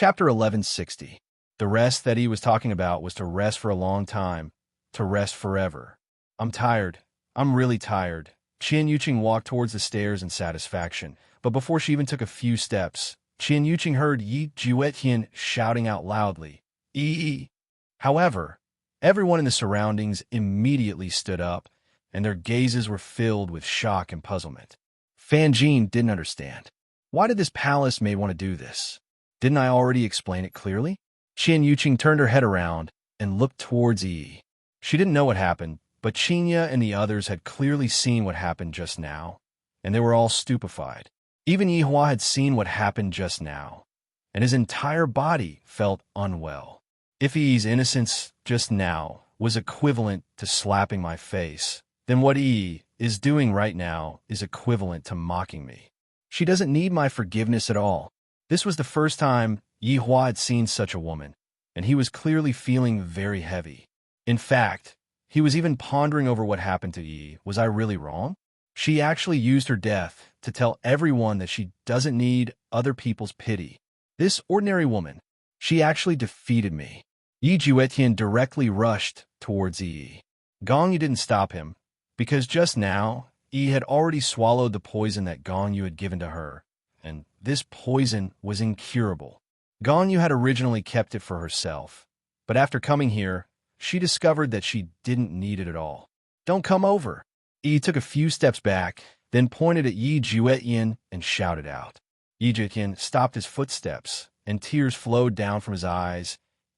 Chapter 1160. The rest that he was talking about was to rest for a long time, to rest forever. I'm tired. I'm really tired. Qian Yuqing walked towards the stairs in satisfaction, but before she even took a few steps, Qian Yuqing heard Yi Juetian shouting out loudly, "Ee!" However, everyone in the surroundings immediately stood up, and their gazes were filled with shock and puzzlement. Fan Jin didn't understand. Why did this palace maid want to do this? Didn't I already explain it clearly? Qian Yuqing turned her head around and looked towards Yi. She didn't know what happened, but Qinya and the others had clearly seen what happened just now, and they were all stupefied. Even Yi Hua had seen what happened just now, and his entire body felt unwell. If Yi's innocence just now was equivalent to slapping my face, then what Yi is doing right now is equivalent to mocking me. She doesn't need my forgiveness at all. This was the first time Yi Hua had seen such a woman, and he was clearly feeling very heavy. In fact, he was even pondering over what happened to Yi. Was I really wrong? She actually used her death to tell everyone that she doesn't need other people's pity. This ordinary woman, she actually defeated me. Yi Juetian directly rushed towards Yi. Gong Yu didn't stop him, because just now, Yi had already swallowed the poison that Gong Yu had given to her, and this poison was incurable. Gong Yu had originally kept it for herself, but after coming here, she discovered that she didn't need it at all. Don't come over. Yi took a few steps back, then pointed at Yi Juetian and shouted out. Yi Juetian stopped his footsteps, and tears flowed down from his eyes.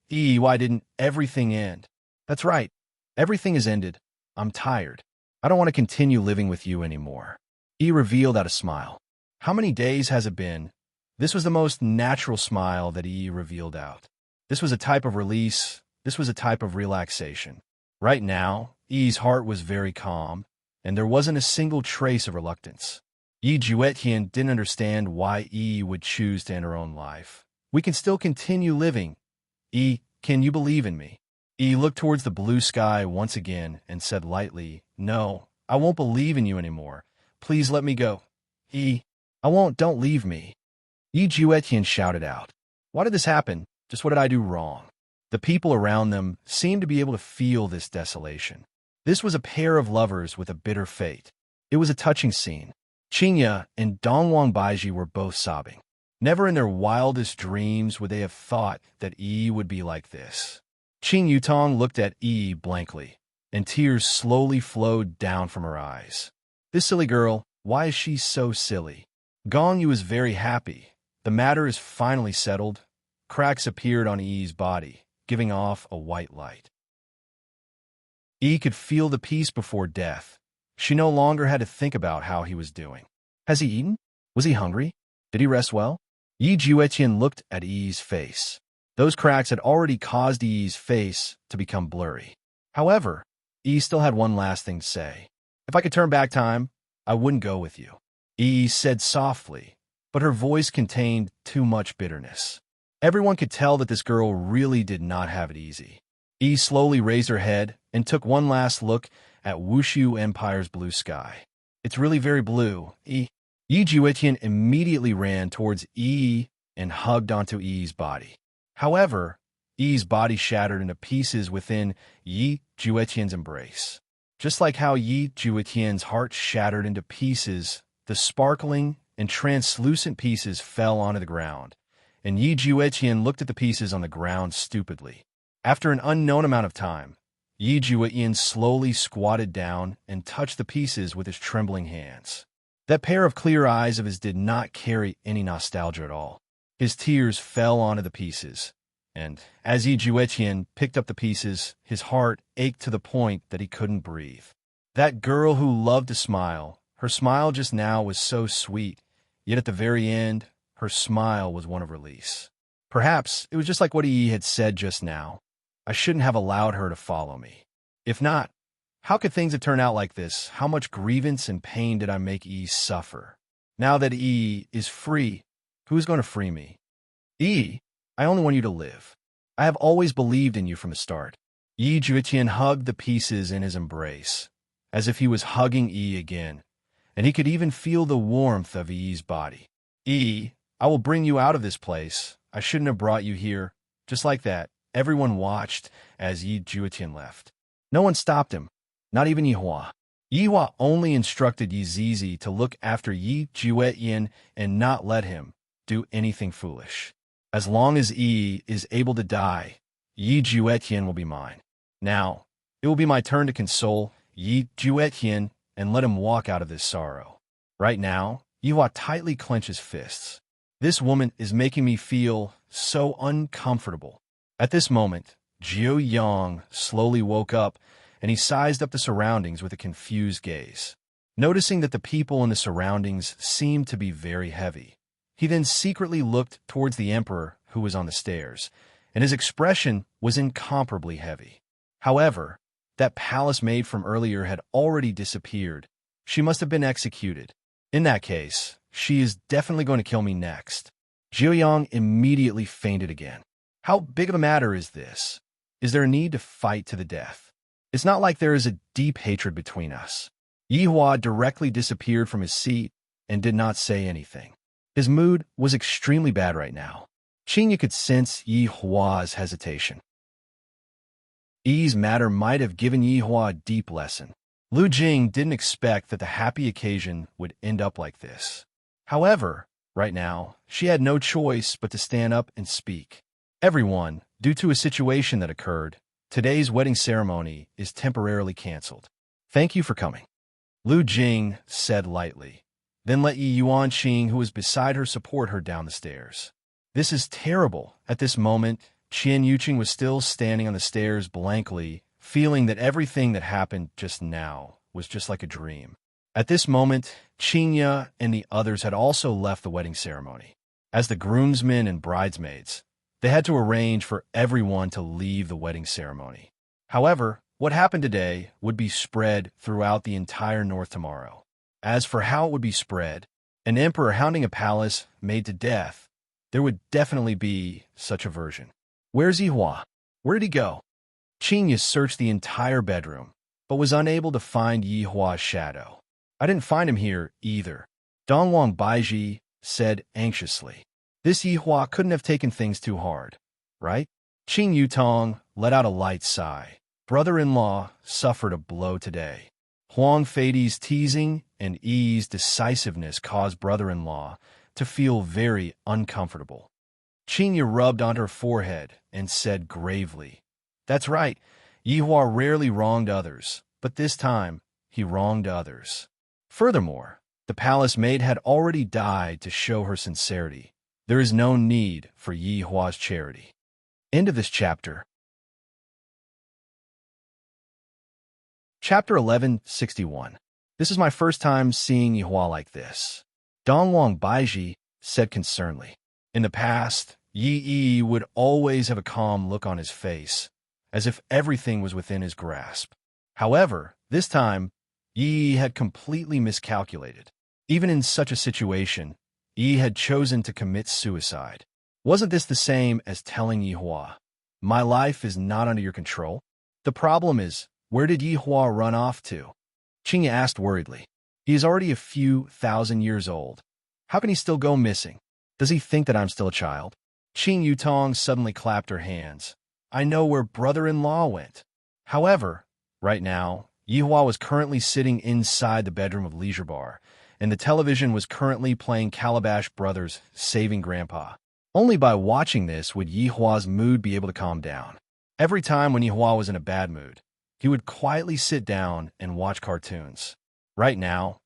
Yi, why didn't everything end? That's right. Everything has ended. I'm tired. I don't want to continue living with you anymore. Yi revealed out a smile. How many days has it been? This was the most natural smile that Yi revealed out. This was a type of release. This was a type of relaxation. Right now, Yi's heart was very calm, and there wasn't a single trace of reluctance. Yi Juetian didn't understand why Yi would choose to end her own life. We can still continue living. Yi, can you believe in me? Yi looked towards the blue sky once again and said lightly, "No, I won't believe in you anymore. Please let me go. Yi, I won't, don't leave me." Yi Juetian shouted out. Why did this happen? Just what did I do wrong? The people around them seemed to be able to feel this desolation. This was a pair of lovers with a bitter fate. It was a touching scene. Qingya and Dongwang Baiji were both sobbing. Never in their wildest dreams would they have thought that Yi would be like this. Qing Yutong looked at Yi blankly, and tears slowly flowed down from her eyes. This silly girl, why is she so silly? Gong Yu is very happy. The matter is finally settled. Cracks appeared on Yi's body, giving off a white light. Yi could feel the peace before death. She no longer had to think about how he was doing. Has he eaten? Was he hungry? Did he rest well? Yi Juetian looked at Yi's face. Those cracks had already caused Yi's face to become blurry. However, Yi still had one last thing to say. If I could turn back time, I wouldn't go with you. Yi said softly, but her voice contained too much bitterness. Everyone could tell that this girl really did not have it easy. Yi slowly raised her head and took one last look at Wushu Empire's blue sky. It's really very blue. Yi Juetian immediately ran towards Yi and hugged onto Yi's body. However, Yi's body shattered into pieces within Yi Juetian's embrace. Just like how Yi Juetian's heart shattered into pieces, the sparkling and translucent pieces fell onto the ground, and Yi Juetian looked at the pieces on the ground stupidly. After an unknown amount of time, Yi Juetian slowly squatted down and touched the pieces with his trembling hands. That pair of clear eyes of his did not carry any nostalgia at all. His tears fell onto the pieces, and as Yi Juetian picked up the pieces, his heart ached to the point that he couldn't breathe. That girl who loved to smile, her smile just now was so sweet, yet at the very end, her smile was one of release. Perhaps it was just like what Yi had said just now. I shouldn't have allowed her to follow me. If not, how could things have turned out like this? How much grievance and pain did I make Yi suffer? Now that Yi is free, who's going to free me? Yi, I only want you to live. I have always believed in you from the start. Yi Juetian hugged the pieces in his embrace, as if he was hugging Yi again, and he could even feel the warmth of Yi's body. Yi, I will bring you out of this place. I shouldn't have brought you here. Just like that, everyone watched as Yi Juetian left. No one stopped him, not even Yihua. Yihua only instructed Yi Zizi to look after Yi Juetian and not let him do anything foolish. As long as Yi is able to die, Yi Juetian will be mine. Now, it will be my turn to console Yi Juetian and let him walk out of this sorrow. Right now, Yihua tightly clenches fists. This woman is making me feel so uncomfortable. At this moment, Jiu Yang slowly woke up and he sized up the surroundings with a confused gaze. Noticing that the people in the surroundings seemed to be very heavy, he then secretly looked towards the emperor who was on the stairs, and his expression was incomparably heavy. However, that palace maid from earlier had already disappeared. She must have been executed. In that case, she is definitely going to kill me next. Jiu Yang immediately fainted again. How big of a matter is this? Is there a need to fight to the death? It's not like there is a deep hatred between us. Yihua directly disappeared from his seat and did not say anything. His mood was extremely bad right now. Qingya could sense Yihua's hesitation. Yi's matter might have given Yihua a deep lesson. Lu Jing didn't expect that the happy occasion would end up like this. However, right now, she had no choice but to stand up and speak. Everyone, due to a situation that occurred, today's wedding ceremony is temporarily canceled. Thank you for coming, Lu Jing said lightly, then let Yi Yuanqing, who was beside her, support her down the stairs. This is terrible. At this moment, Qian Yuqing was still standing on the stairs blankly, feeling that everything that happened just now was just like a dream. At this moment, Qingya and the others had also left the wedding ceremony. As the groomsmen and bridesmaids, they had to arrange for everyone to leave the wedding ceremony. However, what happened today would be spread throughout the entire north tomorrow. As for how it would be spread, an emperor hounding a palace made to death, there would definitely be such a version. Where's Yihua? Where did he go? Qingya searched the entire bedroom, but was unable to find Yihua's shadow. I didn't find him here either, Dongwang Baiji said anxiously. This Yihua couldn't have taken things too hard, right? Qing Yutong let out a light sigh. Brother-in-law suffered a blow today. Huang Feidi's teasing and Yi's decisiveness caused brother-in-law to feel very uncomfortable. Qingya rubbed on her forehead and said gravely, "That's right, Yihua rarely wronged others, but this time he wronged others." Furthermore, the palace maid had already died to show her sincerity. There is no need for Yihua's charity. End of this chapter. Chapter 1161. This is my first time seeing Yihua like this, Dongwang Baiji said concernedly. In the past, Yi would always have a calm look on his face, as if everything was within his grasp. However, this time, Yi had completely miscalculated. Even in such a situation, Yi had chosen to commit suicide. Wasn't this the same as telling Yihua, "My life is not under your control"? The problem is, where did Yihua run off to? Qingya asked worriedly. He is already a few thousand years old. How can he still go missing? Does he think that I'm still a child? Qing Yutong suddenly clapped her hands. I know where brother-in-law went. However, right now, Yihua was currently sitting inside the bedroom of Leisure Bar, and the television was currently playing Calabash Brothers Saving Grandpa. Only by watching this would Yihua's mood be able to calm down. Every time when Yihua was in a bad mood, he would quietly sit down and watch cartoons. Right now,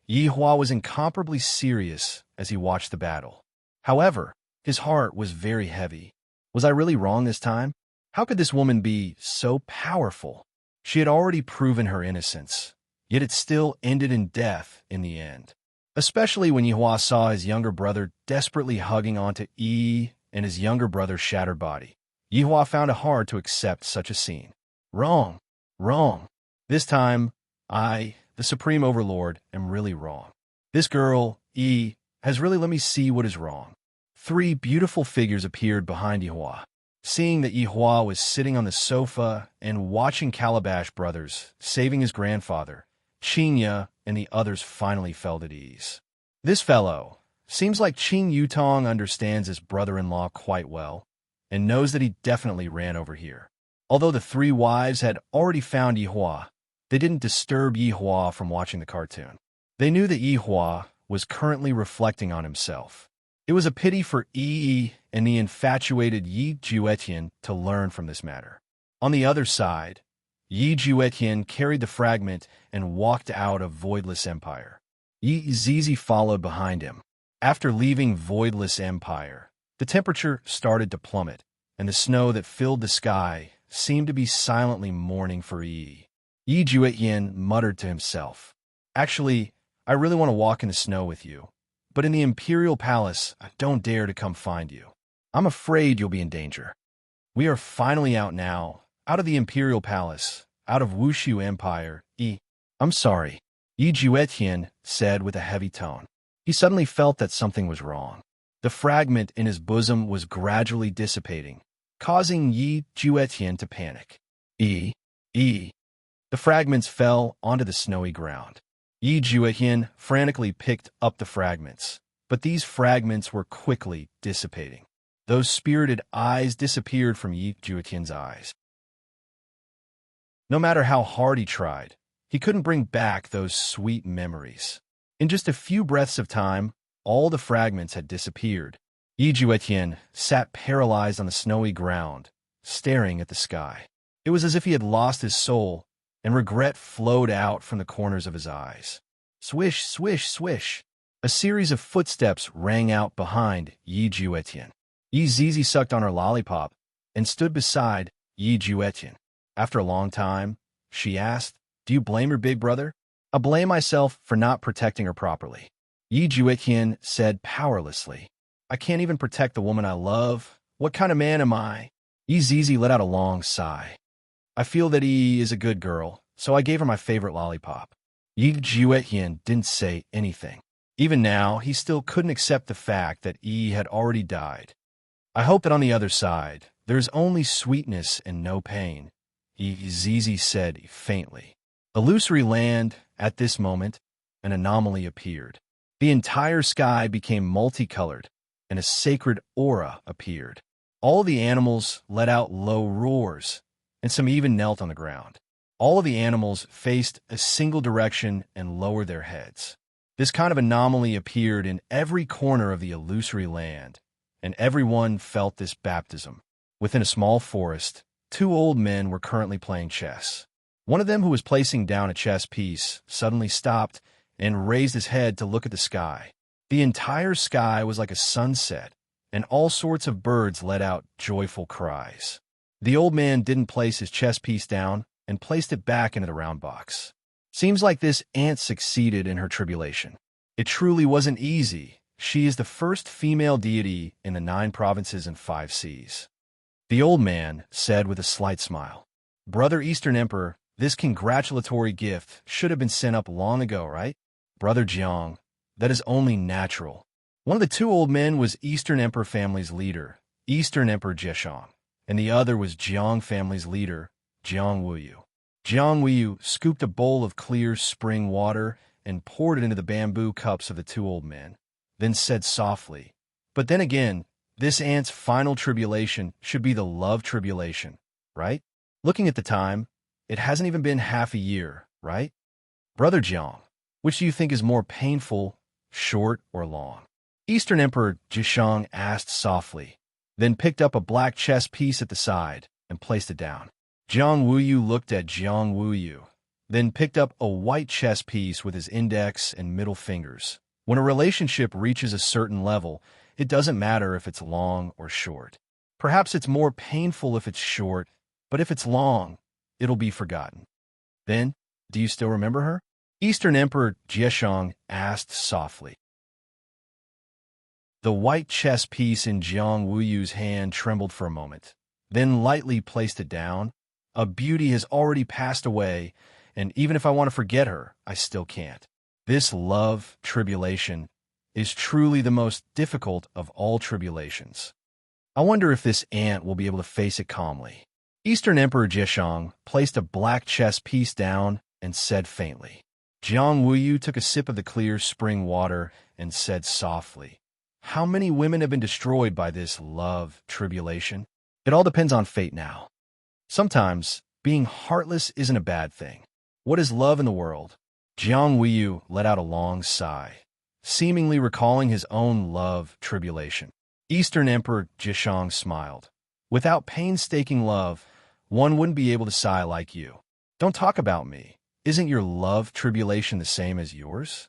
Yihua was incomparably serious as he watched the battle. However, his heart was very heavy. Was I really wrong this time? How could this woman be so powerful? She had already proven her innocence, yet it still ended in death in the end. Especially when Yihua saw his younger brother desperately hugging onto Yi and his younger brother's shattered body. Yihua found it hard to accept such a scene. Wrong. Wrong. This time, I, the Supreme Overlord, am really wrong. This girl, Yi, has really let me see what is wrong. 3 beautiful figures appeared behind Yihua. Seeing that Yihua was sitting on the sofa and watching Calabash Brothers saving his grandfather, Qingya and the others finally felt at ease. This fellow, Seems like Qing Yutong understands his brother-in-law quite well, and knows that he definitely ran over here. Although the three wives had already found Yihua, they didn't disturb Yihua from watching the cartoon. They knew that Yihua was currently reflecting on himself. It was a pity for Yi and the infatuated Yi Juetian to learn from this matter. On the other side, Yi Juetian carried the fragment and walked out of Voidless Empire. Yi Zizi followed behind him. After leaving Voidless Empire, the temperature started to plummet, and the snow that filled the sky seemed to be silently mourning for Yi. Yi Juetian muttered to himself, "Actually, I really want to walk in the snow with you, but in the Imperial Palace, I don't dare to come find you. I'm afraid you'll be in danger. We are finally out now, out of the Imperial Palace, out of Wushu Empire, Yi." "I'm sorry," Yi Juetian said with a heavy tone. He suddenly felt that something was wrong. The fragment in his bosom was gradually dissipating, causing Yi Juetian to panic. The fragments fell onto the snowy ground. Yi Juetian frantically picked up the fragments, but these fragments were quickly dissipating. Those spirited eyes disappeared from Yi Juetian's eyes. No matter how hard he tried, he couldn't bring back those sweet memories. In just a few breaths of time, all the fragments had disappeared. Yi Juetian sat paralyzed on the snowy ground, staring at the sky. It was as if he had lost his soul, and regret flowed out from the corners of his eyes. Swish, swish, swish. A series of footsteps rang out behind Yi Juetian. Yi Zizi sucked on her lollipop and stood beside Yi Juetian. After a long time, she asked, "Do you blame your big brother?" "I blame myself for not protecting her properly," Yi Juetian said powerlessly. "I can't even protect the woman I love. What kind of man am I?" Yi Zizi let out a long sigh. "I feel that Yi is a good girl, so I gave her my favorite lollipop." Yi Juetian didn't say anything. Even now, he still couldn't accept the fact that Yi had already died. "I hope that on the other side, there is only sweetness and no pain," Yi Zizi said faintly. Illusory land. At this moment, an anomaly appeared. The entire sky became multicolored, and a sacred aura appeared. All the animals let out low roars, and some even knelt on the ground. All of the animals faced a single direction and lowered their heads. This kind of anomaly appeared in every corner of the illusory land, and everyone felt this baptism. Within a small forest, two old men were currently playing chess. One of them, who was placing down a chess piece, suddenly stopped and raised his head to look at the sky. The entire sky was like a sunset, and all sorts of birds let out joyful cries. The old man didn't place his chess piece down and placed it back into the round box. Seems like this ant succeeded in her tribulation. It truly wasn't easy. She is the first female deity in the 9 provinces and 5 seas. The old man said with a slight smile, "Brother Eastern Emperor, this congratulatory gift should have been sent up long ago, right?" "Brother Jiang, that is only natural." One of the two old men was Eastern Emperor family's leader, Eastern Emperor Jieshang, and the other was Jiang family's leader, Jiang Wuyu. Jiang Wuyu scooped a bowl of clear spring water and poured it into the bamboo cups of the two old men, then said softly, "But then again, this ant's final tribulation should be the love tribulation, right? Looking at the time, it hasn't even been half a year, right? Brother Jiang, which do you think is more painful, short or long?" Eastern Emperor Jieshang asked softly, then picked up a black chess piece at the side and placed it down. Jiang Wuyu looked at Jiang Wuyu, then picked up a white chess piece with his index and middle fingers. When a relationship reaches a certain level, it doesn't matter if it's long or short. Perhaps it's more painful if it's short, but if it's long, it'll be forgotten. "Then, do you still remember her?" Eastern Emperor Jieshang asked softly. The white chess piece in Jiang Wuyu's hand trembled for a moment, then lightly placed it down. "A beauty has already passed away, and even if I want to forget her, I still can't. This love tribulation is truly the most difficult of all tribulations. I wonder if this ant will be able to face it calmly." Eastern Emperor Jieshang placed a black chess piece down and said faintly. Jiang Wuyu took a sip of the clear spring water and said softly, How many women have been destroyed by this love tribulation? It all depends on fate now. Sometimes, being heartless isn't a bad thing. What is love in the world? Jiang Weiyu let out a long sigh, seemingly recalling his own love tribulation. Eastern Emperor Jishang smiled. Without painstaking love, one wouldn't be able to sigh like you. Don't talk about me. Isn't your love tribulation the same as yours?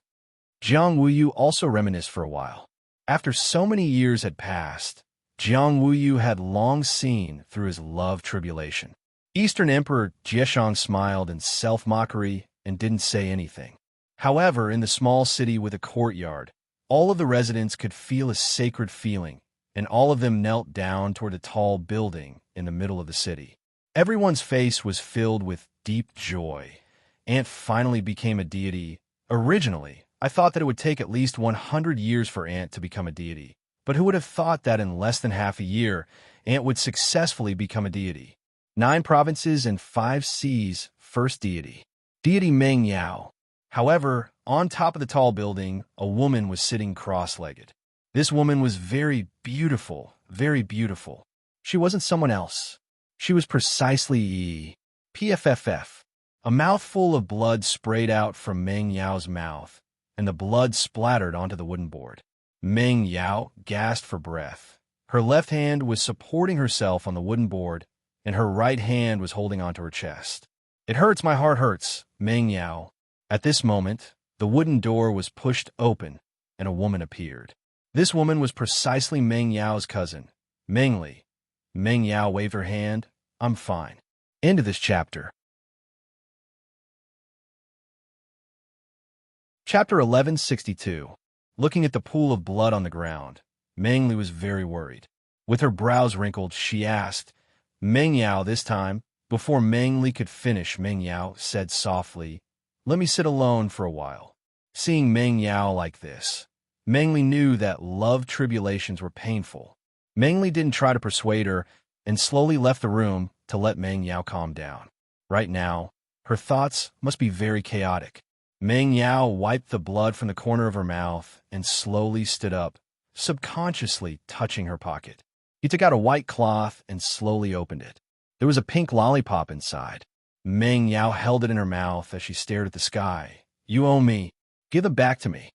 Jiang Weiyu also reminisced for a while. After so many years had passed, Jiang Weiyu had long seen through his love tribulation. Eastern Emperor Jieshang smiled in self-mockery and didn't say anything. However, in the small city with a courtyard, all of the residents could feel a sacred feeling, and all of them knelt down toward a tall building in the middle of the city. Everyone's face was filled with deep joy. Ant finally became a deity. Originally, I thought that it would take at least 100 years for Ant to become a deity. But who would have thought that in less than half a year, Ant would successfully become a deity? 9 provinces and 5 seas, first deity. Deity Meng Yao. However, on top of the tall building, a woman was sitting cross-legged. This woman was very beautiful, very beautiful. She wasn't someone else. She was precisely PFFF. A mouthful of blood sprayed out from Meng Yao's mouth, and the blood splattered onto the wooden board. Meng Yao gasped for breath. Her left hand was supporting herself on the wooden board, and her right hand was holding onto her chest. It hurts, my heart hurts, Meng Yao. At this moment, the wooden door was pushed open, and a woman appeared. This woman was precisely Meng Yao's cousin, Meng Li. Meng Yao waved her hand. I'm fine. End of this chapter. Chapter 1162. Looking at the pool of blood on the ground, Meng Li was very worried. With her brows wrinkled, she asked, Meng Yao this time. Before Meng Li could finish, Meng Yao said softly, let me sit alone for a while. Seeing Meng Yao like this, Meng Li knew that love tribulations were painful. Meng Li didn't try to persuade her and slowly left the room to let Meng Yao calm down. Right now, her thoughts must be very chaotic. Meng Yao wiped the blood from the corner of her mouth and slowly stood up, subconsciously touching her pocket. He took out a white cloth and slowly opened it. There was a pink lollipop inside. Meng Yao held it in her mouth as she stared at the sky. You owe me. Give it back to me.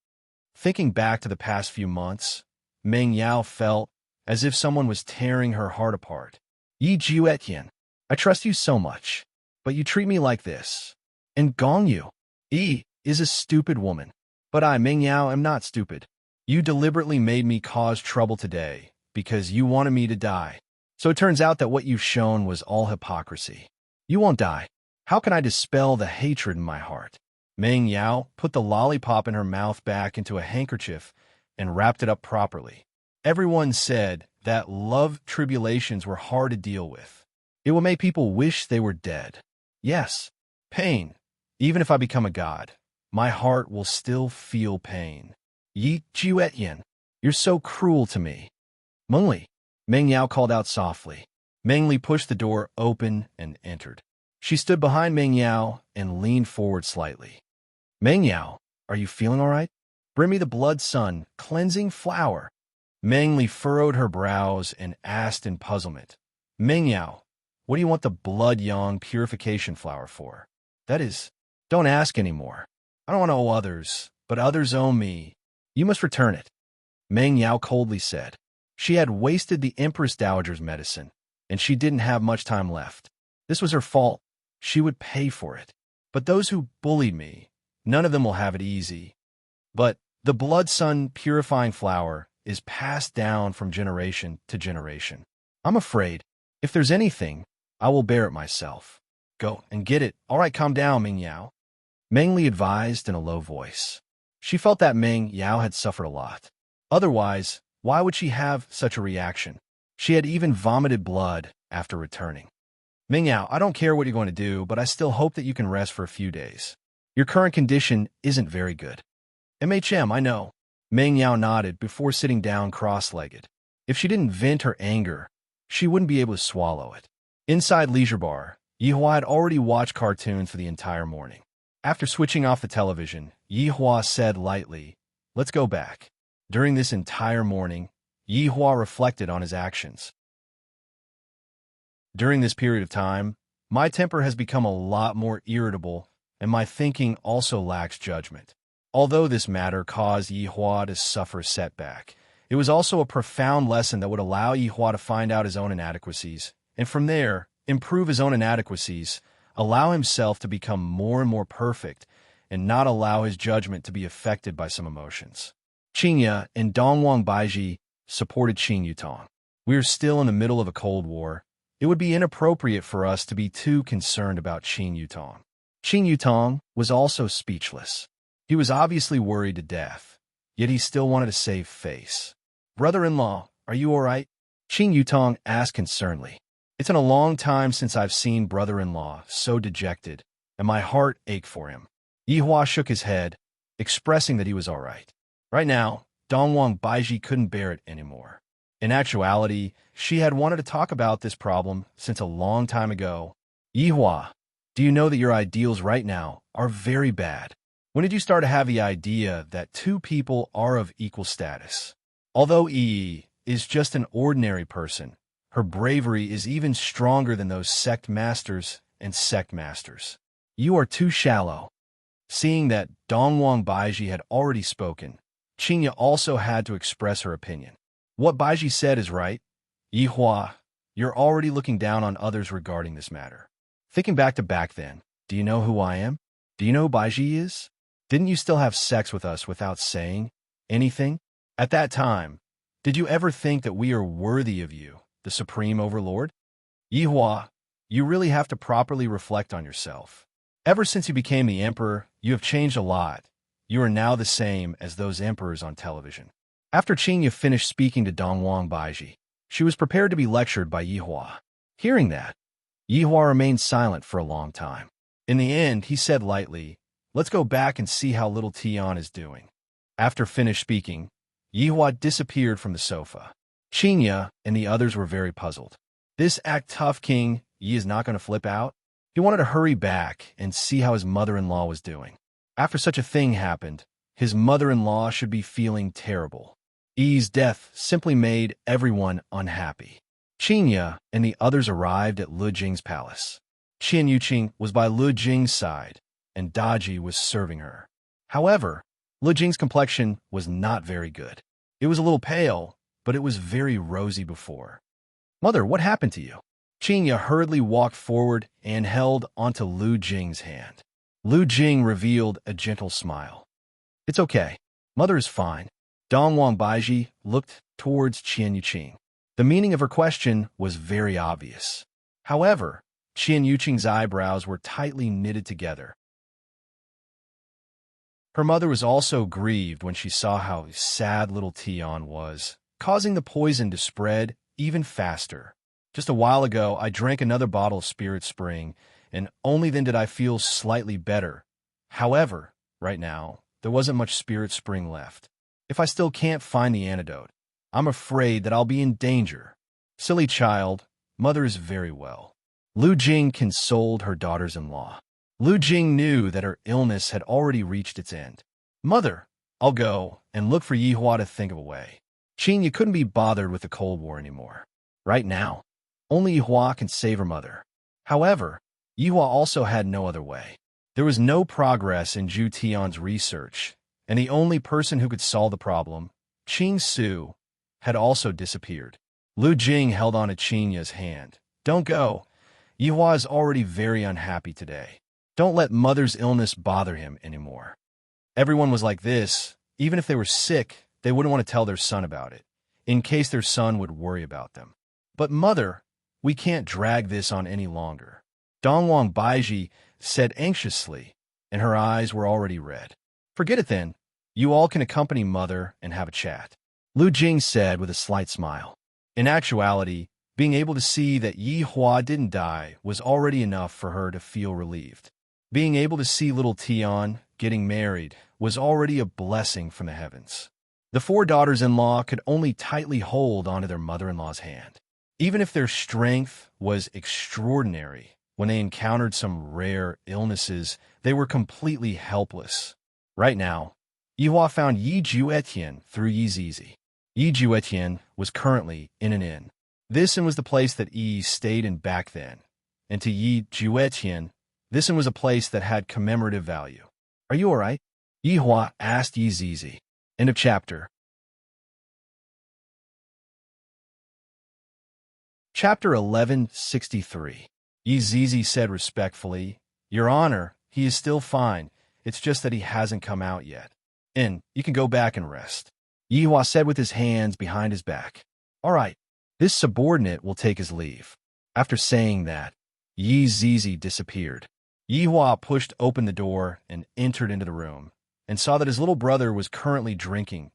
Thinking back to the past few months, Meng Yao felt as if someone was tearing her heart apart. Yi Jiu Etienne, I trust you so much, but you treat me like this. And Gong Yu, Yi is a stupid woman. But I, Meng Yao, am not stupid. You deliberately made me cause trouble today because you wanted me to die. So it turns out that what you've shown was all hypocrisy. You won't die. How can I dispel the hatred in my heart? Meng Yao put the lollipop in her mouth back into a handkerchief and wrapped it up properly. Everyone said that love tribulations were hard to deal with. It will make people wish they were dead. Yes, pain. Even if I become a god, my heart will still feel pain. Yi Jiu Etienne, you're so cruel to me. Meng Li, Meng Yao called out softly. Meng Li pushed the door open and entered. She stood behind Meng Yao and leaned forward slightly. Meng Yao, are you feeling all right? Bring me the blood sun, cleansing flower. Meng Li furrowed her brows and asked in puzzlement. Meng Yao, what do you want the blood yang purification flower for? That is, don't ask anymore. I don't want to owe others, but others owe me. You must return it. Meng Yao coldly said. She had wasted the Empress Dowager's medicine, and she didn't have much time left. This was her fault. She would pay for it. But those who bullied me, none of them will have it easy. But the blood sun purifying flower is passed down from generation to generation. I'm afraid, if there's anything, I will bear it myself. Go and get it. All right, calm down, Meng Yao. Meng Li advised in a low voice. She felt that Meng Yao had suffered a lot. Otherwise, why would she have such a reaction? She had even vomited blood after returning. Meng Yao, I don't care what you're going to do, but I still hope that you can rest for a few days. Your current condition isn't very good. MHM, I know. Meng Yao nodded before sitting down cross-legged. If she didn't vent her anger, she wouldn't be able to swallow it. Inside Leisure Bar, Yihua had already watched cartoons for the entire morning. After switching off the television, Yihua said lightly, let's go back. During this entire morning, Yihua reflected on his actions. During this period of time, my temper has become a lot more irritable, and my thinking also lacks judgment. Although this matter caused Yihua to suffer a setback, it was also a profound lesson that would allow Yihua to find out his own inadequacies, and from there, improve his own inadequacies, allow himself to become more and more perfect, and not allow his judgment to be affected by some emotions. Qingya and Dongwang Baiji supported Qing Yutong. We are still in the middle of a Cold War. It would be inappropriate for us to be too concerned about Qing Yutong. Qing Yutong was also speechless. He was obviously worried to death, yet he still wanted to save face. "Brother-in-law, are you all right?" Qing Yutong asked concernedly. "It's been a long time since I've seen brother-in-law so dejected, and my heart ached for him." Yihua shook his head, expressing that he was all right. Right now, Dongwang Baiji couldn't bear it anymore. In actuality, she had wanted to talk about this problem since a long time ago. "Yihua, do you know that your ideals right now are very bad? When did you start to have the idea that two people are of equal status? Although Yi is just an ordinary person, her bravery is even stronger than those sect masters and sect masters. You are too shallow." Seeing that Dongwang Baiji had already spoken, Qingya also had to express her opinion. "What Baiji said is right. Yihua, you're already looking down on others regarding this matter. Thinking back then, do you know who I am? Do you know who Baiji is? Didn't you still have sex with us without saying anything? At that time, did you ever think that we are worthy of you, the Supreme Overlord? Yihua, you really have to properly reflect on yourself. Ever since you became the emperor, you have changed a lot. You are now the same as those emperors on television." After Qingya finished speaking to Dongwang Baiji, she was prepared to be lectured by Yihua. Hearing that, Yihua remained silent for a long time. In the end, he said lightly, "Let's go back and see how little Tian is doing." After finished speaking, Yihua disappeared from the sofa. Qingya and the others were very puzzled. This act tough King Yi is not going to flip out? He wanted to hurry back and see how his mother-in-law was doing. After such a thing happened, his mother-in-law should be feeling terrible. Yi's death simply made everyone unhappy. Qingya and the others arrived at Lu Jing's palace. Qian Yuqing was by Lu Jing's side, and Daji was serving her. However, Lu Jing's complexion was not very good. It was a little pale, but it was very rosy before. "Mother, what happened to you?" Qingya hurriedly walked forward and held onto Lu Jing's hand. Lu Jing revealed a gentle smile. "It's okay. Mother is fine." Dongwang Baiji looked towards Qian Yuqing. The meaning of her question was very obvious. However, Qian Yuqing's eyebrows were tightly knitted together. Her mother was also grieved when she saw how sad little Tian was, causing the poison to spread even faster. "Just a while ago, I drank another bottle of Spirit Spring, and only then did I feel slightly better. However, right now, there wasn't much Spirit Spring left. If I still can't find the antidote, I'm afraid that I'll be in danger." "Silly child, mother is very well." Lu Jing consoled her daughters-in-law. Lu Jing knew that her illness had already reached its end. "Mother, I'll go and look for Yihua to think of a way." Qingya couldn't be bothered with the Cold War anymore. Right now, only Yihua can save her mother. However, Yihua also had no other way. There was no progress in Zhu Tian's research, and the only person who could solve the problem, Qing Su, had also disappeared. Lu Jing held on to Qingya's hand. "Don't go. Yihua is already very unhappy today. Don't let mother's illness bother him anymore." Everyone was like this. Even if they were sick, they wouldn't want to tell their son about it, in case their son would worry about them. "But mother, we can't drag this on any longer," Dongwang Baiji said anxiously, and her eyes were already red. "Forget it then. You all can accompany mother and have a chat," Lu Jing said with a slight smile. In actuality, being able to see that Yihua didn't die was already enough for her to feel relieved. Being able to see little Tian getting married was already a blessing from the heavens. The four daughters-in-law could only tightly hold onto their mother-in-law's hand. Even if their strength was extraordinary, when they encountered some rare illnesses, they were completely helpless. Right now, Yihua found Yi Juetian through Yi Zizi. Yi Juetian was currently in an inn. This inn was the place that Yi stayed in back then. And to Yi Juetian, this inn was a place that had commemorative value. Are you all right? Yihua asked Yi Zizi. End of chapter. Chapter 1163. Yi Zizi said respectfully, Your Honor, he is still fine. It's just that he hasn't come out yet. And you can go back and rest. Yihua said with his hands behind his back. All right, this subordinate will take his leave. After saying that, Yi Zizi disappeared. Yihua pushed open the door and entered into the room, and saw that his little brother was currently drinking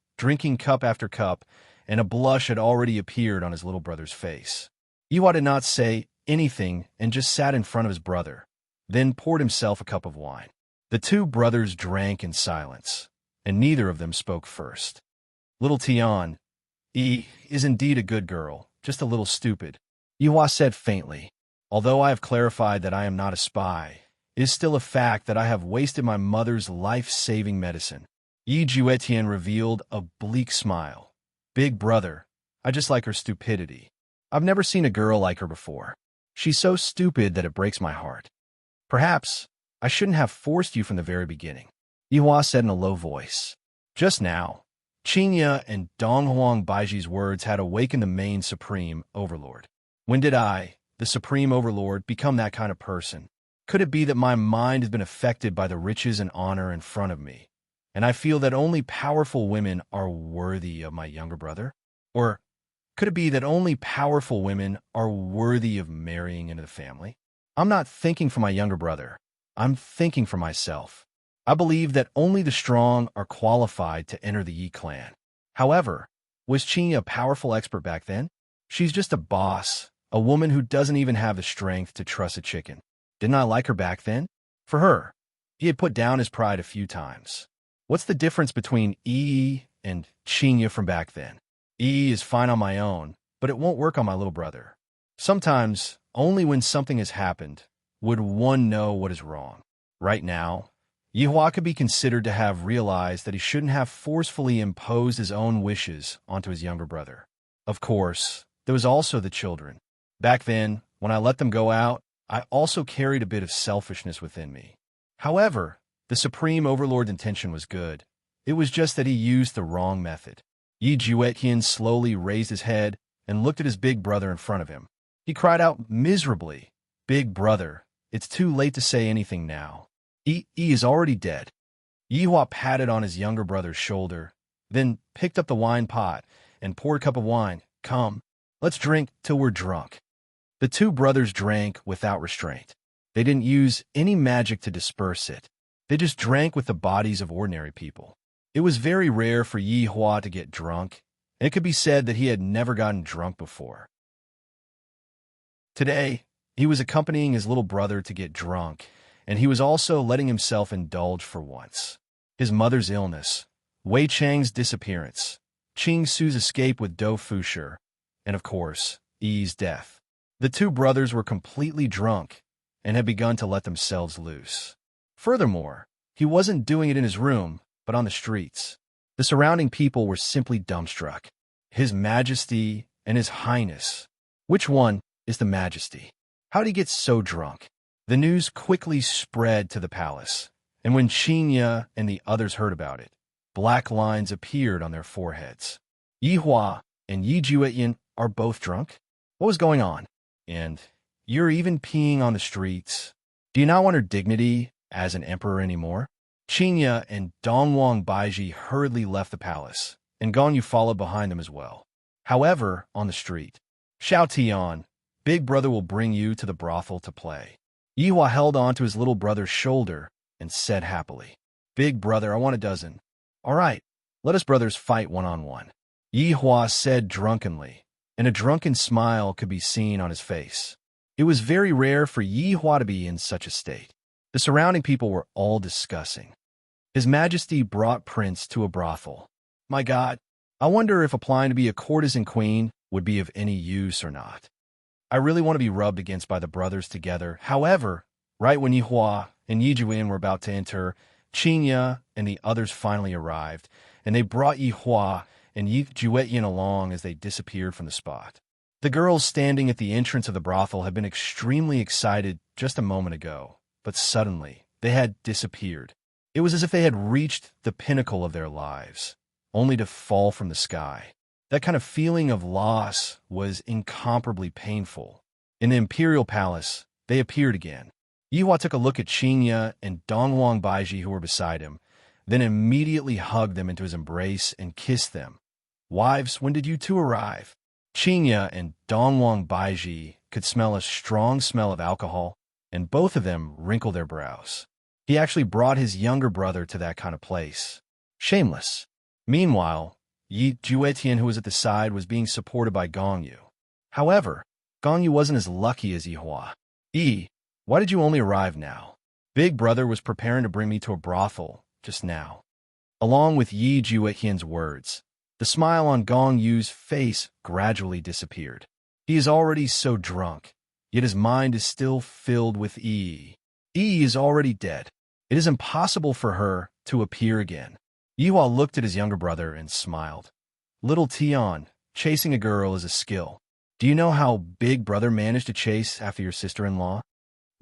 cup after cup, and a blush had already appeared on his little brother's face. Yihua did not say anything and just sat in front of his brother, then poured himself a cup of wine. The two brothers drank in silence, and neither of them spoke first. Little Tian, Yi is indeed a good girl, just a little stupid, Yihua said faintly. Although I have clarified that I am not a spy, it is still a fact that I have wasted my mother's life-saving medicine. Yi Juetian revealed a bleak smile. Big brother, I just like her stupidity. I've never seen a girl like her before. She's so stupid that it breaks my heart. Perhaps I shouldn't have forced you from the very beginning, Yihua said in a low voice. Just now, Qinya and Donghuang Baiji's words had awakened the main Supreme Overlord. When did I, the Supreme Overlord, become that kind of person? Could it be that my mind has been affected by the riches and honor in front of me, and I feel that only powerful women are worthy of my younger brother? Or could it be that only powerful women are worthy of marrying into the family? I'm not thinking for my younger brother. I'm thinking for myself. I believe that only the strong are qualified to enter the Yi clan. However, was Qi a powerful expert back then? She's just a boss, a woman who doesn't even have the strength to truss a chicken. Didn't I like her back then? For her, he had put down his pride a few times. What's the difference between Yi and Qinya from back then? Yi is fine on my own, but it won't work on my little brother. Sometimes, only when something has happened, would one know what is wrong. Right now, Yihua could be considered to have realized that he shouldn't have forcefully imposed his own wishes onto his younger brother. Of course, there was also the children. Back then, when I let them go out, I also carried a bit of selfishness within me. However, the Supreme Overlord's intention was good. It was just that he used the wrong method. Yi Juetian slowly raised his head and looked at his big brother in front of him. He cried out miserably, Big brother, it's too late to say anything now. Yi is already dead. Yihua patted on his younger brother's shoulder, then picked up the wine pot and poured a cup of wine. Come, let's drink till we're drunk. The two brothers drank without restraint. They didn't use any magic to disperse it. They just drank with the bodies of ordinary people. It was very rare for Yihua to get drunk, and it could be said that he had never gotten drunk before. Today, he was accompanying his little brother to get drunk, and he was also letting himself indulge for once. His mother's illness, Wei Chang's disappearance, Qing Su's escape with Dou Fushi, and of course, Yi's death. The two brothers were completely drunk and had begun to let themselves loose. Furthermore, he wasn't doing it in his room, but on the streets. The surrounding people were simply dumbstruck. His Majesty and His Highness. Which one is the Majesty? How did he get so drunk? The news quickly spread to the palace, and when Qinya and the others heard about it, black lines appeared on their foreheads. Yihua and Yi Juetian are both drunk? What was going on? And you're even peeing on the streets. Do you not want her dignity as an emperor anymore? Qinya and Donghuang Baiji hurriedly left the palace, and Gong Yu followed behind them as well. However, on the street, Xiao Tian, Big brother will bring you to the brothel to play. Yihua held on to his little brother's shoulder and said happily, Big brother, I want a dozen. All right, let us brothers fight one-on-one. Yihua said drunkenly, and a drunken smile could be seen on his face. It was very rare for Yihua to be in such a state. The surrounding people were all discussing. His Majesty brought Prince to a brothel. My God, I wonder if applying to be a courtesan queen would be of any use or not. I really want to be rubbed against by the brothers together. However, right when Yihua and Yi Juetian were about to enter, Qinya and the others finally arrived, and they brought Yi Hua and Yi Juetian along as they disappeared from the spot. The girls standing at the entrance of the brothel had been extremely excited just a moment ago, but suddenly they had disappeared. It was as if they had reached the pinnacle of their lives, only to fall from the sky. That kind of feeling of loss was incomparably painful. In the Imperial Palace, they appeared again. Yihua took a look at Qinya and Dongwang Baiji who were beside him, then immediately hugged them into his embrace and kissed them. "Wives, when did you two arrive?" Qinya and Dongwang Baiji could smell a strong smell of alcohol, and both of them wrinkled their brows. He actually brought his younger brother to that kind of place. Shameless. Meanwhile, Yi Juetian, who was at the side, was being supported by Gongyu. However, Gongyu wasn't as lucky as Yihua. "Yi, why did you only arrive now?" "Big brother was preparing to bring me to a brothel just now." Along with Yi Juetian's words, the smile on Gongyu's face gradually disappeared. He is already so drunk, yet his mind is still filled with Yi. Yi is already dead. It is impossible for her to appear again. Yihua looked at his younger brother and smiled. "Little Tian, chasing a girl is a skill. Do you know how Big Brother managed to chase after your sister-in-law?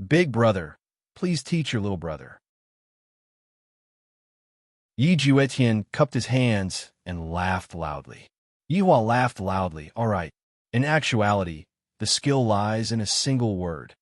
Big Brother, please teach your little brother." Yi Juetian cupped his hands and laughed loudly. Yihua laughed loudly. "All right. In actuality, the skill lies in a single word."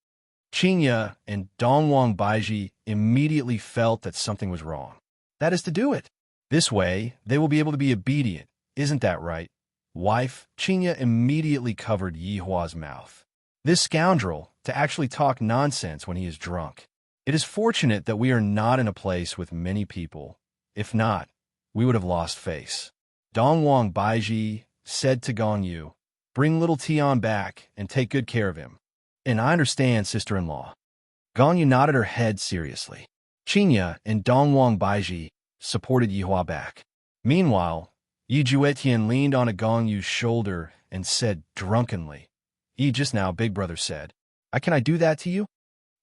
Qinya and Dongwang Baiji immediately felt that something was wrong. "That is to do it. This way, they will be able to be obedient. Isn't that right, wife?" Qinya immediately covered Yihua's mouth. "This scoundrel, to actually talk nonsense when he is drunk. It is fortunate that we are not in a place with many people. If not, we would have lost face." Dongwang Baiji said to Gongyu, "Bring little Tian back and take good care of him." "And I understand, sister-in-law." Gongyu nodded her head seriously. Qinya and Dongwang Baiji supported Yihua back. Meanwhile, Yi Juetian leaned on a Gongyu's shoulder and said drunkenly, "Yi, just now Big Brother said, can I do that to you?"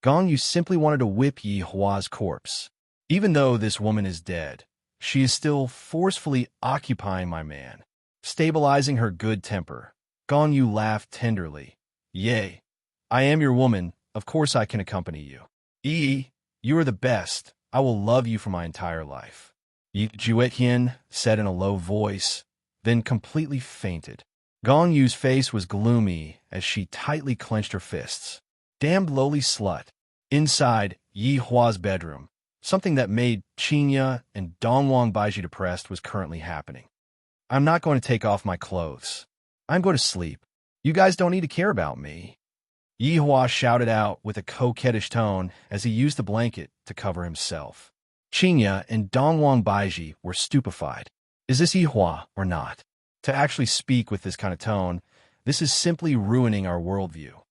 Gongyu simply wanted to whip Yihua's corpse. "Even though this woman is dead, she is still forcefully occupying my man, stabilizing her good temper." Gongyu laughed tenderly. "Yay, I am your woman. Of course I can accompany you. Yi, you are the best. I will love you for my entire life." Yi Juetian said in a low voice, then completely fainted. Gongyu's face was gloomy as she tightly clenched her fists. Damned lowly slut. Inside Yihua's bedroom, something that made Qinya and Dongwang Baiji depressed was currently happening. "I'm not going to take off my clothes. I'm going to sleep. You guys don't need to care about me." Yihua shouted out with a coquettish tone as he used the blanket to cover himself. Qinya and Dongwang Baiji were stupefied. Is this Yihua or not? To actually speak with this kind of tone, this is simply ruining our worldview.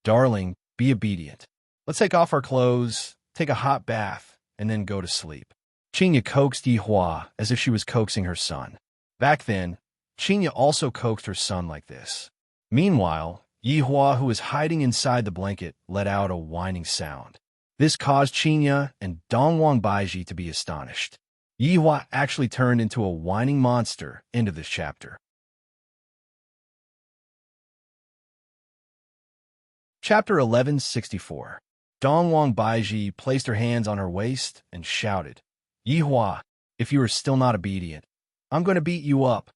"Darling, be obedient. Let's take off our clothes, take a hot bath, and then go to sleep." Qinya coaxed Yihua as if she was coaxing her son. Back then, Qinya also coaxed her son like this. Meanwhile, Yihua, who was hiding inside the blanket, let out a whining sound. This caused Qinya and Dongwang Baiji to be astonished. Yihua actually turned into a whining monster. End of this chapter. Chapter 1164. Dongwang Baiji placed her hands on her waist and shouted, "Yihua, if you are still not obedient, I'm going to beat you up."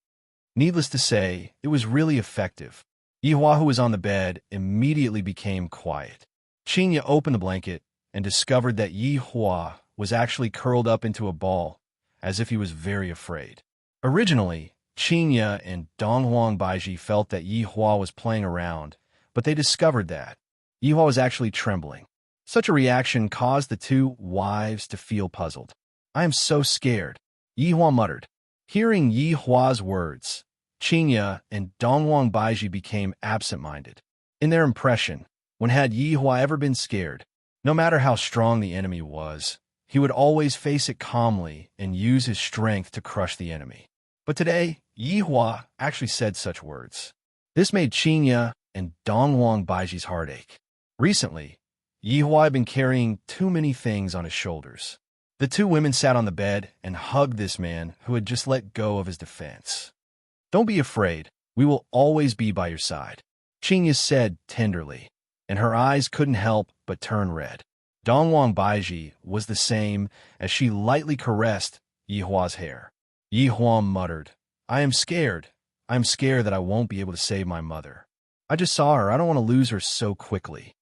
Needless to say, it was really effective. Yihua, who was on the bed, immediately became quiet. Qinya opened the blanket and discovered that Yihua was actually curled up into a ball, as if he was very afraid. Originally, Qinya and Dongwang Baiji felt that Yihua was playing around, but they discovered that Yihua was actually trembling. Such a reaction caused the two wives to feel puzzled. "I am so scared," Yihua muttered. Hearing Yihua's words, Qinya and Dongwang Baiji became absent-minded. In their impression, when had Yihua ever been scared? No matter how strong the enemy was, he would always face it calmly and use his strength to crush the enemy. But today, Yihua actually said such words. This made Qinya and Dongwang Baiji's heart ache. Recently, Yihua had been carrying too many things on his shoulders. The two women sat on the bed and hugged this man who had just let go of his defense. "Don't be afraid. We will always be by your side," Qingya said tenderly, and her eyes couldn't help but turn red. Dongwang Baiji was the same as she lightly caressed Yihua's hair. Yihua muttered, "I am scared. I am scared that I won't be able to save my mother. I just saw her. I don't want to lose her so quickly.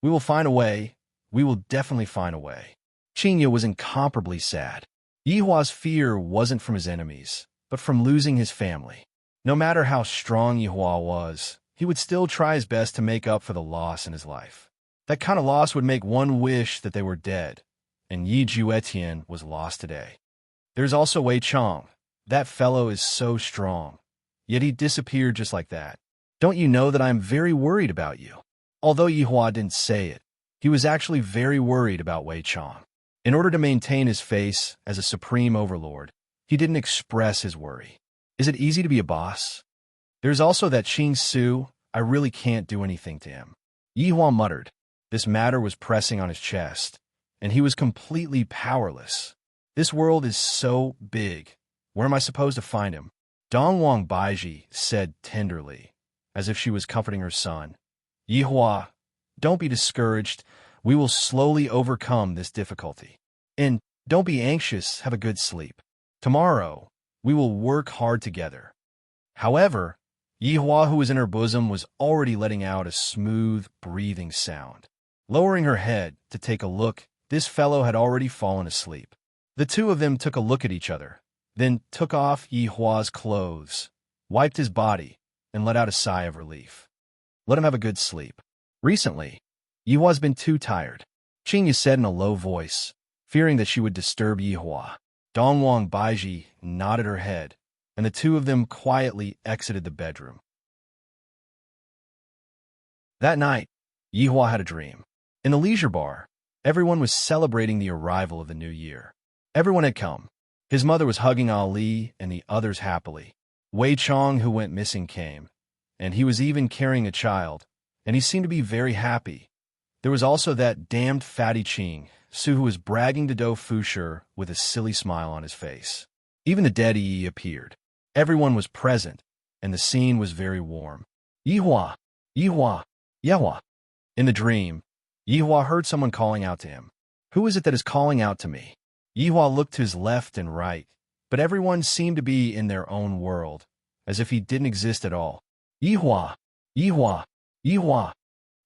We will find a way. We will definitely find a way." Qingya was incomparably sad. Yihua's fear wasn't from his enemies, but from losing his family. No matter how strong Yihua was, he would still try his best to make up for the loss in his life. That kind of loss would make one wish that they were dead, and Yi Juetian was lost today. There's also Wei Chong. That fellow is so strong, yet he disappeared just like that. Don't you know that I am very worried about you? Although Yihua didn't say it, he was actually very worried about Wei Chong. In order to maintain his face as a supreme overlord, he didn't express his worry. Is it easy to be a boss? There's also that Qing Su. I really can't do anything to him. Yihua muttered. This matter was pressing on his chest, and he was completely powerless. This world is so big. Where am I supposed to find him? Dongwang Baiji said tenderly, as if she was comforting her son. Yihua, don't be discouraged. We will slowly overcome this difficulty. And don't be anxious. Have a good sleep. Tomorrow, we will work hard together. However, Yihua, who was in her bosom, was already letting out a smooth, breathing sound. Lowering her head to take a look, this fellow had already fallen asleep. The two of them took a look at each other, then took off Yihua's clothes, wiped his body, and let out a sigh of relief. Let him have a good sleep. Recently, Yihua's been too tired, Qingya said in a low voice, fearing that she would disturb Yihua. Dongwang Baiji nodded her head, and the two of them quietly exited the bedroom. That night, Yihua had a dream. In the leisure bar, everyone was celebrating the arrival of the new year. Everyone had come. His mother was hugging Ali and the others happily. Wei Chong, who went missing, came, and he was even carrying a child, and he seemed to be very happy. There was also that damned fatty Qing Su, who was bragging to Do Fusher with a silly smile on his face. Even the dead Yi appeared. Everyone was present, and the scene was very warm. Yihua! Yihua! Yehua! In the dream, Yihua heard someone calling out to him. Who is it that is calling out to me? Yihua looked to his left and right, but everyone seemed to be in their own world, as if he didn't exist at all. Yihua! Yihua! Yihua!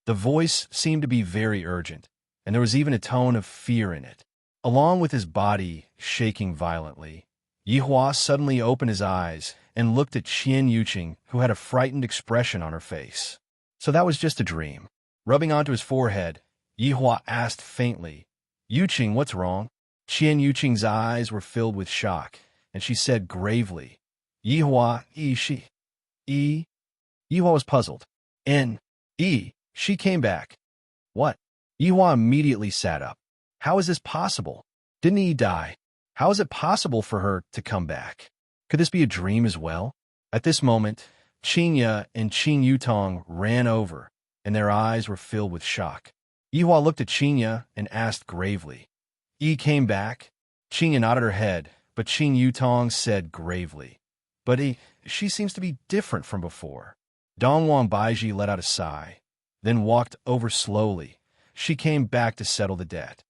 The voice seemed to be very urgent, and there was even a tone of fear in it. Along with his body shaking violently, Yihua suddenly opened his eyes and looked at Qian Yuqing, who had a frightened expression on her face. So that was just a dream. Rubbing onto his forehead, Yihua asked faintly, Yuqing, what's wrong? Qian Yuqing's eyes were filled with shock, and she said gravely, Yihua, she. Yihua was puzzled. She came back. What? Yihua immediately sat up. How is this possible? Didn't he die? How is it possible for her to come back? Could this be a dream as well? At this moment, Qingya and Qing Yutong ran over, and their eyes were filled with shock. Yihua looked at Qingya and asked gravely, came back? Qingya nodded her head, but Qing Yutong said gravely, but she seems to be different from before. Dongwang Baiji let out a sigh, then walked over slowly. She came back to settle the debt.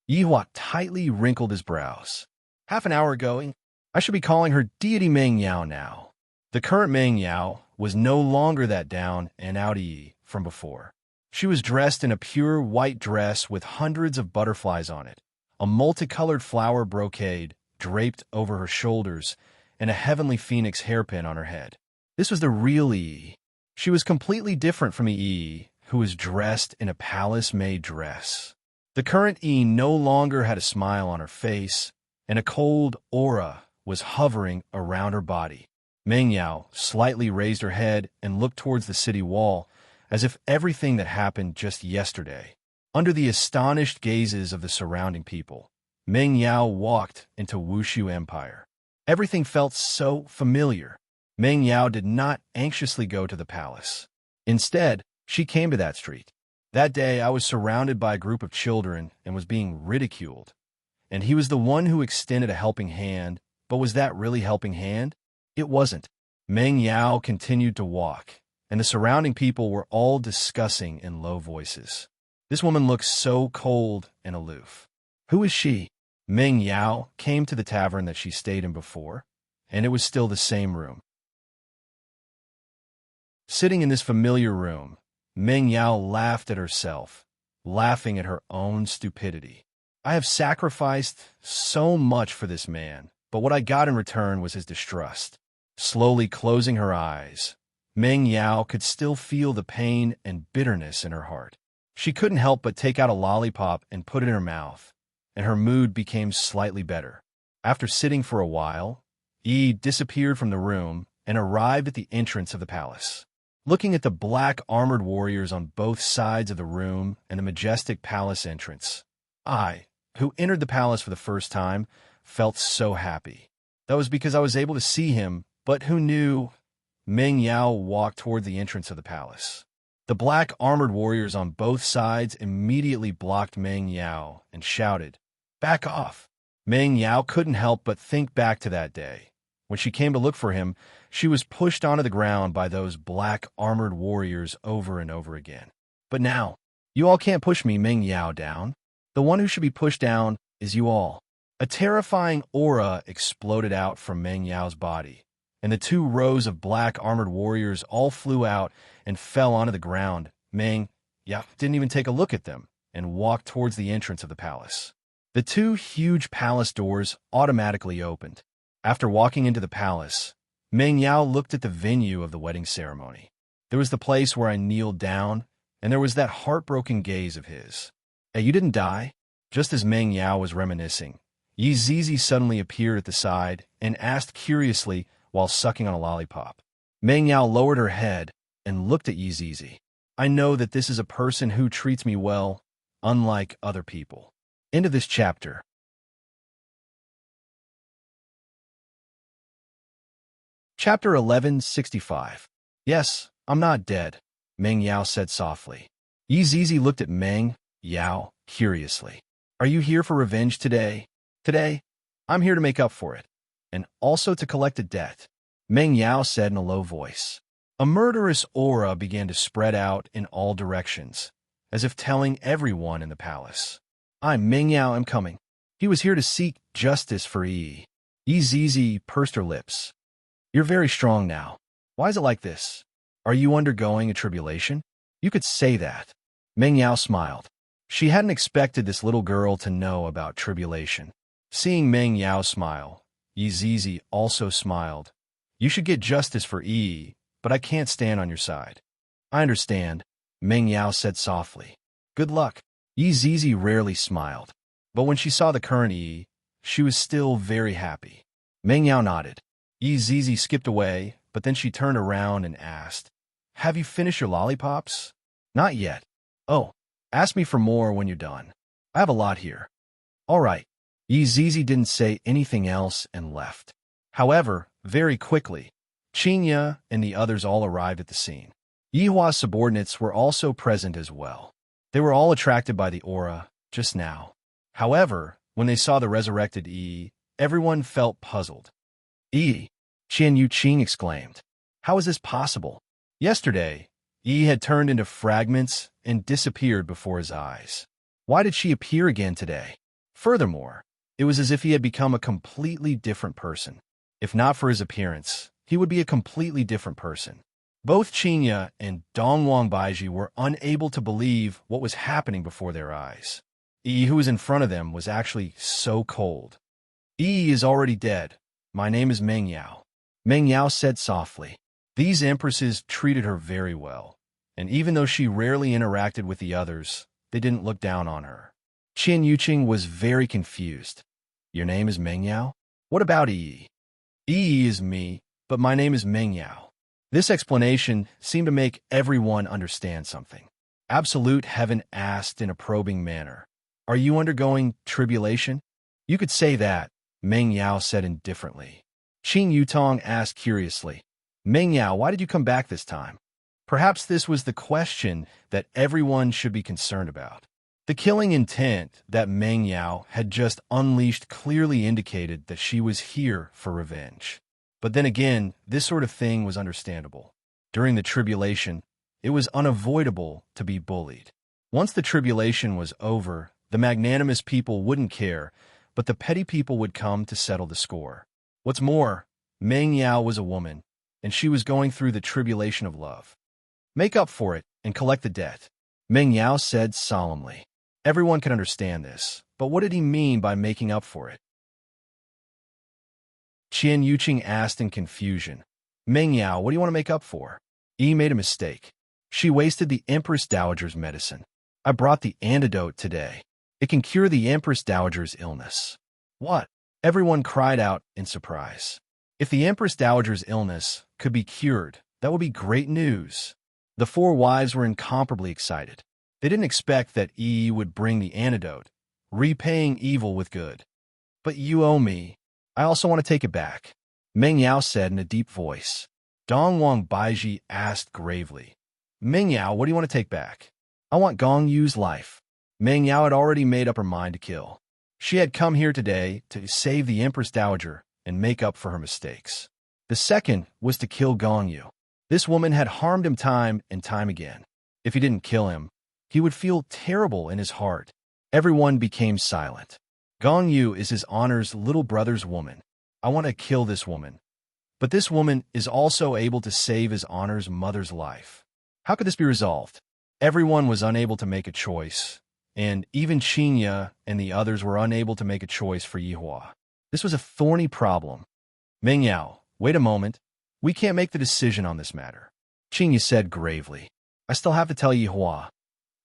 Yihua tightly wrinkled his brows. Half an hour ago, I should be calling her deity Meng Yao now. The current Meng Yao was no longer that down and outy from before. She was dressed in a pure white dress with hundreds of butterflies on it, a multicolored flower brocade draped over her shoulders, and a heavenly phoenix hairpin on her head. This was the real Yi. She was completely different from Yi, who was dressed in a palace-made dress. The current Yi no longer had a smile on her face, and a cold aura was hovering around her body. Meng Yao slightly raised her head and looked towards the city wall, as if everything that happened just yesterday. Under the astonished gazes of the surrounding people, Meng Yao walked into Wushu Empire. Everything felt so familiar. Meng Yao did not anxiously go to the palace. Instead, she came to that street. That day, I was surrounded by a group of children and was being ridiculed. And he was the one who extended a helping hand, but was that really helping hand? It wasn't. Meng Yao continued to walk, and the surrounding people were all discussing in low voices. This woman looks so cold and aloof. Who is she? Meng Yao came to the tavern that she stayed in before, and it was still the same room. Sitting in this familiar room, Meng Yao laughed at herself, laughing at her own stupidity. I have sacrificed so much for this man, but what I got in return was his distrust. Slowly closing her eyes, Meng Yao could still feel the pain and bitterness in her heart. She couldn't help but take out a lollipop and put it in her mouth, and her mood became slightly better. After sitting for a while, Yi disappeared from the room and arrived at the entrance of the palace. Looking at the black armored warriors on both sides of the room and the majestic palace entrance, I, who entered the palace for the first time, felt so happy. That was because I was able to see him, but who knew? Meng Yao walked toward the entrance of the palace. The black armored warriors on both sides immediately blocked Meng Yao and shouted, "Back off!" Meng Yao couldn't help but think back to that day. When she came to look for him, she was pushed onto the ground by those black armored warriors over and over again. But now, you all can't push me, Meng Yao, down. The one who should be pushed down is you all. A terrifying aura exploded out from Meng Yao's body, and the two rows of black armored warriors all flew out and fell onto the ground. Meng Yao didn't even take a look at them and walked towards the entrance of the palace. The two huge palace doors automatically opened. After walking into the palace, Meng Yao looked at the venue of the wedding ceremony. There was the place where I kneeled down, and there was that heartbroken gaze of his. Hey, you didn't die? Just as Meng Yao was reminiscing, Yi Zizi suddenly appeared at the side and asked curiously while sucking on a lollipop. Meng Yao lowered her head and looked at Yi Zizi. I know that this is a person who treats me well, unlike other people. End of this chapter. Chapter 1165. Yes, I'm not dead, Meng Yao said softly. Yi Zizi looked at Meng Yao curiously. Are you here for revenge today? Today, I'm here to make up for it, and also to collect a debt, Meng Yao said in a low voice. A murderous aura began to spread out in all directions, as if telling everyone in the palace. Meng Yao am coming. He was here to seek justice for Yi. Yi Zizi pursed her lips. You're very strong now. Why is it like this? Are you undergoing a tribulation? You could say that. Meng Yao smiled. She hadn't expected this little girl to know about tribulation. Seeing Meng Yao smile, Yi Zizi also smiled. You should get justice for Yi, but I can't stand on your side. I understand, Meng Yao said softly. Good luck. Yi Zizi rarely smiled, but when she saw the current Yi, she was still very happy. Meng Yao nodded. Yi Zizi skipped away, but then she turned around and asked, Have you finished your lollipops? Not yet. Oh, ask me for more when you're done. I have a lot here. All right. Yi Zizi didn't say anything else and left. However, very quickly, Qinya and the others all arrived at the scene. Yihua's subordinates were also present as well. They were all attracted by the aura just now. However, when they saw the resurrected Yi, everyone felt puzzled. Yi, Qian Yuqing exclaimed. How is this possible? Yesterday, Yi had turned into fragments and disappeared before his eyes. Why did she appear again today? Furthermore, it was as if he had become a completely different person. If not for his appearance, he would be a completely different person. Both Qinya and Dongwang Baiji were unable to believe what was happening before their eyes. Yi, who was in front of them, was actually so cold. Yi is already dead. My name is Meng Yao. Meng Yao said softly. These empresses treated her very well, and even though she rarely interacted with the others, they didn't look down on her. Qian Yuqing was very confused. Your name is Meng Yao? What about Yi? Yi is me, but my name is Meng Yao. This explanation seemed to make everyone understand something. Absolute Heaven asked in a probing manner, Are you undergoing tribulation? You could say that, Meng Yao said indifferently. Qing Yutong asked curiously, Meng Yao, why did you come back this time? Perhaps this was the question that everyone should be concerned about. The killing intent that Meng Yao had just unleashed clearly indicated that she was here for revenge. But then again, this sort of thing was understandable. During the tribulation, it was unavoidable to be bullied. Once the tribulation was over, the magnanimous people wouldn't care, but the petty people would come to settle the score. What's more, Meng Yao was a woman, and she was going through the tribulation of love. Make up for it and collect the debt, Meng Yao said solemnly. Everyone could understand this, but what did he mean by making up for it? Qian Yuqing asked in confusion. Meng Yao, what do you want to make up for? Yi made a mistake. She wasted the Empress Dowager's medicine. I brought the antidote today. It can cure the Empress Dowager's illness. What? Everyone cried out in surprise. If the Empress Dowager's illness could be cured, that would be great news. The four wives were incomparably excited. They didn't expect that Yi would bring the antidote, repaying evil with good. But you owe me. I also want to take it back, Meng Yao said in a deep voice. Dongwang Baiji asked gravely. Meng Yao, what do you want to take back? I want Gong Yu's life. Meng Yao had already made up her mind to kill. She had come here today to save the Empress Dowager and make up for her mistakes. The second was to kill Gong Yu. This woman had harmed him time and time again. If he didn't kill him, he would feel terrible in his heart. Everyone became silent. Gong Yu is his honor's little brother's woman. I want to kill this woman. But this woman is also able to save his honor's mother's life. How could this be resolved? Everyone was unable to make a choice, and even Qinya and the others were unable to make a choice for Yihua. This was a thorny problem. Meng Yao, wait a moment. We can't make the decision on this matter, Qinya said gravely. I still have to tell Yihua.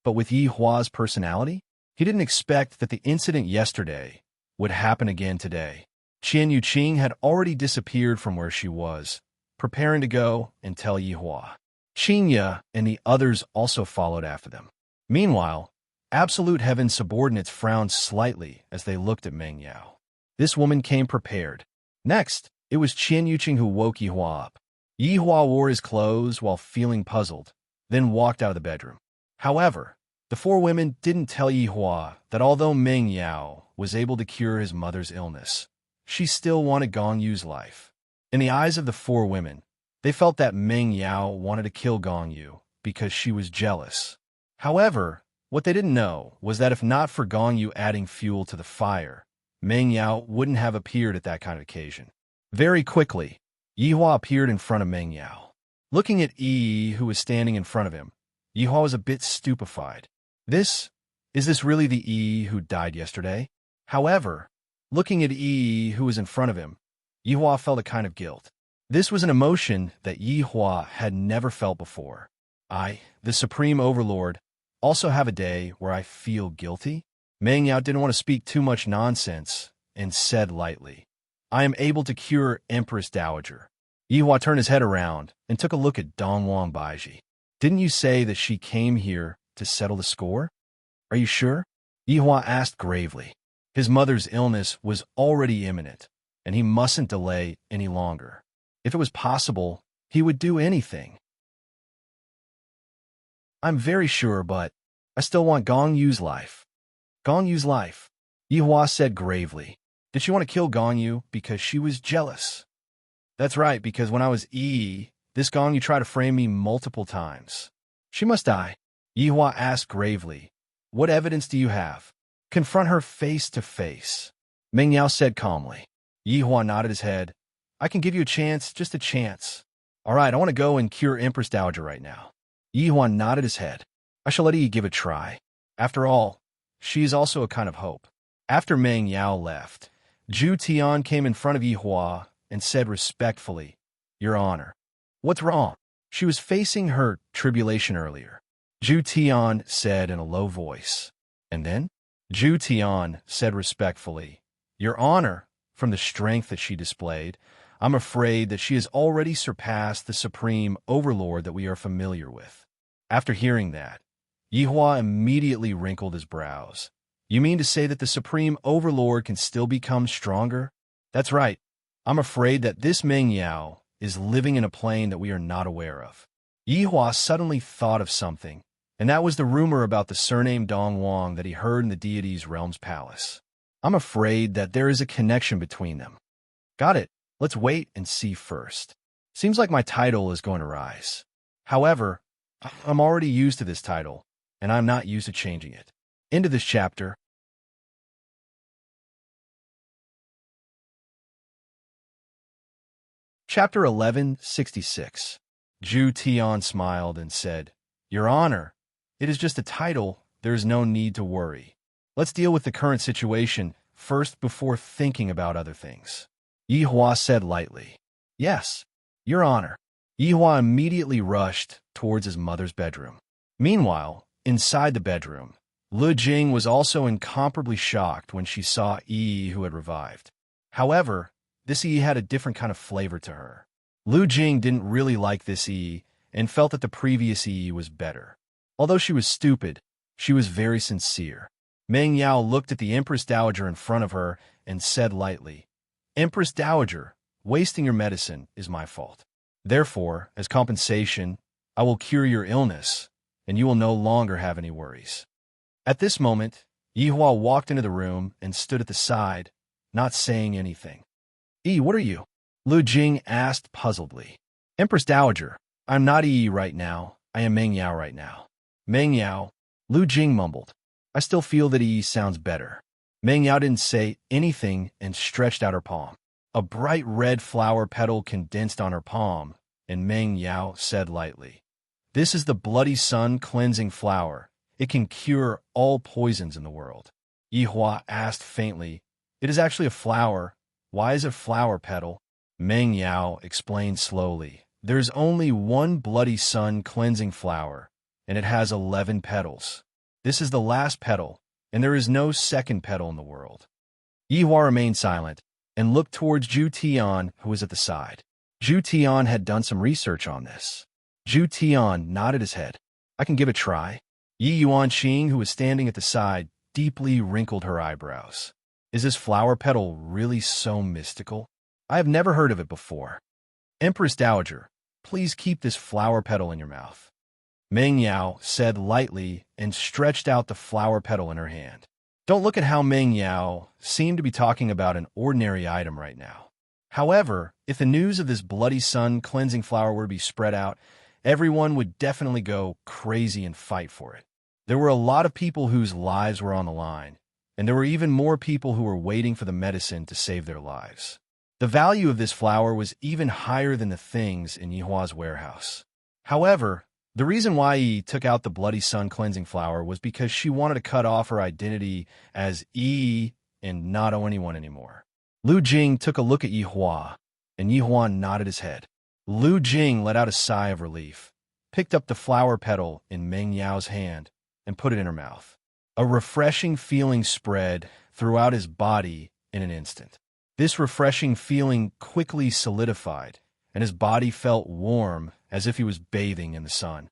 But with Yihua's personality, he didn't expect that the incident yesterday would happen again today. Qian Yuqing had already disappeared from where she was, preparing to go and tell Yihua. Qinya and the others also followed after them. Meanwhile, Absolute Heaven's subordinates frowned slightly as they looked at Meng Yao. This woman came prepared. Next, it was Qian Yuqing who woke Yihua up. Yihua wore his clothes while feeling puzzled, then walked out of the bedroom. However, the four women didn't tell Yihua that although Meng Yao was able to cure his mother's illness, she still wanted Gong Yu's life. In the eyes of the four women, they felt that Meng Yao wanted to kill Gong Yu because she was jealous. However, what they didn't know was that if not for Gong Yu adding fuel to the fire, Meng Yao wouldn't have appeared at that kind of occasion. Very quickly, Yihua appeared in front of Meng Yao. Looking at Yi, who was standing in front of him, Yihua was a bit stupefied. Is this really the Yi who died yesterday? However, looking at Yi, who was in front of him, Yihua felt a kind of guilt. This was an emotion that Yihua had never felt before. I, the Supreme Overlord, also have a day where I feel guilty? Meng Yao didn't want to speak too much nonsense and said lightly, I am able to cure Empress Dowager. Yihua turned his head around and took a look at Dongwang Baiji. Didn't you say that she came here to settle the score? Are you sure? Yihua asked gravely. His mother's illness was already imminent, and he mustn't delay any longer. If it was possible, he would do anything. I'm very sure, but I still want Gong Yu's life. Gong Yu's life, Yihua said gravely. Did she want to kill Gong Yu because she was jealous? That's right, because when I was Yi, this Gong Yu tried to frame me multiple times. She must die. Yihua asked gravely. What evidence do you have? Confront her face to face. Meng Yao said calmly. Yihua nodded his head. I can give you a chance, just a chance. All right, I want to go and cure Empress Dowager right now. Yihua nodded his head. I shall let Yi give it a try. After all, she is also a kind of hope. After Meng Yao left, Zhu Tian came in front of Yihua and said respectfully, Your Honor. What's wrong? She was facing her tribulation earlier. Zhu Tian said in a low voice. And then? Zhu Tian said respectfully, Your Honor, from the strength that she displayed, I'm afraid that she has already surpassed the Supreme Overlord that we are familiar with. After hearing that, Yihua immediately wrinkled his brows. You mean to say that the Supreme Overlord can still become stronger? That's right. I'm afraid that this Meng Yao is living in a plane that we are not aware of. Yihua suddenly thought of something And that was the rumor about the surname Dong Wang that he heard in the deity's realm's palace. I'm afraid that there is a connection between them. Got it. Let's wait and see first. Seems like my title is going to rise. However, I'm already used to this title, and I'm not used to changing it. Into this chapter. Chapter 1166. Zhu Tian smiled and said, Your Honor, it is just a title. There is no need to worry. Let's deal with the current situation first before thinking about other things. Yi Hua said lightly. Yes, Your Honor. Yi Hua immediately rushed towards his mother's bedroom. Meanwhile, inside the bedroom, Lu Jing was also incomparably shocked when she saw Yi who had revived. However, this Yi had a different kind of flavor to her. Lu Jing didn't really like this Yi and felt that the previous Yi was better. Although she was stupid, she was very sincere. Meng Yao looked at the Empress Dowager in front of her and said lightly, Empress Dowager, wasting your medicine is my fault. Therefore, as compensation, I will cure your illness, and you will no longer have any worries. At this moment, Yi Hua walked into the room and stood at the side, not saying anything. Yi, what are you? Lu Jing asked puzzledly. Empress Dowager, I'm not Yi right now. I am Meng Yao right now. Meng Yao, Lu Jing mumbled. I still feel that Yi sounds better. Meng Yao didn't say anything and stretched out her palm. A bright red flower petal condensed on her palm, and Meng Yao said lightly, This is the Bloody Sun cleansing flower. It can cure all poisons in the world. Yi Hua asked faintly, It is actually a flower. Why is it flower petal? Meng Yao explained slowly, There's only one Bloody Sun cleansing flower, and it has 11 petals. This is the last petal, and there is no second petal in the world. Yi Hua remained silent and looked towards Zhu Tian, who was at the side. Zhu Tian had done some research on this. Zhu Tian nodded his head. I can give it a try. Yi Yuanqing, who was standing at the side, deeply wrinkled her eyebrows. Is this flower petal really so mystical? I have never heard of it before. Empress Dowager, please keep this flower petal in your mouth. Meng Yao said lightly and stretched out the flower petal in her hand. Don't look at how Meng Yao seemed to be talking about an ordinary item right now. However, if the news of this Bloody Sun cleansing flower were to be spread out, everyone would definitely go crazy and fight for it. There were a lot of people whose lives were on the line, and there were even more people who were waiting for the medicine to save their lives. The value of this flower was even higher than the things in Yi Hua's warehouse. However, the reason why Yi took out the Bloody Sun cleansing flower was because she wanted to cut off her identity as Yi and not owe anyone anymore. Lu Jing took a look at Yi Hua, and Yi Hua nodded his head. Lu Jing let out a sigh of relief, picked up the flower petal in Meng Yao's hand, and put it in her mouth. A refreshing feeling spread throughout his body in an instant. This refreshing feeling quickly solidified, and his body felt warm as if he was bathing in the sun.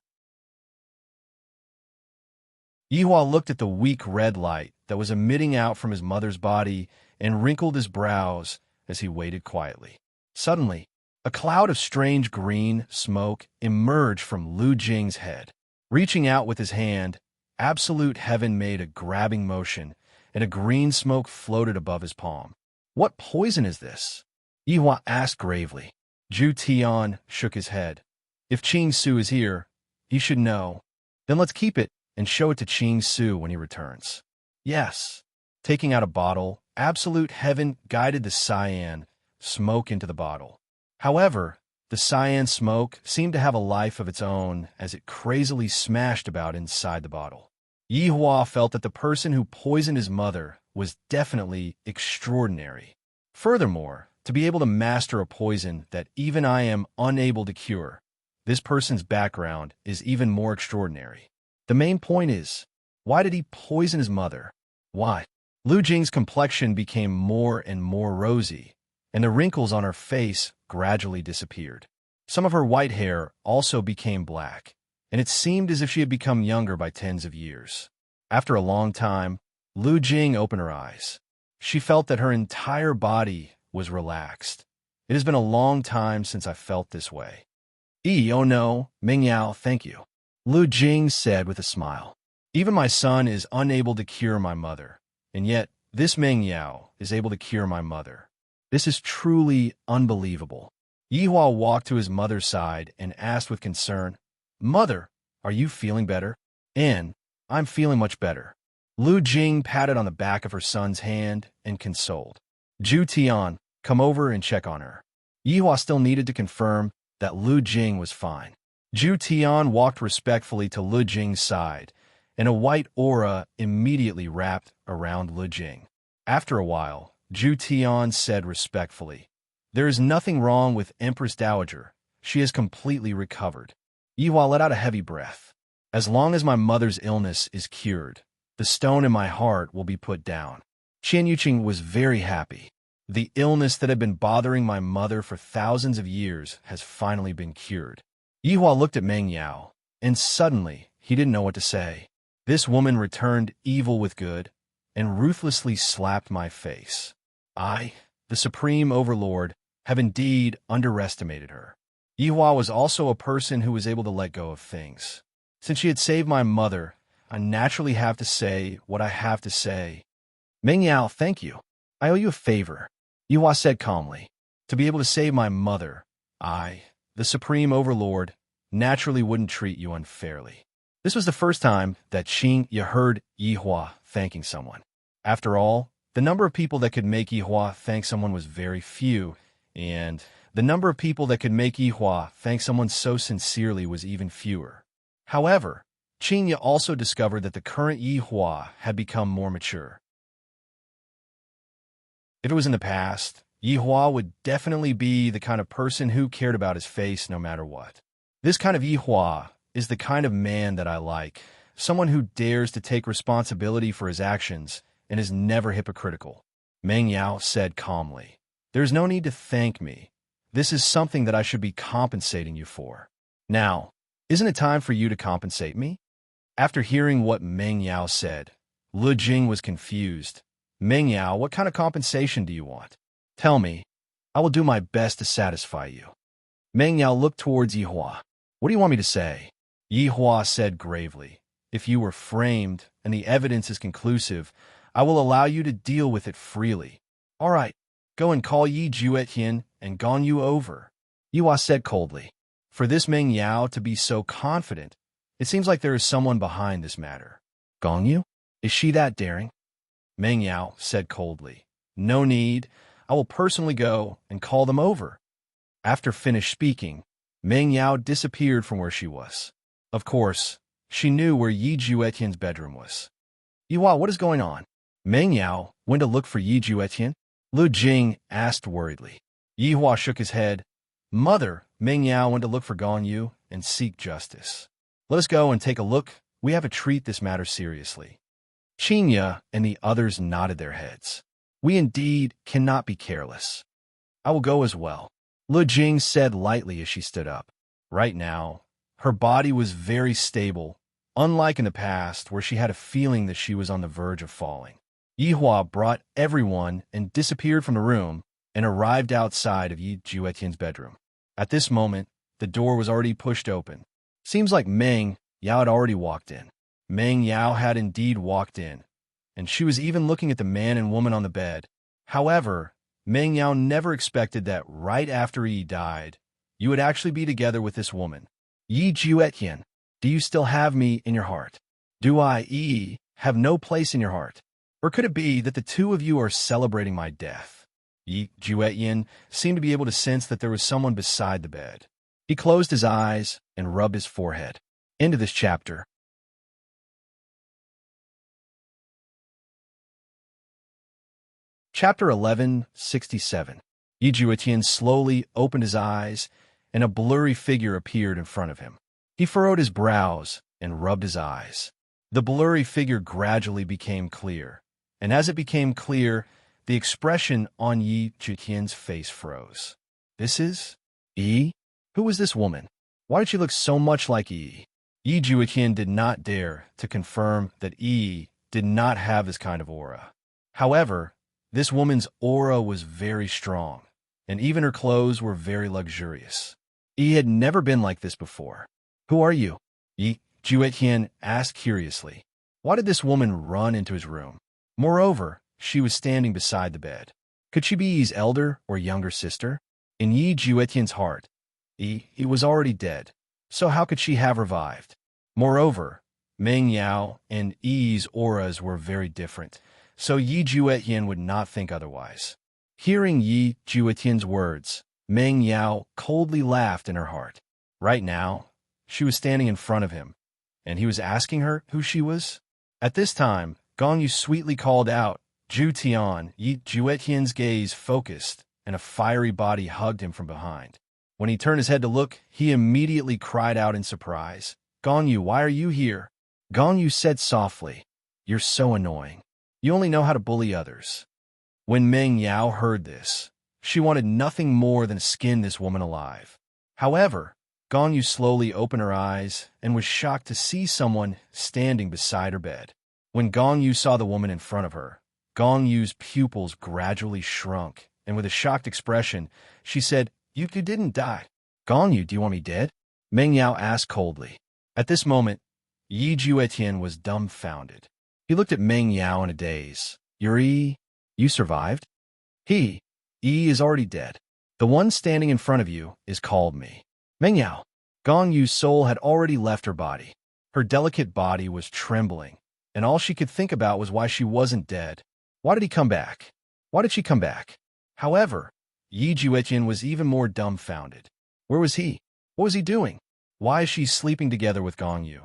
Yi Hua looked at the weak red light that was emitting out from his mother's body and wrinkled his brows as he waited quietly. Suddenly, a cloud of strange green smoke emerged from Lu Jing's head. Reaching out with his hand, Absolute Heaven made a grabbing motion, and a green smoke floated above his palm. What poison is this? Yi Hua asked gravely. Zhu Tian shook his head. If Qing Su is here, he should know. Then let's keep it and show it to Qing Su when he returns. Yes. Taking out a bottle, Absolute Heaven guided the cyan smoke into the bottle. However, the cyan smoke seemed to have a life of its own as it crazily smashed about inside the bottle. Yi Hua felt that the person who poisoned his mother was definitely extraordinary. Furthermore, to be able to master a poison that even I am unable to cure, this person's background is even more extraordinary. The main point is, why did he poison his mother? Why? Lu Jing's complexion became more and more rosy, and the wrinkles on her face gradually disappeared. Some of her white hair also became black, and it seemed as if she had become younger by tens of years. After a long time, Lu Jing opened her eyes. She felt that her entire body was relaxed. It has been a long time since I felt this way. Oh no, Meng Yao, thank you. Lu Jing said with a smile. Even my son is unable to cure my mother, and yet this Meng Yao is able to cure my mother. This is truly unbelievable. Yihua walked to his mother's side and asked with concern, "Mother, are you feeling better?" "And I'm feeling much better." Lu Jing patted on the back of her son's hand and consoled. "Zhu Tian, come over and check on her." Yihua still needed to confirm that Lu Jing was fine. Zhu Tian walked respectfully to Lu Jing's side, and a white aura immediately wrapped around Lu Jing. After a while, Zhu Tian said respectfully, "There is nothing wrong with Empress Dowager. She has completely recovered." Yihua let out a heavy breath. "As long as my mother's illness is cured, the stone in my heart will be put down." Qian Yuqing was very happy. The illness that had been bothering my mother for thousands of years has finally been cured. Yihua looked at Meng Yao, and suddenly he didn't know what to say. This woman returned evil with good and ruthlessly slapped my face. I, the Supreme Overlord, have indeed underestimated her. Yihua was also a person who was able to let go of things. Since she had saved my mother, I naturally have to say what I have to say. "Meng Yao, thank you. I owe you a favor," Yihua said calmly. "To be able to save my mother, I, the Supreme Overlord, naturally wouldn't treat you unfairly." This was the first time that Qing Yi heard Yihua thanking someone. After all, the number of people that could make Yihua thank someone was very few, and the number of people that could make Yihua thank someone so sincerely was even fewer. However, Qing Yi also discovered that the current Yihua had become more mature. If it was in the past, Yihua would definitely be the kind of person who cared about his face no matter what. This kind of Yihua is the kind of man that I like, someone who dares to take responsibility for his actions and is never hypocritical. Meng Yao said calmly, "There's no need to thank me. This is something that I should be compensating you for. Now, isn't it time for you to compensate me?" After hearing what Meng Yao said, Lu Jing was confused. "Meng Yao, what kind of compensation do you want? Tell me. I will do my best to satisfy you." Meng Yao looked towards Yihua. "What do you want me to say?" Yihua said gravely, "If you were framed and the evidence is conclusive, I will allow you to deal with it freely." "All right, go and call Yi Juetian and Gong Yu over," Yihua said coldly. For this Meng Yao to be so confident, it seems like there is someone behind this matter. "Gong Yu? Is she that daring?" Meng Yao said coldly. "No need. I will personally go and call them over." After finished speaking, Meng Yao disappeared from where she was. Of course, she knew where Yi Juetian's bedroom was. "Yihua, what is going on?" Meng Yao went to look for Yi Juetian. Lu Jing asked worriedly. Yihua shook his head. "Mother, Meng Yao went to look for Gong Yu and seek justice. Let us go and take a look. We have to treat this matter seriously." Qinya and the others nodded their heads. "We indeed cannot be careless." "I will go as well," Lu Jing said lightly as she stood up. Right now, her body was very stable, unlike in the past where she had a feeling that she was on the verge of falling. Yihua brought everyone and disappeared from the room and arrived outside of Yi Juetian's bedroom. At this moment, the door was already pushed open. Seems like Meng Yao had already walked in. Meng Yao had indeed walked in, and she was even looking at the man and woman on the bed. However, Meng Yao never expected that right after Yi died, you would actually be together with this woman. "Yi Juetian, do you still have me in your heart? Do I, Yi, have no place in your heart? Or could it be that the two of you are celebrating my death?" Yi Juetian seemed to be able to sense that there was someone beside the bed. He closed his eyes and rubbed his forehead. End of this chapter. Chapter 1167. Yi Juetian slowly opened his eyes, and a blurry figure appeared in front of him. He furrowed his brows and rubbed his eyes. The blurry figure gradually became clear, and as it became clear, the expression on Yi Juetian's face froze. "This is Yi? Who is this woman? Why did she look so much like Yi?" Yi Juetian did not dare to confirm that Yi did not have this kind of aura. However, this woman's aura was very strong, and even her clothes were very luxurious. Yi had never been like this before. "Who are you?" Yi Juetian asked curiously. Why did this woman run into his room? Moreover, she was standing beside the bed. Could she be Yi's elder or younger sister? In Yi Juetian's heart, Yi was already dead, so how could she have revived? Moreover, Meng Yao and Yi's auras were very different, so Yi Juetian would not think otherwise. Hearing Yi Juetian's words, Meng Yao coldly laughed in her heart. Right now, she was standing in front of him, and he was asking her who she was? At this time, Gong Yu sweetly called out, Ju Tian. Yi Juetian's gaze focused, and a fiery body hugged him from behind. When he turned his head to look, he immediately cried out in surprise. Gong Yu, why are you here? Gong Yu said softly, You're so annoying. You only know how to bully others. When Meng Yao heard this, she wanted nothing more than to skin this woman alive. However, Gong Yu slowly opened her eyes and was shocked to see someone standing beside her bed. When Gong Yu saw the woman in front of her, Gong Yu's pupils gradually shrunk, and with a shocked expression, she said, You didn't die. Gong Yu, do you want me dead? Meng Yao asked coldly. At this moment, Yi Juetian was dumbfounded. He looked at Meng Yao in a daze. Yuri, you survived? Yi is already dead. The one standing in front of you is called me. Meng Yao. Gong Yu's soul had already left her body. Her delicate body was trembling, and all she could think about was why she wasn't dead. Why did he come back? Why did she come back? However, Yi Juetian was even more dumbfounded. Where was he? What was he doing? Why is she sleeping together with Gong Yu?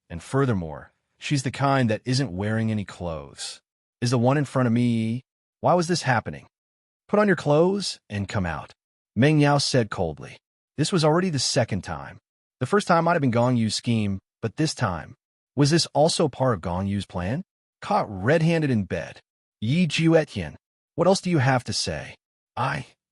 And furthermore, she's the kind that isn't wearing any clothes. Is the one in front of me? Why was this happening? Put on your clothes and come out. Meng Yao said coldly. This was already the second time. The first time might have been Gong Yu's scheme, but this time, was this also part of Gong Yu's plan? Caught red-handed in bed. Yi Juetian, what else do you have to say?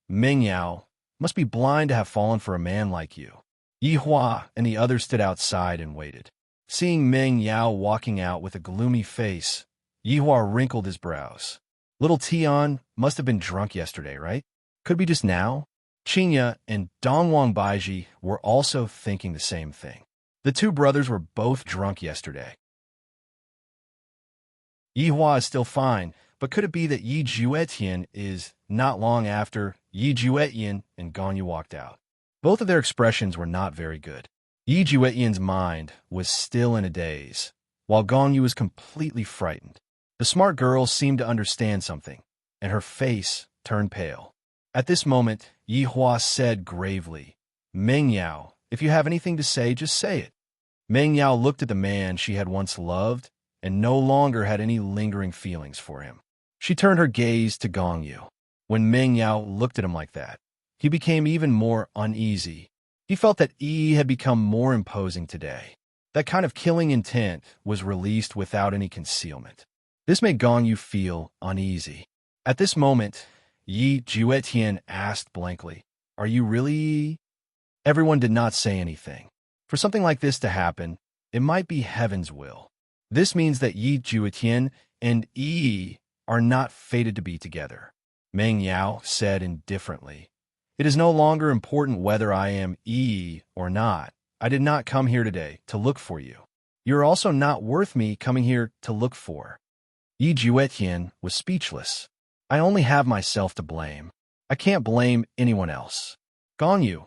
Meng Yao, must be blind to have fallen for a man like you. Yi Hua and the others stood outside and waited. Seeing Meng Yao walking out with a gloomy face, Yi Hua wrinkled his brows. Little Tian must have been drunk yesterday, right? Could be just now? Qinya and Dongwang Baiji were also thinking the same thing. The two brothers were both drunk yesterday. Yi Hua is still fine, but could it be that Yi Juetian is not long after Yi Juetian and Gong Yu walked out? Both of their expressions were not very good. Yi Juetian's mind was still in a daze, while Gong Yu was completely frightened. The smart girl seemed to understand something, and her face turned pale. At this moment, Yi Hua said gravely, Meng Yao, if you have anything to say, just say it. Meng Yao looked at the man she had once loved and no longer had any lingering feelings for him. She turned her gaze to Gong Yu. When Meng Yao looked at him like that, he became even more uneasy. He felt that Yi had become more imposing today. That kind of killing intent was released without any concealment. This made Gong Yu feel uneasy. At this moment, Yi Juetian asked blankly, Are you really Yi? Everyone did not say anything. For something like this to happen, it might be heaven's will. This means that Yi Juetian and Yi are not fated to be together. Meng Yao said indifferently, It is no longer important whether I am Yi or not. I did not come here today to look for you. You are also not worth me coming here to look for. Yi Juetian was speechless. I only have myself to blame. I can't blame anyone else. Gong Yu,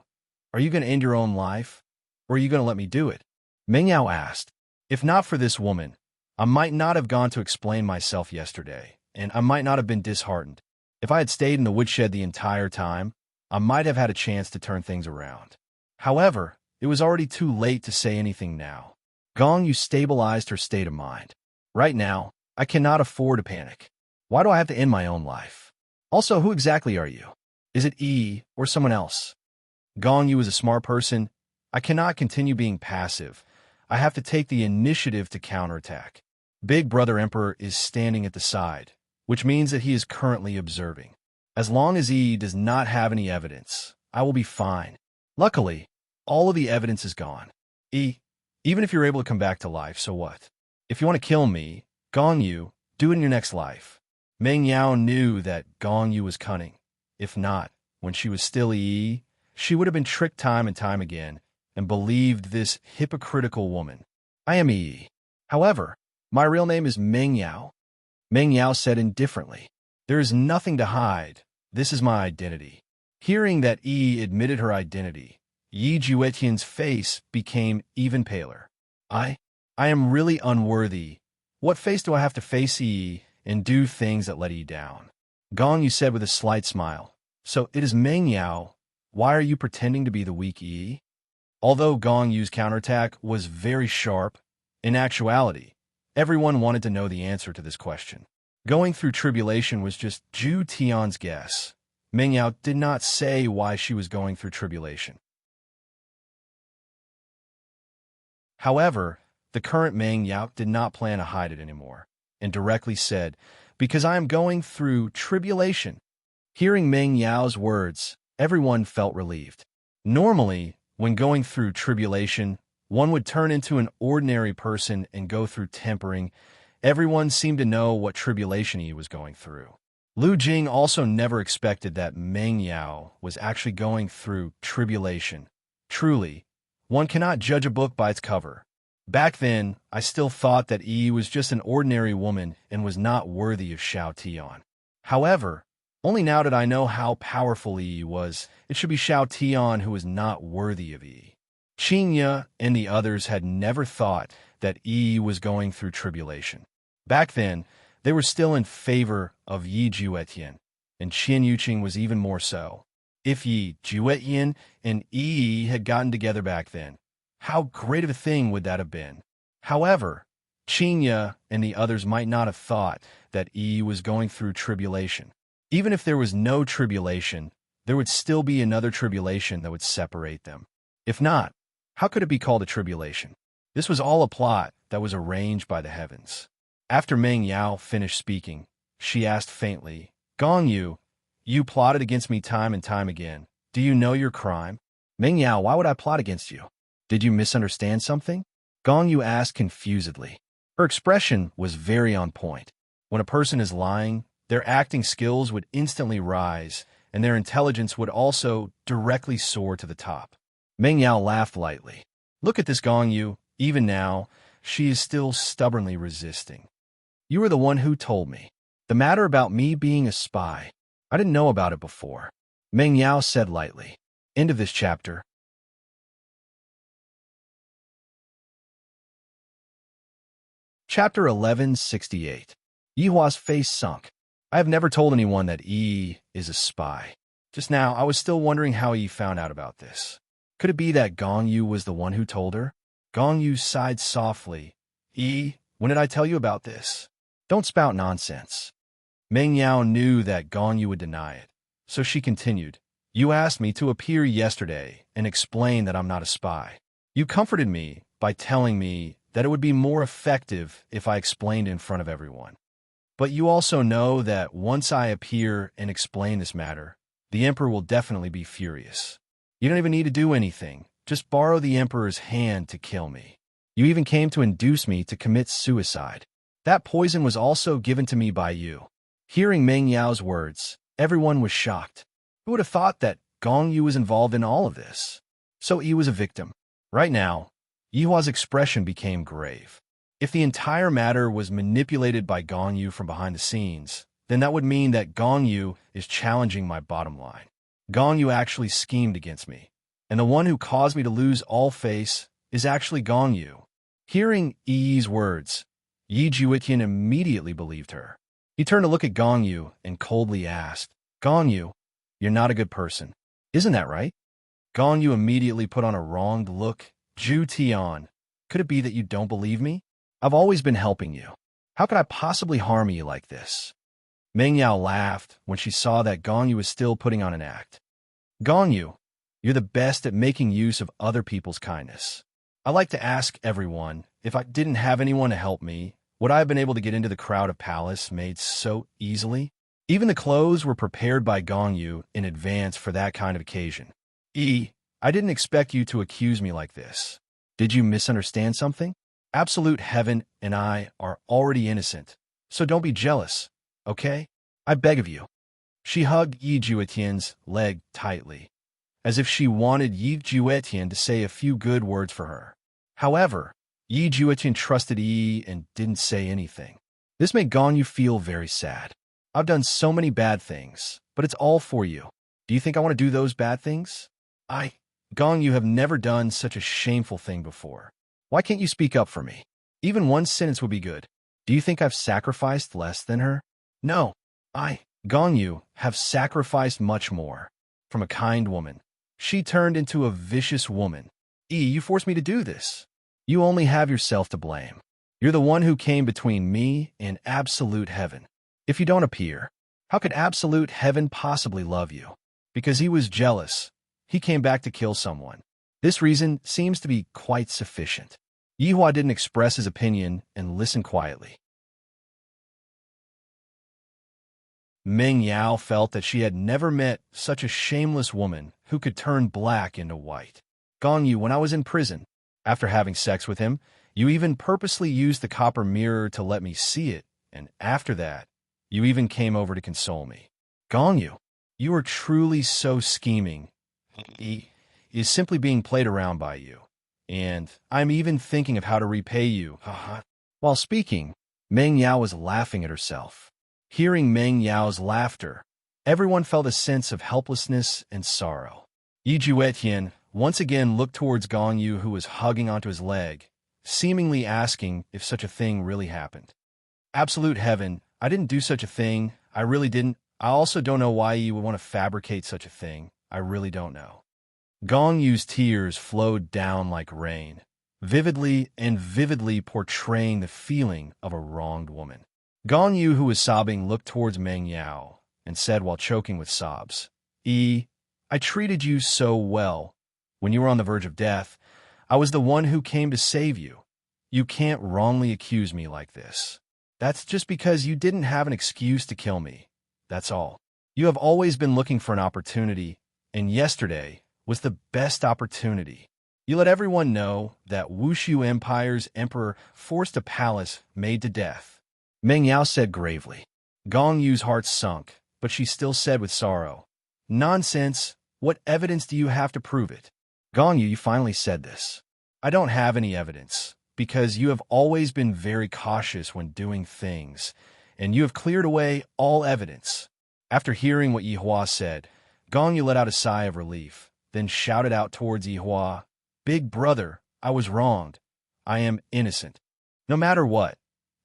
are you going to end your own life, or are you going to let me do it? Meng Yao asked. If not for this woman, I might not have gone to explain myself yesterday, and I might not have been disheartened. If I had stayed in the woodshed the entire time, I might have had a chance to turn things around. However, it was already too late to say anything now. Gong Yu stabilized her state of mind. Right now, I cannot afford to panic. Why do I have to end my own life? Also, who exactly are you? Is it Yi or someone else? Gong Yu is a smart person. I cannot continue being passive. I have to take the initiative to counterattack. Big Brother Emperor is standing at the side, which means that he is currently observing. As long as Yi does not have any evidence, I will be fine. Luckily, all of the evidence is gone. Yi, even if you're able to come back to life, so what? If you want to kill me, Gong Yu, do it in your next life. Meng Yao knew that Gong Yu was cunning. If not, when she was still Yi, she would have been tricked time and time again and believed this hypocritical woman. I am Yi. However, my real name is Meng Yao. Meng Yao said indifferently. There is nothing to hide. This is my identity. Hearing that Yi admitted her identity, Yi Juetian's face became even paler. I am really unworthy. What face do I have to face Yi and do things that let Yi down? Gong Yu said with a slight smile. So it is Meng Yao. Why are you pretending to be the weak Yi? Although Gong Yu's counterattack was very sharp, in actuality, everyone wanted to know the answer to this question. Going through tribulation was just Zhu Tian's guess. Meng Yao did not say why she was going through tribulation. However, the current Meng Yao did not plan to hide it anymore, and directly said, because I am going through tribulation. Hearing Meng Yao's words, everyone felt relieved. Normally, when going through tribulation, one would turn into an ordinary person and go through tempering. Everyone seemed to know what tribulation he was going through. Lu Jing also never expected that Meng Yao was actually going through tribulation. Truly, one cannot judge a book by its cover. Back then, I still thought that Yi was just an ordinary woman and was not worthy of Xiao Tian. However, only now that I know how powerful Yi was, it should be Xiao Tian who was not worthy of Yi. Qinya and the others had never thought that Yi was going through tribulation. Back then, they were still in favor of Yi Juetian, and Qian Yuqing was even more so. If Yi Juetian and Yi had gotten together back then, how great of a thing would that have been? However, Qinya and the others might not have thought that Yi was going through tribulation. Even if there was no tribulation, there would still be another tribulation that would separate them. If not, how could it be called a tribulation? This was all a plot that was arranged by the heavens. After Meng Yao finished speaking, she asked faintly, Gong Yu, you plotted against me time and time again. Do you know your crime? Meng Yao, why would I plot against you? Did you misunderstand something? Gong Yu asked confusedly. Her expression was very on point. When a person is lying, their acting skills would instantly rise, and their intelligence would also directly soar to the top. Meng Yao laughed lightly. Look at this Gong Yu. Even now, she is still stubbornly resisting. You were the one who told me. The matter about me being a spy. I didn't know about it before. Meng Yao said lightly. End of this chapter. Chapter 1168. Yihua's face sunk. I have never told anyone that Yi is a spy. Just now, I was still wondering how Yi found out about this. Could it be that Gong Yu was the one who told her? Gong Yu sighed softly. Yi, when did I tell you about this? Don't spout nonsense. Meng Yao knew that Gong Yu would deny it, so she continued. You asked me to appear yesterday and explain that I'm not a spy. You comforted me by telling me that it would be more effective if I explained in front of everyone. But you also know that once I appear and explain this matter, the Emperor will definitely be furious. You don't even need to do anything. Just borrow the Emperor's hand to kill me. You even came to induce me to commit suicide. That poison was also given to me by you. Hearing Meng Yao's words, everyone was shocked. Who would have thought that Gong Yu was involved in all of this? So Yi was a victim. Right now, Yihua's expression became grave. If the entire matter was manipulated by Gong Yu from behind the scenes, then that would mean that Gong Yu is challenging my bottom line. Gong Yu actually schemed against me, and the one who caused me to lose all face is actually Gong Yu. Hearing Yi's words, Yi Juetian immediately believed her. He turned to look at Gong Yu and coldly asked, Gong Yu, you're not a good person. Isn't that right? Gong Yu immediately put on a wronged look. Zhu Tian, could it be that you don't believe me? I've always been helping you. How could I possibly harm you like this? Meng Yao laughed when she saw that Gong Yu was still putting on an act. Gong Yu, you're the best at making use of other people's kindness. I like to ask everyone, if I didn't have anyone to help me, would I have been able to get into the crowded palace made so easily? Even the clothes were prepared by Gong Yu in advance for that kind of occasion. I didn't expect you to accuse me like this. Did you misunderstand something? Absolute heaven and I are already innocent, so don't be jealous, okay? I beg of you. She hugged Yi Juetian's leg tightly, as if she wanted Yi Juetian to say a few good words for her. However, Yi Juetian trusted Yi and didn't say anything. This made Gong Yu feel very sad. I've done so many bad things, but it's all for you. Do you think I want to do those bad things? Gong Yu have never done such a shameful thing before. Why can't you speak up for me? Even one sentence would be good. Do you think I've sacrificed less than her? No. Gong Yu, have sacrificed much more. From a kind woman, she turned into a vicious woman. You forced me to do this. You only have yourself to blame. You're the one who came between me and absolute heaven. If you don't appear, how could absolute heaven possibly love you? Because he was jealous. He came back to kill someone. This reason seems to be quite sufficient. Yihua didn't express his opinion and listened quietly. Meng Yao felt that she had never met such a shameless woman who could turn black into white. Gong Yu, when I was in prison, after having sex with him, you even purposely used the copper mirror to let me see it, and after that, you even came over to console me. Gong Yu, you are truly so scheming. He is simply being played around by you, and I'm even thinking of how to repay you. While speaking, Meng Yao was laughing at herself. Hearing Meng Yao's laughter, everyone felt a sense of helplessness and sorrow. Yi Juetian once again looked towards Gong Yu, who was hugging onto his leg, seemingly asking if such a thing really happened. Absolute heaven, I didn't do such a thing. I really didn't. I also don't know why you would want to fabricate such a thing. I really don't know. Gong Yu's tears flowed down like rain, vividly portraying the feeling of a wronged woman. Gong Yu, who was sobbing, looked towards Meng Yao and said while choking with sobs, I treated you so well. When you were on the verge of death, I was the one who came to save you. You can't wrongly accuse me like this. That's just because you didn't have an excuse to kill me. That's all. You have always been looking for an opportunity, and yesterday was the best opportunity. You let everyone know that Wushu Empire's emperor forced a palace made to death. Meng Yao said gravely. Gong Yu's heart sunk, but she still said with sorrow, Nonsense. What evidence do you have to prove it? Gong Yu, you finally said this. I don't have any evidence, because you have always been very cautious when doing things, and you have cleared away all evidence. After hearing what Yihua said, Gong Yu let out a sigh of relief, then shouted out towards Yihua, Big brother, I was wronged. I am innocent. No matter what,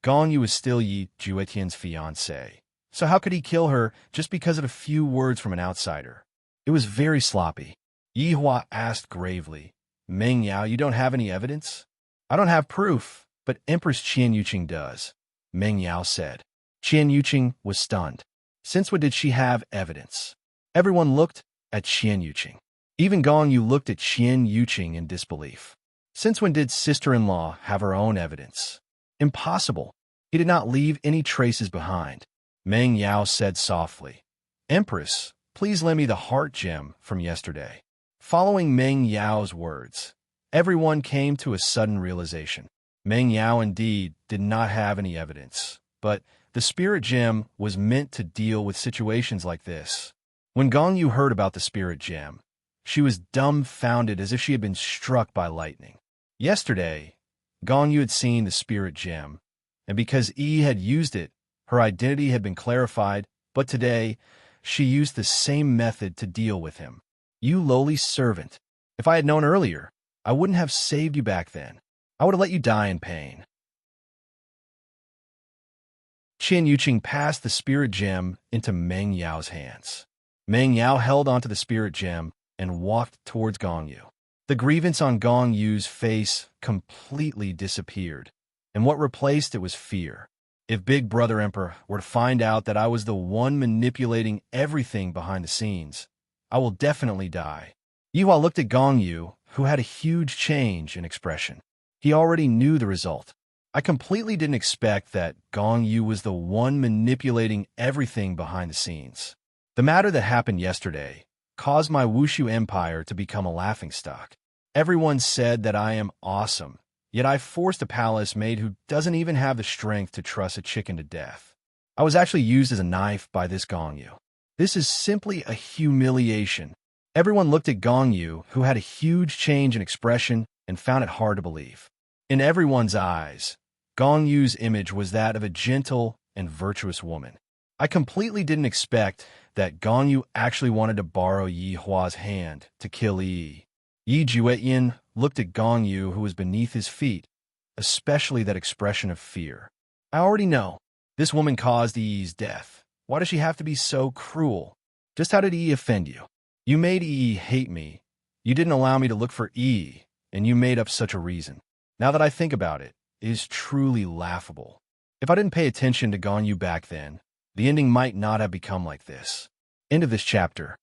Gong Yu is still Yi Juetian's fiancée. So how could he kill her just because of a few words from an outsider? It was very sloppy. Yihua asked gravely, Meng Yao, you don't have any evidence? I don't have proof, but Empress Qian Yuqing does, Meng Yao said. Qian Yuqing was stunned. Since when did she have evidence? Everyone looked at Qian Yuqing. Even Gong Yu looked at Qian Yuqing in disbelief. Since when did sister-in-law have her own evidence? Impossible. He did not leave any traces behind. Meng Yao said softly, Empress, please lend me the heart gem from yesterday. Following Meng Yao's words, everyone came to a sudden realization. Meng Yao indeed did not have any evidence, but the spirit gem was meant to deal with situations like this. When Gong Yu heard about the spirit gem, she was dumbfounded as if she had been struck by lightning. Yesterday, Gong Yu had seen the spirit gem, and because Yi had used it, her identity had been clarified, but today, she used the same method to deal with him. You lowly servant. If I had known earlier, I wouldn't have saved you back then. I would have let you die in pain. Qian Yuqing passed the spirit gem into Meng Yao's hands. Meng Yao held onto the spirit gem and walked towards Gong Yu. The grievance on Gong Yu's face completely disappeared, and what replaced it was fear. If Big Brother Emperor were to find out that I was the one manipulating everything behind the scenes, I will definitely die. Yihua looked at Gong Yu, who had a huge change in expression. He already knew the result. I completely didn't expect that Gong Yu was the one manipulating everything behind the scenes. The matter that happened yesterday caused my Wushu Empire to become a laughingstock. Everyone said that I am awesome, yet I forced a palace maid who doesn't even have the strength to truss a chicken to death. I was actually used as a knife by this Gong Yu. This is simply a humiliation. Everyone looked at Gong Yu, who had a huge change in expression, and found it hard to believe. In everyone's eyes, Gong Yu's image was that of a gentle and virtuous woman. I completely didn't expect that Gong Yu actually wanted to borrow Yi Hua's hand to kill Yi. Yi Juetian looked at Gong Yu, who was beneath his feet, especially that expression of fear. I already know. This woman caused Yi's death. Why does she have to be so cruel? Just how did Yi offend you? You made Yi hate me. You didn't allow me to look for Yi, and you made up such a reason. Now that I think about it, it is truly laughable. If I didn't pay attention to Gong Yu back then, the ending might not have become like this. End of this chapter.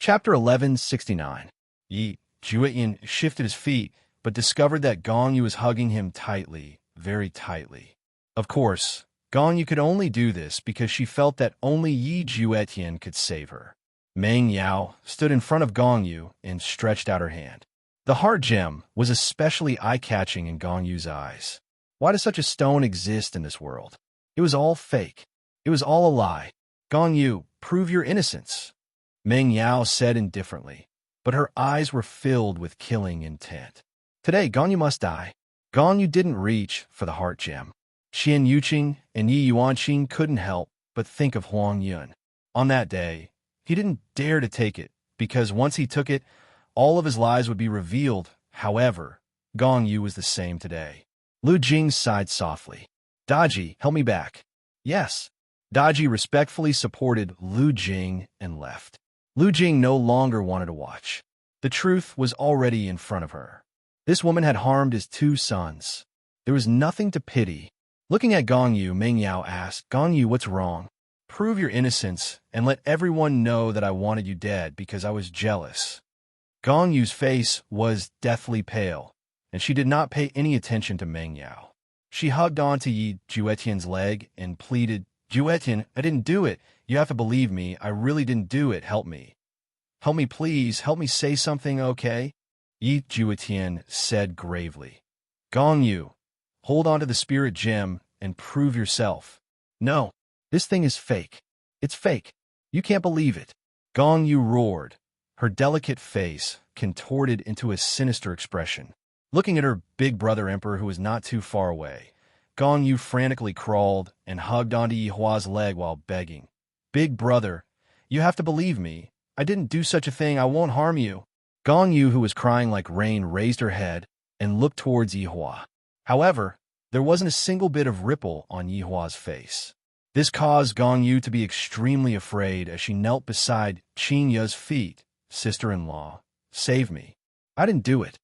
Chapter 1169. Yi Juetian shifted his feet, but discovered that Gong Yu was hugging him tightly, very tightly. Of course, Gong Yu could only do this because she felt that only Yi Juetian could save her. Meng Yao stood in front of Gong Yu and stretched out her hand. The heart gem was especially eye-catching in Gong Yu's eyes. Why does such a stone exist in this world? It was all fake. It was all a lie. Gong Yu, prove your innocence, Meng Yao said indifferently, but her eyes were filled with killing intent. Today, Gong Yu must die. Gong Yu didn't reach for the heart gem. Qian Yuqing and Yi Yuanqing couldn't help but think of Huang Yun. On that day, he didn't dare to take it, because once he took it, all of his lies would be revealed. However, Gong Yu was the same today. Lu Jing sighed softly. Daji, help me back. Yes. Daji respectfully supported Lu Jing and left. Lu Jing no longer wanted to watch. The truth was already in front of her. This woman had harmed his two sons. There was nothing to pity. Looking at Gong Yu, Meng Yao asked, Gong Yu, what's wrong? Prove your innocence and let everyone know that I wanted you dead because I was jealous. Gong Yu's face was deathly pale, and she did not pay any attention to Meng Yao. She hugged onto Yi Juetian's leg and pleaded, Juetian, I didn't do it. You have to believe me. I really didn't do it. Help me. Help me, please. Help me say something, okay? Yi Juetian said gravely. Gong Yu, hold on to the spirit gem and prove yourself. No, this thing is fake. It's fake. You can't believe it. Gong Yu roared, her delicate face contorted into a sinister expression. Looking at her big brother emperor, who was not too far away, Gong Yu frantically crawled and hugged onto Yi Hua's leg while begging. Big brother, you have to believe me. I didn't do such a thing. I won't harm you. Gong Yu, who was crying like rain, raised her head and looked towards Yi Hua. However, there wasn't a single bit of ripple on Yi Hua's face. This caused Gong Yu to be extremely afraid as she knelt beside Qing Yu's feet. Sister-in-law, save me. I didn't do it.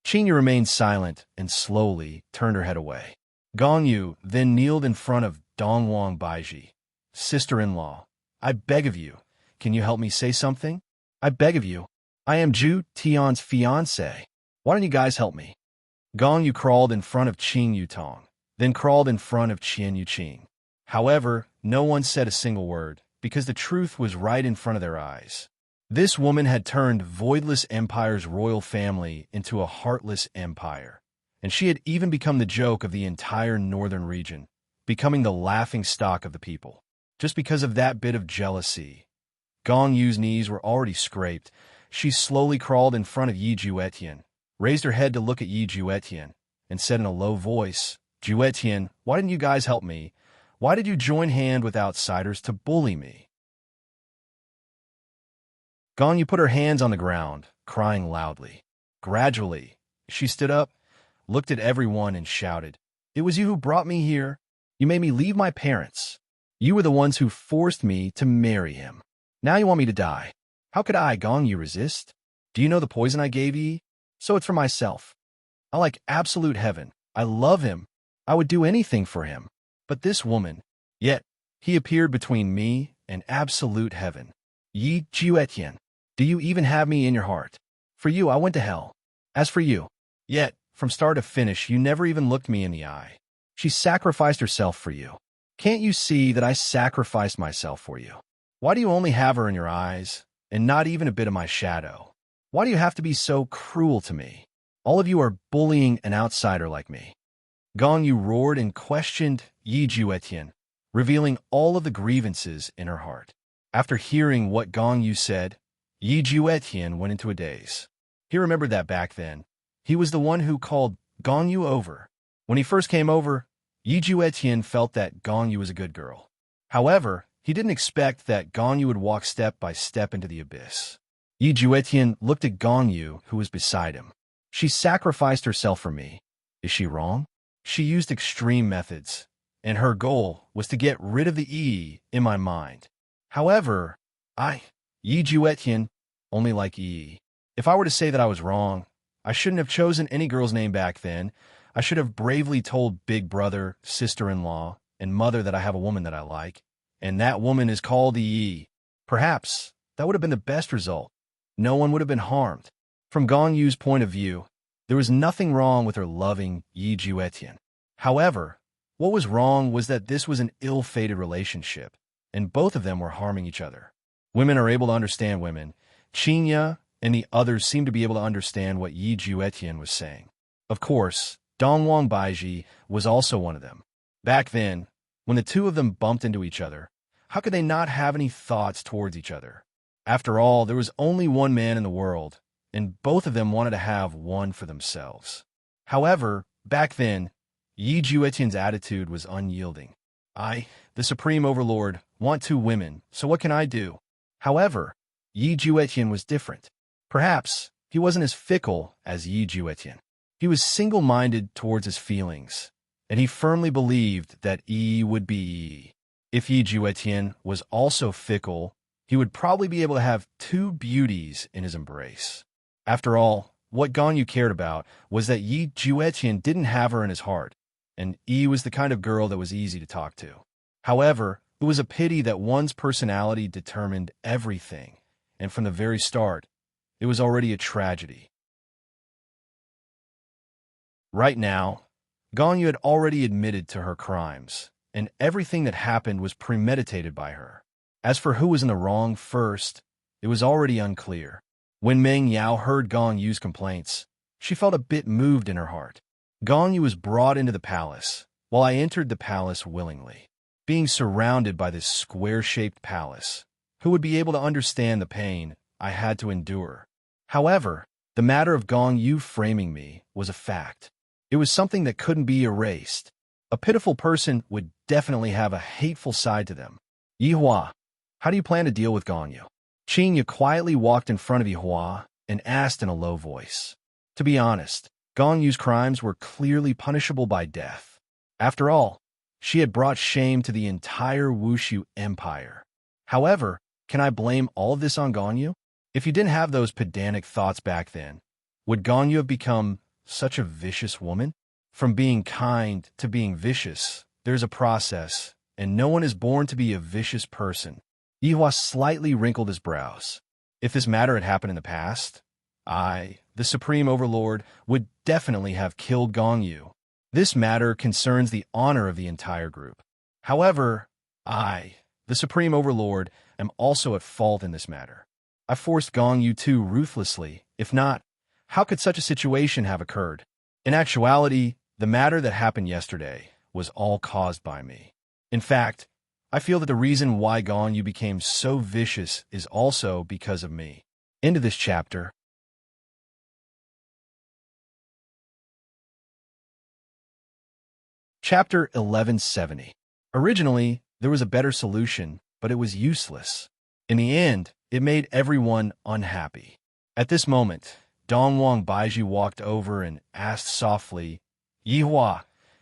Qing Yu remained silent and slowly turned her head away. Gong Yu then kneeled in front of Dongwang Baiji. Sister-in-law, I beg of you, can you help me say something? I beg of you. I am Zhu Tian's fiancé. Why don't you guys help me? Gong Yu crawled in front of Qing Yutong, then crawled in front of Qian Yuqing. However, no one said a single word, because the truth was right in front of their eyes. This woman had turned Voidless Empire's royal family into a heartless empire, and she had even become the joke of the entire northern region, becoming the laughing stock of the people. Just because of that bit of jealousy, Gong Yu's knees were already scraped. She slowly crawled in front of Yi Juetian, raised her head to look at Yi Juetian, and said in a low voice, Juetian, why didn't you guys help me? Why did you join hand with outsiders to bully me? Gong Yu put her hands on the ground, crying loudly. Gradually, she stood up, looked at everyone, and shouted, It was you who brought me here. You made me leave my parents. You were the ones who forced me to marry him. Now you want me to die. How could I, Gong Yu, resist? Do you know the poison I gave Yi? So it's for myself. I like absolute heaven. I love him. I would do anything for him. But this woman, yet, he appeared between me and absolute heaven. Yi Juetian, do you even have me in your heart? For you, I went to hell. As for you, yet, from start to finish, you never even looked me in the eye. She sacrificed herself for you. Can't you see that I sacrificed myself for you? Why do you only have her in your eyes, and not even a bit of my shadow? Why do you have to be so cruel to me? All of you are bullying an outsider like me. Gong Yu roared and questioned Yi Juetian, revealing all of the grievances in her heart. After hearing what Gong Yu said, Yi Juetian went into a daze. He remembered that back then, he was the one who called Gong Yu over. When he first came over, Yi Juetian felt that Gong Yu was a good girl. However, he didn't expect that Gong Yu would walk step by step into the abyss. Yi Juetian looked at Gong Yu, who was beside him. She sacrificed herself for me. Is she wrong? She used extreme methods, and her goal was to get rid of the Yi in my mind. However, Yi Juetian, only like Yi. If I were to say that I was wrong, I shouldn't have chosen any girl's name back then. I should have bravely told big brother, sister-in-law, and mother that I have a woman that I like, and that woman is called Yi. Perhaps that would have been the best result. No one would have been harmed. From Gong Yu's point of view, there was nothing wrong with her loving Yi Juetian. However, what was wrong was that this was an ill-fated relationship, and both of them were harming each other. Women are able to understand women. Qinya and the others seemed to be able to understand what Yi Juetian was saying. Of course, Dongwang Baiji was also one of them. Back then, when the two of them bumped into each other, how could they not have any thoughts towards each other? After all, there was only one man in the world, and both of them wanted to have one for themselves. However, back then, Yi Juetian's attitude was unyielding. I, the Supreme Overlord, want two women, so what can I do? However, Yi Juetian was different. Perhaps he wasn't as fickle as Yi Juetian. He was single-minded towards his feelings, and he firmly believed that Yi would be Yi. If Yi Juetian was also fickle, he would probably be able to have two beauties in his embrace. After all, what Gong Yu cared about was that Yi Juetian didn't have her in his heart, and Yi was the kind of girl that was easy to talk to. However, it was a pity that one's personality determined everything, and from the very start, it was already a tragedy. Right now, Gong Yu had already admitted to her crimes, and everything that happened was premeditated by her. As for who was in the wrong first, it was already unclear. When Meng Yao heard Gong Yu's complaints, she felt a bit moved in her heart. Gong Yu was brought into the palace, while I entered the palace willingly. Being surrounded by this square-shaped palace, who would be able to understand the pain I had to endure? However, the matter of Gong Yu framing me was a fact. It was something that couldn't be erased. A pitiful person would definitely have a hateful side to them. Yihua, how do you plan to deal with Gong Yu? Qinya quietly walked in front of Yihua and asked in a low voice. To be honest, Gong Yu's crimes were clearly punishable by death. After all, she had brought shame to the entire Wushu Empire. However, can I blame all of this on Gong Yu? If you didn't have those pedantic thoughts back then, would Gong Yu have become such a vicious woman? From being kind to being vicious, there's a process, and no one is born to be a vicious person. Yihua slightly wrinkled his brows. If this matter had happened in the past, I, the Supreme Overlord, would definitely have killed Gong Yu. This matter concerns the honor of the entire group. However, I, the Supreme Overlord, am also at fault in this matter. I forced Gong Yu too ruthlessly. If not, how could such a situation have occurred? In actuality, the matter that happened yesterday was all caused by me. In fact, I feel that the reason why Gong Yu became so vicious is also because of me. End of this chapter. Chapter 1170. Originally, there was a better solution, but it was useless. In the end, it made everyone unhappy. At this moment, Dongwang Baiji walked over and asked softly, Yihua,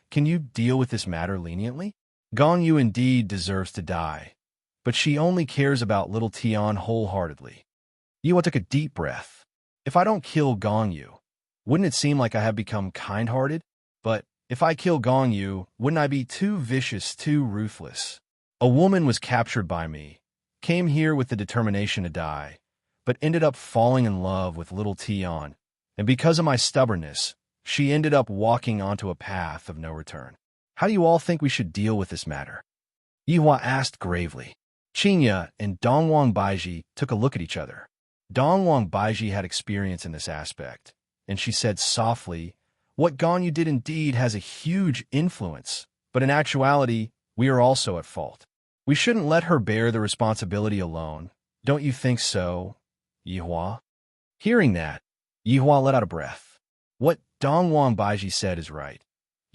can you deal with this matter leniently? Gong Yu indeed deserves to die, but she only cares about little Tian wholeheartedly. Yihua took a deep breath. If I don't kill Gong Yu, wouldn't it seem like I have become kind-hearted? But if I kill Gong Yu, wouldn't I be too vicious, too ruthless? A woman was captured by me, came here with the determination to die, but ended up falling in love with little Tian, and because of my stubbornness, she ended up walking onto a path of no return. How do you all think we should deal with this matter? Yihua asked gravely. Qinya and Dongwang Baiji took a look at each other. Dongwang Baiji had experience in this aspect, and she said softly, what Gong Yu did indeed has a huge influence, but in actuality, we are also at fault. We shouldn't let her bear the responsibility alone. Don't you think so? Yihua. Hearing that, Yihua let out a breath. What Dongwang Baiji said is right.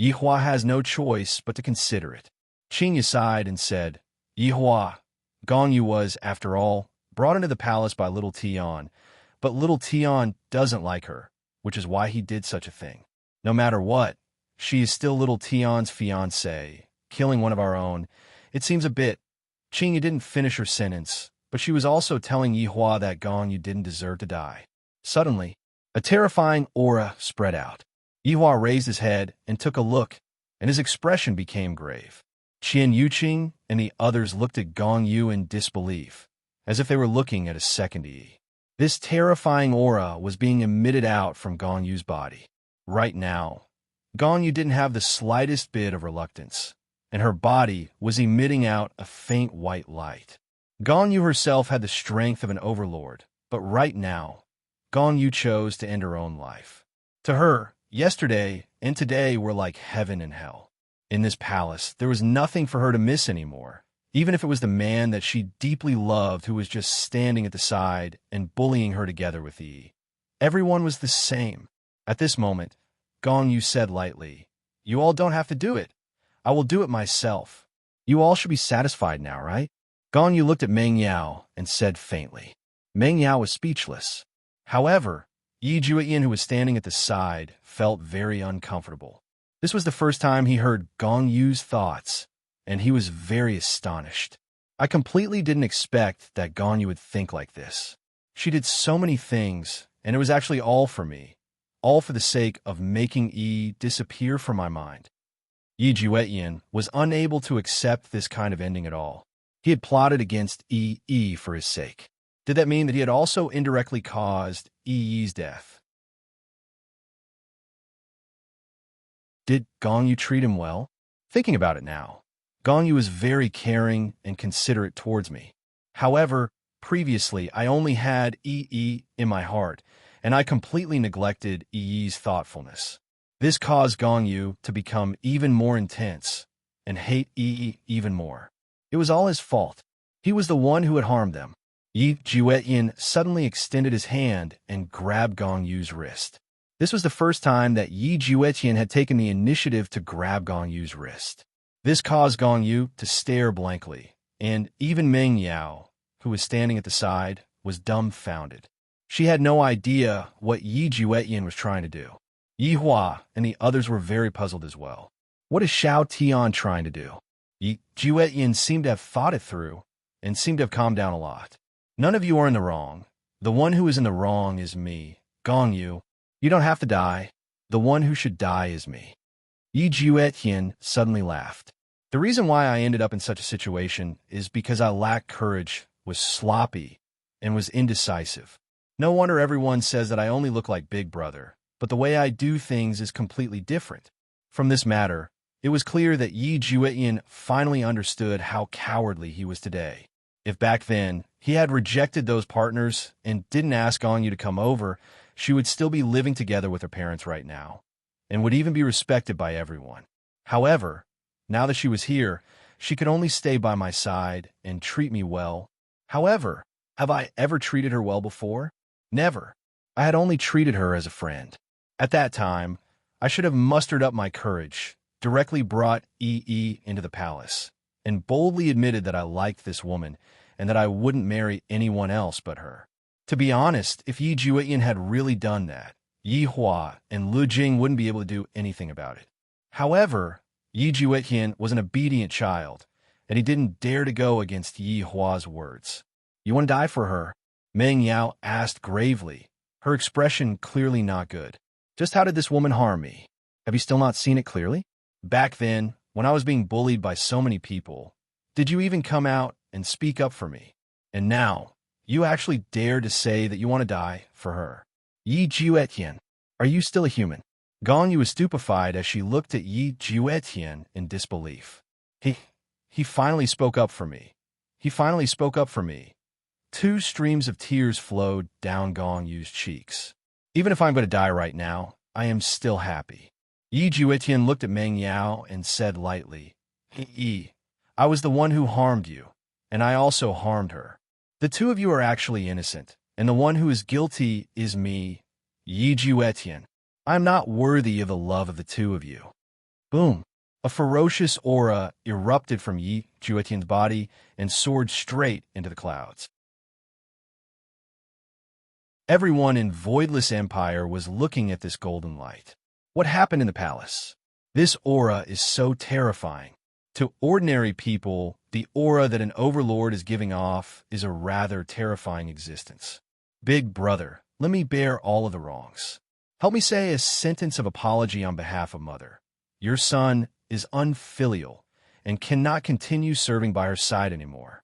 Yihua has no choice but to consider it. Qingyu sighed and said, Yihua, Gongyu was, after all, brought into the palace by little Tian, but little Tian doesn't like her, which is why he did such a thing. No matter what, she is still little Tian's fiancée. Killing one of our own, it seems a bit. Qingyu didn't finish her sentence, but she was also telling Yihua that Gongyu didn't deserve to die. Suddenly, a terrifying aura spread out. Yihua raised his head and took a look, and his expression became grave. Qian Yuqing and the others looked at Gongyu in disbelief, as if they were looking at a second Yi. This terrifying aura was being emitted out from Gongyu's body. Right now, Gongyu didn't have the slightest bit of reluctance, and her body was emitting out a faint white light. Gongyu herself had the strength of an overlord, but right now, Gongyu chose to end her own life. To her, yesterday and today were like heaven and hell. In this palace, there was nothing for her to miss anymore, even if it was the man that she deeply loved who was just standing at the side and bullying her together with Yi. Everyone was the same. At this moment, Gongyu said lightly, You all don't have to do it. I will do it myself. You all should be satisfied now, right? Gongyu looked at Meng Yao and said faintly. Meng Yao was speechless. However, Yi Juetian, who was standing at the side, felt very uncomfortable. This was the first time he heard Gongyu's thoughts, and he was very astonished. I completely didn't expect that Gongyu would think like this. She did so many things, and it was actually all for me, all for the sake of making Yi disappear from my mind. Yi Juetian was unable to accept this kind of ending at all. He had plotted against Yi for his sake. Did that mean that he had also indirectly caused Yi's death? Did Gongyu treat him well? Thinking about it now, Gongyu was very caring and considerate towards me. However, previously I only had Yi in my heart, and I completely neglected Yi's thoughtfulness. This caused Gongyu to become even more intense and hate Yi even more. It was all his fault. He was the one who had harmed them. Yi Juetian suddenly extended his hand and grabbed Gongyu's wrist. This was the first time that Yi Juetian had taken the initiative to grab Gongyu's wrist. This caused Gongyu to stare blankly, and even Meng Yao, who was standing at the side, was dumbfounded. She had no idea what Yi Juetian was trying to do. Yihua and the others were very puzzled as well. What is Xiao Tian trying to do? Yi Juetian seemed to have thought it through and seemed to have calmed down a lot. None of you are in the wrong. The one who is in the wrong is me. Gongyu, you don't have to die. The one who should die is me. Yi Juetian suddenly laughed. The reason why I ended up in such a situation is because I lacked courage, was sloppy, and was indecisive. No wonder everyone says that I only look like Big Brother, but the way I do things is completely different. From this matter, it was clear that Yi Juetian finally understood how cowardly he was today. If back then he had rejected those partners and didn't ask Gongyu to come over, she would still be living together with her parents right now, and would even be respected by everyone. However, now that she was here, she could only stay by my side and treat me well. However, have I ever treated her well before? Never. I had only treated her as a friend. At that time, I should have mustered up my courage, directly brought Yi into the palace, and boldly admitted that I liked this woman and that I wouldn't marry anyone else but her. To be honest, if Yi Juetian had really done that, Yihua and Lu Jing wouldn't be able to do anything about it. However, Yi Juetian was an obedient child, and he didn't dare to go against Yihua's words. You want to die for her? Meng Yao asked gravely, her expression clearly not good. Just how did this woman harm me? Have you still not seen it clearly? Back then, when I was being bullied by so many people, did you even come out and speak up for me? And now, you actually dare to say that you want to die for her. Yi Juetian, are you still a human? Gongyu was stupefied as she looked at Yi Juetian in disbelief. He finally spoke up for me. He finally spoke up for me. 2 streams of tears flowed down Gongyu's cheeks. Even if I'm going to die right now, I am still happy. Yi Juetian looked at Meng Yao and said lightly, Yi, I was the one who harmed you, and I also harmed her. The 2 of you are actually innocent, and the one who is guilty is me, Yi Juetian. I am not worthy of the love of the two of you. Boom! A ferocious aura erupted from Yi Juetian's body and soared straight into the clouds. Everyone in Voidless Empire was looking at this golden light. What happened in the palace? This aura is so terrifying. To ordinary people, the aura that an overlord is giving off is a rather terrifying existence. Big brother, let me bear all of the wrongs. Help me say a sentence of apology on behalf of Mother. Your son is unfilial and cannot continue serving by her side anymore.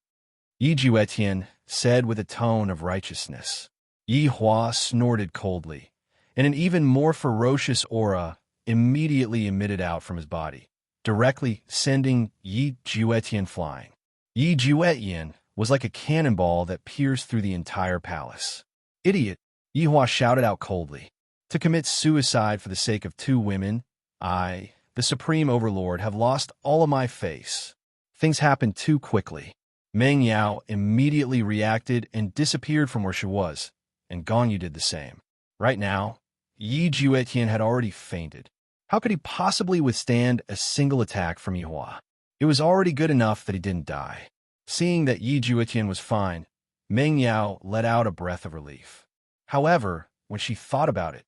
Yi Juetian said with a tone of righteousness. Yi Hua snorted coldly, and an even more ferocious aura immediately emitted out from his body, directly sending Yi Juetian flying. Yi Juetian was like a cannonball that pierced through the entire palace. Idiot! Yi Hua shouted out coldly. To commit suicide for the sake of two women, I, the Supreme Overlord, have lost all of my face. Things happened too quickly. Meng Yao immediately reacted and disappeared from where she was, and Gong Yu did the same. Right now, Yi Juetian had already fainted. How could he possibly withstand a single attack from Yi Hua? It was already good enough that he didn't die. Seeing that Yi Juetian was fine, Meng Yao let out a breath of relief. However, when she thought about it,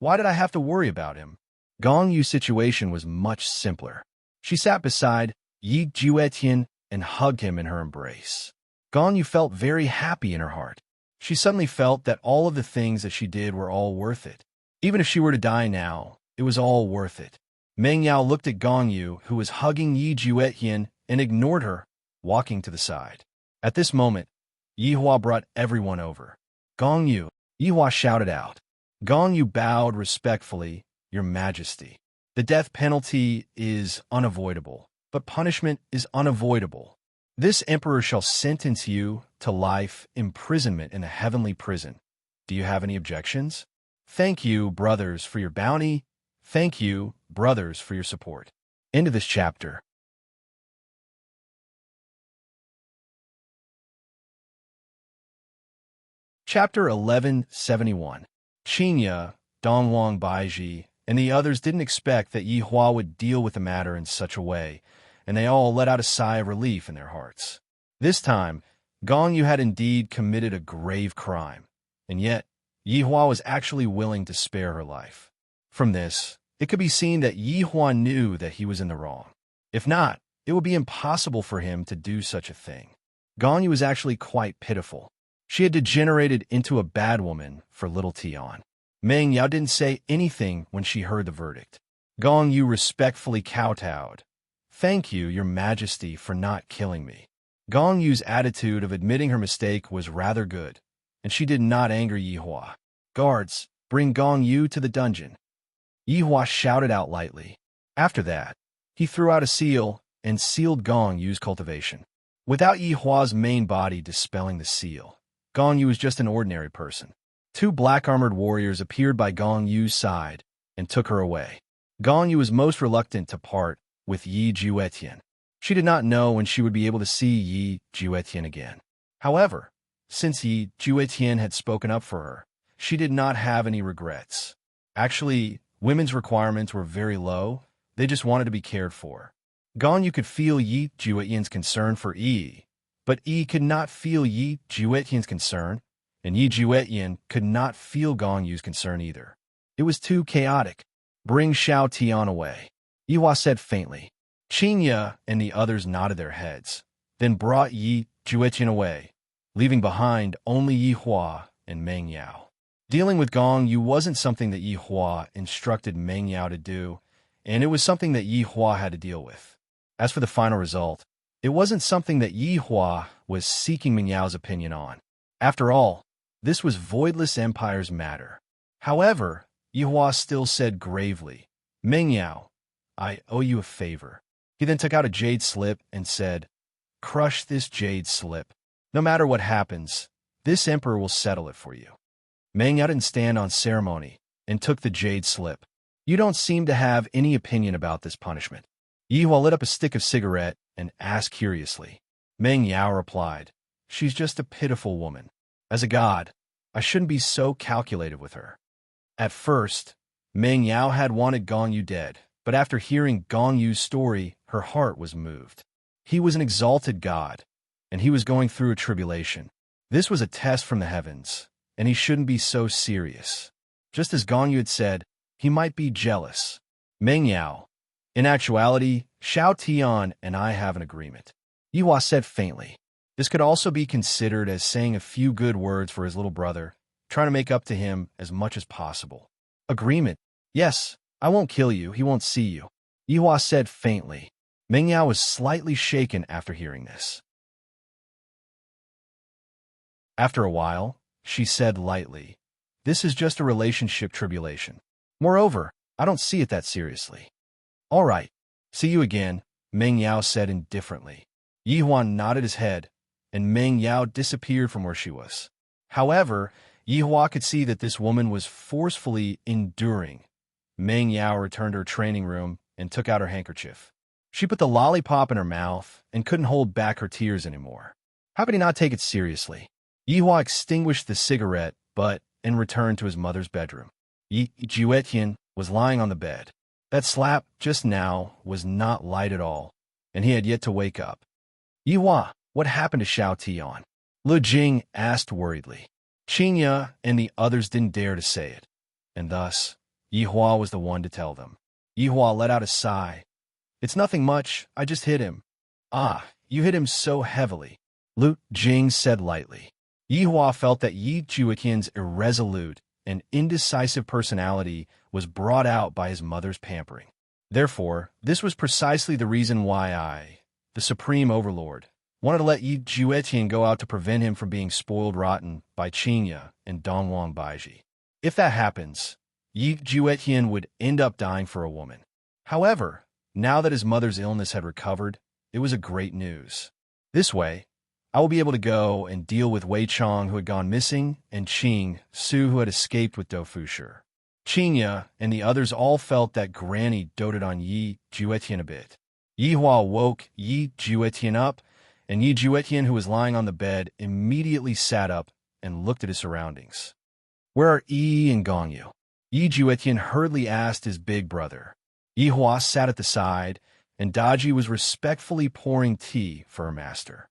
why did I have to worry about him? Gong Yu's situation was much simpler. She sat beside Yi Juetian and hugged him in her embrace. Gong Yu felt very happy in her heart. She suddenly felt that all of the things that she did were all worth it. Even if she were to die now, it was all worth it. Meng Yao looked at Gong Yu, who was hugging Yi Juetian, and ignored her, walking to the side. At this moment, Yi Hua brought everyone over. Gong Yu, Yi Hua shouted out. Gong Yu bowed respectfully. Your Majesty, the death penalty is unavoidable, but punishment is unavoidable. This emperor shall sentence you to life imprisonment in a heavenly prison. Do you have any objections? Thank you, brothers, for your bounty. Thank you, brothers, for your support. End of this chapter. Chapter 1171. Qinya, Dongwang Baiji, and the others didn't expect that Yi Hua would deal with the matter in such a way, and they all let out a sigh of relief in their hearts. This time, Gong Yu had indeed committed a grave crime, and yet Yi Hua was actually willing to spare her life. From this, it could be seen that Yi Hua knew that he was in the wrong. If not, it would be impossible for him to do such a thing. Gong Yu was actually quite pitiful. She had degenerated into a bad woman for little Tian. Meng Yao didn't say anything when she heard the verdict. Gong Yu respectfully kowtowed. Thank you, Your Majesty, for not killing me. Gong Yu's attitude of admitting her mistake was rather good, and she did not anger Yi Hua. Guards, bring Gong Yu to the dungeon. Yi Hua shouted out lightly. After that, he threw out a seal and sealed Gong Yu's cultivation. Without Yi Hua's main body dispelling the seal, Gong Yu was just an ordinary person. Two black-armored warriors appeared by Gong Yu's side and took her away. Gong Yu was most reluctant to part with Yi Juetian. She did not know when she would be able to see Yi Juetian again. However, since Yi Juetian had spoken up for her, she did not have any regrets. Actually, women's requirements were very low. They just wanted to be cared for. Gong Yu could feel Yi Juetian's concern for Yi, but Yi could not feel Yi Juetian's concern, and Yi Juetian could not feel Gong Yu's concern either. It was too chaotic. Bring Xiao Tian away, Yi Hua said faintly. Qinya and the others nodded their heads, then brought Yi Juetian away, leaving behind only Yi Hua and Meng Yao. Dealing with Gong Yu wasn't something that Yi Hua instructed Meng Yao to do, and it was something that Yi Hua had to deal with. As for the final result, it wasn't something that Yi Hua was seeking Meng Yao's opinion on. After all, this was Voidless Empire's matter. However, Yi Hua still said gravely, Meng Yao, I owe you a favor. He then took out a jade slip and said, crush this jade slip. No matter what happens, this emperor will settle it for you. Meng Yao didn't stand on ceremony and took the jade slip. You don't seem to have any opinion about this punishment. Yi Hua lit up a stick of cigarette and asked curiously. Meng Yao replied, she's just a pitiful woman. As a god, I shouldn't be so calculative with her. At first, Meng Yao had wanted Gong Yu dead, but after hearing Gong Yu's story, her heart was moved. He was an exalted god, and he was going through a tribulation. This was a test from the heavens, and he shouldn't be so serious. Just as Gong Yu had said, he might be jealous. Meng Yao. In actuality, Xiao Tian and I have an agreement. Yihua said faintly. This could also be considered as saying a few good words for his little brother, trying to make up to him as much as possible. Agreement. Yes, I won't kill you, he won't see you. Yihua said faintly. Meng Yao was slightly shaken after hearing this. After a while, she said lightly, this is just a relationship tribulation. Moreover, I don't see it that seriously. All right, see you again, Meng Yao said indifferently. Yihua nodded his head, and Meng Yao disappeared from where she was. However, Yihua could see that this woman was forcefully enduring. Meng Yao returned to her training room and took out her handkerchief. She put the lollipop in her mouth and couldn't hold back her tears anymore. How could he not take it seriously? Yihua extinguished the cigarette, but returned to his mother's bedroom. Yi Juetian was lying on the bed. That slap just now was not light at all, and he had yet to wake up. Yihua, what happened to Xiao Tian? Lu Jing asked worriedly. Qinya and the others didn't dare to say it, and thus, Yihua was the one to tell them. Yihua let out a sigh. It's nothing much, I just hit him. Ah, you hit him so heavily, Lu Jing said lightly. Yihua felt that Yi Juetian's irresolute and indecisive personality was brought out by his mother's pampering. Therefore, this was precisely the reason why I, the Supreme Overlord, wanted to let Yi Juetian go out to prevent him from being spoiled rotten by Qinya and Dongwang Baiji. If that happens, Yi Juetian would end up dying for a woman. However, now that his mother's illness had recovered, it was a great news. This way, I will be able to go and deal with Wei Chong, who had gone missing, and Qing Su, who had escaped with Dou Fushi. Qinya and the others all felt that Granny doted on Yi Juetian a bit. Yihua woke Yi Juetian up, and Yi Juetian, who was lying on the bed, immediately sat up and looked at his surroundings. Where are Yi and Gong Yu? Yi Juetian hurriedly asked his big brother. Yihua sat at the side, and Daji was respectfully pouring tea for her master.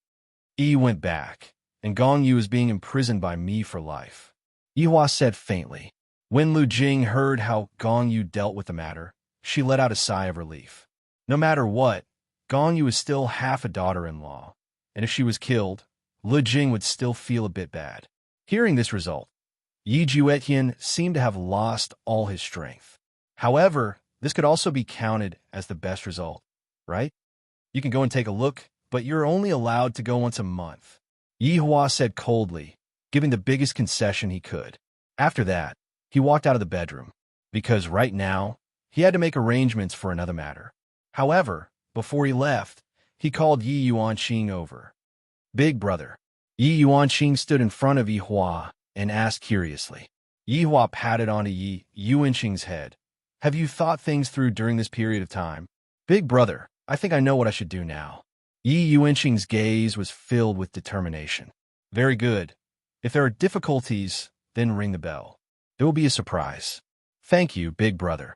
Yi went back, and Gong Yu is being imprisoned by me for life. Yihua said faintly. When Lu Jing heard how Gong Yu dealt with the matter, she let out a sigh of relief. No matter what, Gong Yu is still half a daughter-in-law, and if she was killed, Lu Jing would still feel a bit bad. Hearing this result, Yi Juetian seemed to have lost all his strength. However, this could also be counted as the best result, right? You can go and take a look, but you're only allowed to go once a month. Yihua said coldly, giving the biggest concession he could. After that, he walked out of the bedroom, because right now, he had to make arrangements for another matter. However, before he left, he called Yi Yuanqing over. Big brother. Yi Yuanqing stood in front of Yihua and asked curiously. Yihua patted onto Yi Yuanqing's head. Have you thought things through during this period of time? Big brother, I think I know what I should do now. Yi Yuanqing's gaze was filled with determination. Very good. If there are difficulties, then ring the bell. There will be a surprise. Thank you, big brother.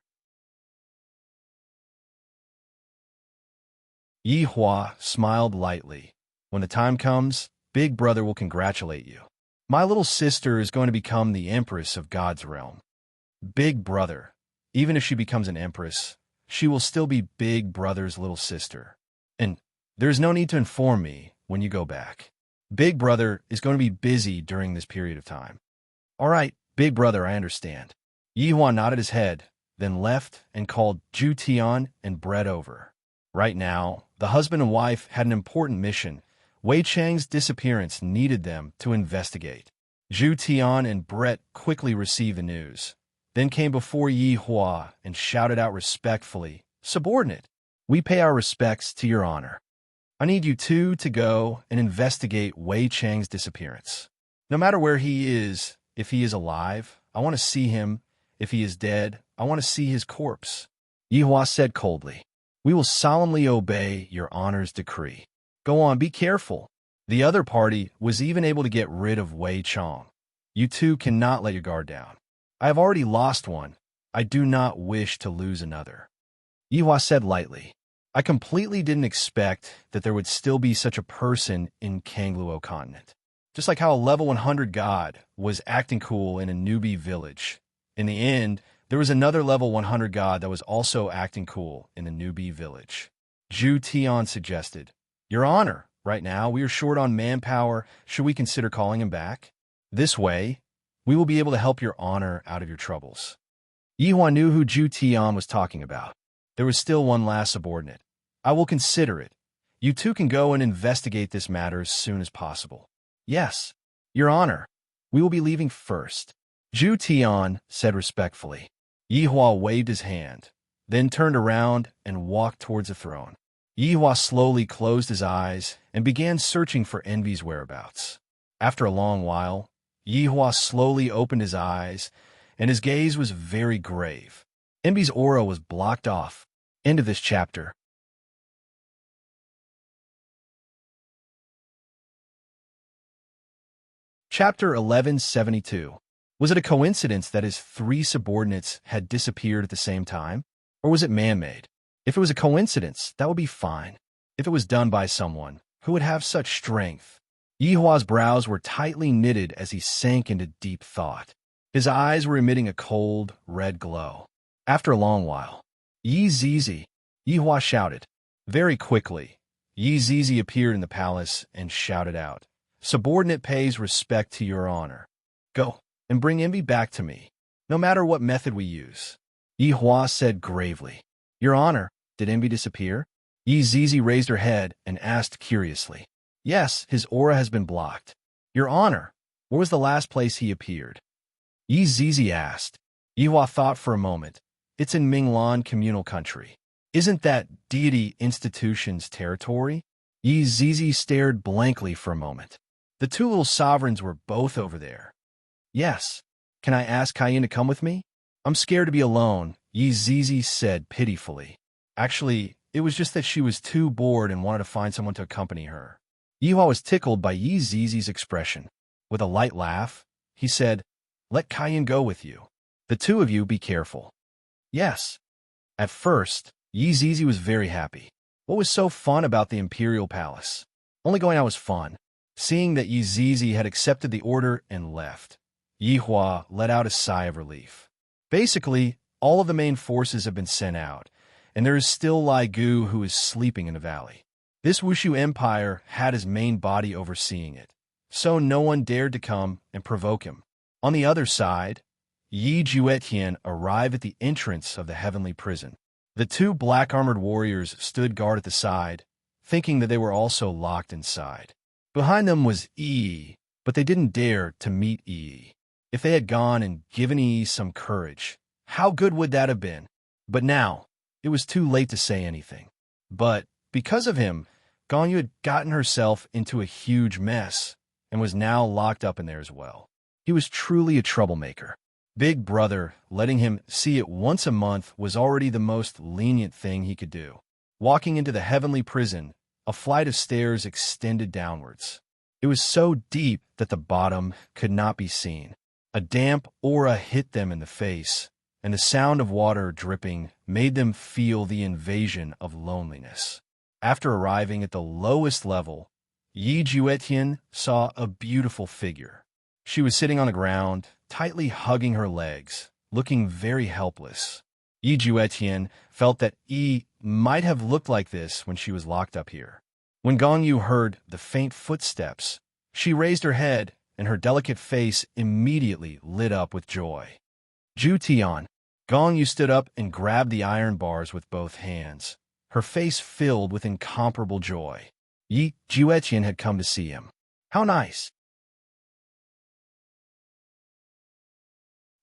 Yihua smiled lightly. When the time comes, big brother will congratulate you. My little sister is going to become the empress of God's realm. Big brother. Even if she becomes an empress, she will still be big brother's little sister. And there is no need to inform me when you go back. Big brother is going to be busy during this period of time. All right, big brother, I understand. Yihua nodded his head, then left and called Zhu Tian and Brett over. Right now, the husband and wife had an important mission. Wei Chang's disappearance needed them to investigate. Zhu Tian and Brett quickly received the news, then came before Yihua and shouted out respectfully, Subordinate, we pay our respects to your honor. I need you two to go and investigate Wei Chang's disappearance. No matter where he is, if he is alive, I want to see him. If he is dead, I want to see his corpse. Yihua said coldly, We will solemnly obey your honor's decree. Go on, be careful. The other party was even able to get rid of Wei Chang. You two cannot let your guard down. I have already lost one. I do not wish to lose another. Yihua said lightly. I completely didn't expect that there would still be such a person in Kangluo continent. Just like how a level 100 god was acting cool in a newbie village. In the end, there was another level 100 god that was also acting cool in the newbie village. Zhu Tian suggested, Your Honor, right now we are short on manpower. Should we consider calling him back? This way, we will be able to help your honor out of your troubles. Yihua knew who Zhu Tian was talking about. There was still one last subordinate. I will consider it. You two can go and investigate this matter as soon as possible. Yes, Your Honor. We will be leaving first. Zhu Tian said respectfully. Yihua waved his hand, then turned around and walked towards the throne. Yihua slowly closed his eyes and began searching for Envy's whereabouts. After a long while, Yihua slowly opened his eyes, and his gaze was very grave. Envy's aura was blocked off. End of this chapter. Chapter 1172. Was it a coincidence that his 3 subordinates had disappeared at the same time? Or was it man-made? If it was a coincidence, that would be fine. If it was done by someone who would have such strength. Yihua's brows were tightly knitted as he sank into deep thought. His eyes were emitting a cold, red glow. After a long while, Yi Zizi, Yihua shouted. Very quickly, Yi Zizi appeared in the palace and shouted out, Subordinate pays respect to your honor. Go and bring Envy back to me, no matter what method we use. Yihua said gravely. Your honor, did Envy disappear? Yi Zizi raised her head and asked curiously. Yes, his aura has been blocked. Your honor, where was the last place he appeared? Yi Zizi asked. Yihua thought for a moment. It's in Minglan communal country. Isn't that deity institution's territory? Yi Zizi stared blankly for a moment. The 2 little sovereigns were both over there. Yes. Can I ask Cayenne to come with me? I'm scared to be alone, Yi Zizi said pitifully. Actually, it was just that she was too bored and wanted to find someone to accompany her. Yihua was tickled by Yi Zizi's expression. With a light laugh, he said, Let Cayenne go with you. The 2 of you be careful. Yes. At first, Yi Zizi was very happy. What was so fun about the Imperial Palace? Only going out was fun. Seeing that Yi Zizi had accepted the order and left, Yihua let out a sigh of relief. Basically, all of the main forces have been sent out, and there is still Lai Gu who is sleeping in the valley. This Wushu Empire had his main body overseeing it, so no one dared to come and provoke him. On the other side, Yi Juetian arrived at the entrance of the heavenly prison. The 2 black-armored warriors stood guard at the side, thinking that they were also locked inside. Behind them was Yi, but they didn't dare to meet Yi. If they had gone and given Yi some courage, how good would that have been? But now, it was too late to say anything. But, because of him, Gongyu had gotten herself into a huge mess, and was now locked up in there as well. He was truly a troublemaker. Big Brother, letting him see it once a month was already the most lenient thing he could do. Walking into the heavenly prison, a flight of stairs extended downwards. It was so deep that the bottom could not be seen. A damp aura hit them in the face, and the sound of water dripping made them feel the invasion of loneliness. After arriving at the lowest level, Yi Juetian saw a beautiful figure. She was sitting on the ground, tightly hugging her legs, looking very helpless. Yi Juetian felt that Yi might have looked like this when she was locked up here. When Gongyu heard the faint footsteps, she raised her head, and her delicate face immediately lit up with joy. Zhu Tian. Gongyu stood up and grabbed the iron bars with both hands, her face filled with incomparable joy. Yi Juetian had come to see him. How nice!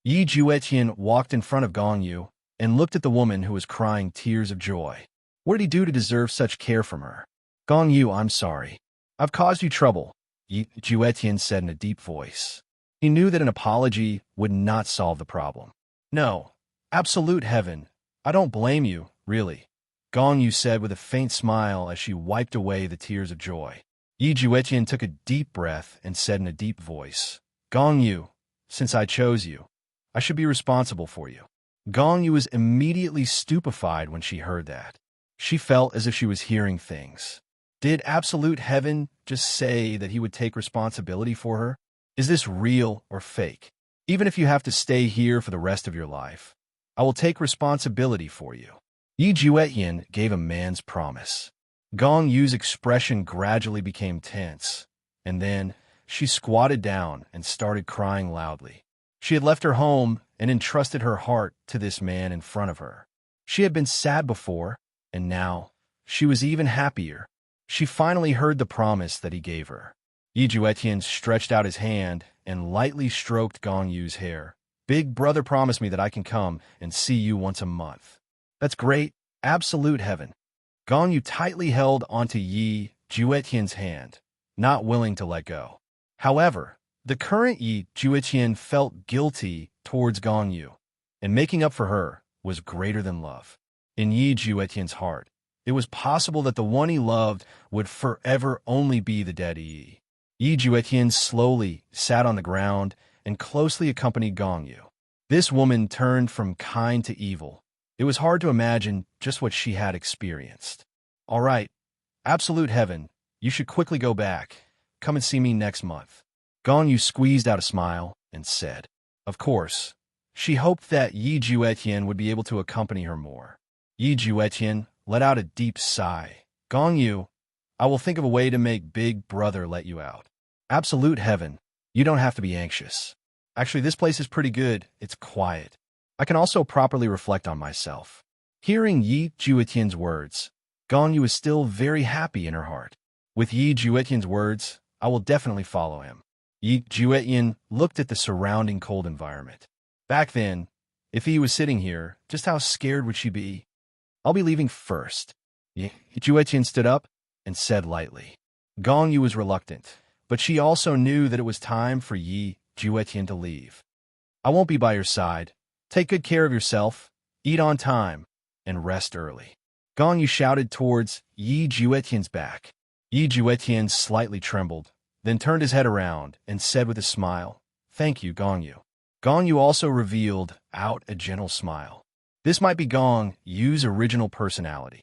Yi Juetian walked in front of Gongyu and looked at the woman who was crying tears of joy. What did he do to deserve such care from her? Gongyu, I'm sorry. I've caused you trouble, Yi Juetian said in a deep voice. He knew that an apology would not solve the problem. No, absolute heaven. I don't blame you, really, Gongyu said with a faint smile as she wiped away the tears of joy. Yi Juetian took a deep breath and said in a deep voice, Gongyu, Since I chose you, I should be responsible for you. Gong Yu was immediately stupefied when she heard that. She felt as if she was hearing things. Did absolute heaven just say that he would take responsibility for her? Is this real or fake? Even if you have to stay here for the rest of your life, I will take responsibility for you. Yi Juetian gave a man's promise. Gong Yu's expression gradually became tense, and then she squatted down and started crying loudly. She had left her home and entrusted her heart to this man in front of her. She had been sad before, and now she was even happier. She finally heard the promise that he gave her. Yi Juetian stretched out his hand and lightly stroked Gong Yu's hair. Big brother promised me that I can come and see you once a month. That's great. Absolute heaven. Gong Yu tightly held onto Yi Juetian's hand, not willing to let go. However, the current Yi Juetian felt guilty towards Gong Yu, and making up for her was greater than love. In Yi Juetian's heart, it was possible that the one he loved would forever only be the dead Yi. Yi Juetian slowly sat on the ground and closely accompanied Gong Yu. This woman turned from kind to evil. It was hard to imagine just what she had experienced. All right, absolute heaven, you should quickly go back. Come and see me next month. Gong Yu squeezed out a smile and said, of course. She hoped that Yi Juetian would be able to accompany her more. Yi Juetian let out a deep sigh. Gong Yu, I will think of a way to make Big Brother let you out. Absolute heaven, you don't have to be anxious. Actually, this place is pretty good. It's quiet. I can also properly reflect on myself. Hearing Yi Juetian's words, Gong Yu was still very happy in her heart. With Yi Juetian's words, I will definitely follow him. Yi Juetian looked at the surrounding cold environment. Back then, if he was sitting here, just how scared would she be? I'll be leaving first. Yi Juetian stood up and said lightly. Gong Yu was reluctant, but she also knew that it was time for Yi Juetian to leave. I won't be by your side. Take good care of yourself, eat on time, and rest early. Gong Yu shouted towards Yi Juetian's back. Yi Juetian slightly trembled, then turned his head around and said with a smile, thank you, Gong Yu. Gong Yu also revealed out a gentle smile. This might be Gong Yu's original personality.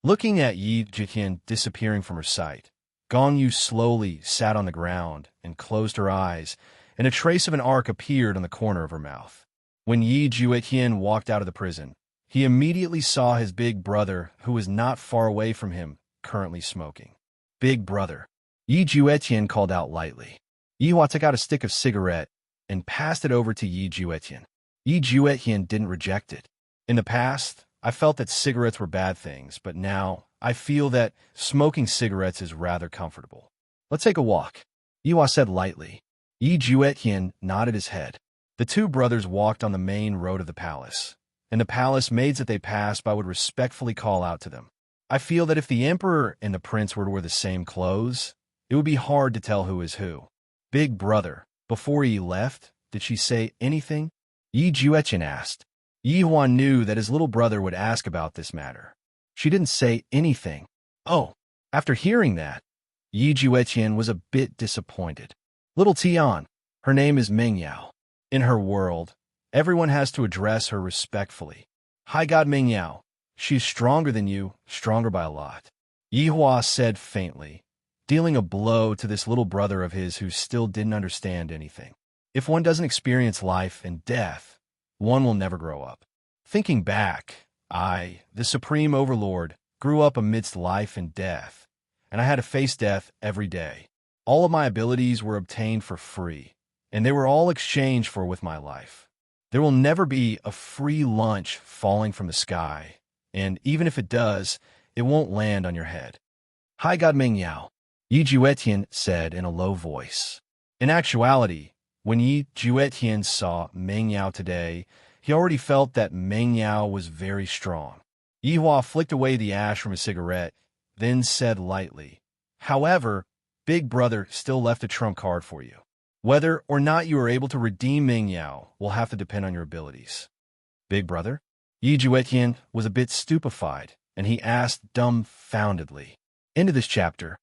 Looking at Yi Juetian disappearing from her sight, Gong Yu slowly sat on the ground and closed her eyes, and a trace of an arc appeared on the corner of her mouth. When Yi Juetian walked out of the prison, he immediately saw his big brother, who was not far away from him, currently smoking. Big brother. Yi Juetian called out lightly. Yihua took out a stick of cigarette and passed it over to Yi Juetian. Yi Juetian didn't reject it. In the past, I felt that cigarettes were bad things, but now I feel that smoking cigarettes is rather comfortable. Let's take a walk, Yihua said lightly. Yi Juetian nodded his head. The two brothers walked on the main road of the palace, and the palace maids that they passed by would respectfully call out to them. I feel that if the emperor and the prince were to wear the same clothes, it would be hard to tell who is who. Big brother, before he left, did she say anything? Yi Juetian asked. Yihua knew that his little brother would ask about this matter. She didn't say anything. Oh, after hearing that, Yi Juetian was a bit disappointed. Little Tian, her name is Mingyao. In her world, everyone has to address her respectfully. High God Mingyao, she's stronger than you, stronger by a lot. Yihua said faintly, dealing a blow to this little brother of his who still didn't understand anything. If one doesn't experience life and death, one will never grow up. Thinking back, I, the Supreme Overlord, grew up amidst life and death, and I had to face death every day. All of my abilities were obtained for free, and they were all exchanged for with my life. There will never be a free lunch falling from the sky, and even if it does, it won't land on your head. High God Mingyao, Yi Juetian said in a low voice. In actuality, when Yi Juetian saw Mingyao today, he already felt that Mingyao was very strong. Yihua flicked away the ash from his cigarette, then said lightly, however, Big Brother still left a trump card for you. Whether or not you are able to redeem Mingyao will have to depend on your abilities. Big Brother? Yi Juetian was a bit stupefied, and he asked dumbfoundedly. End of this chapter.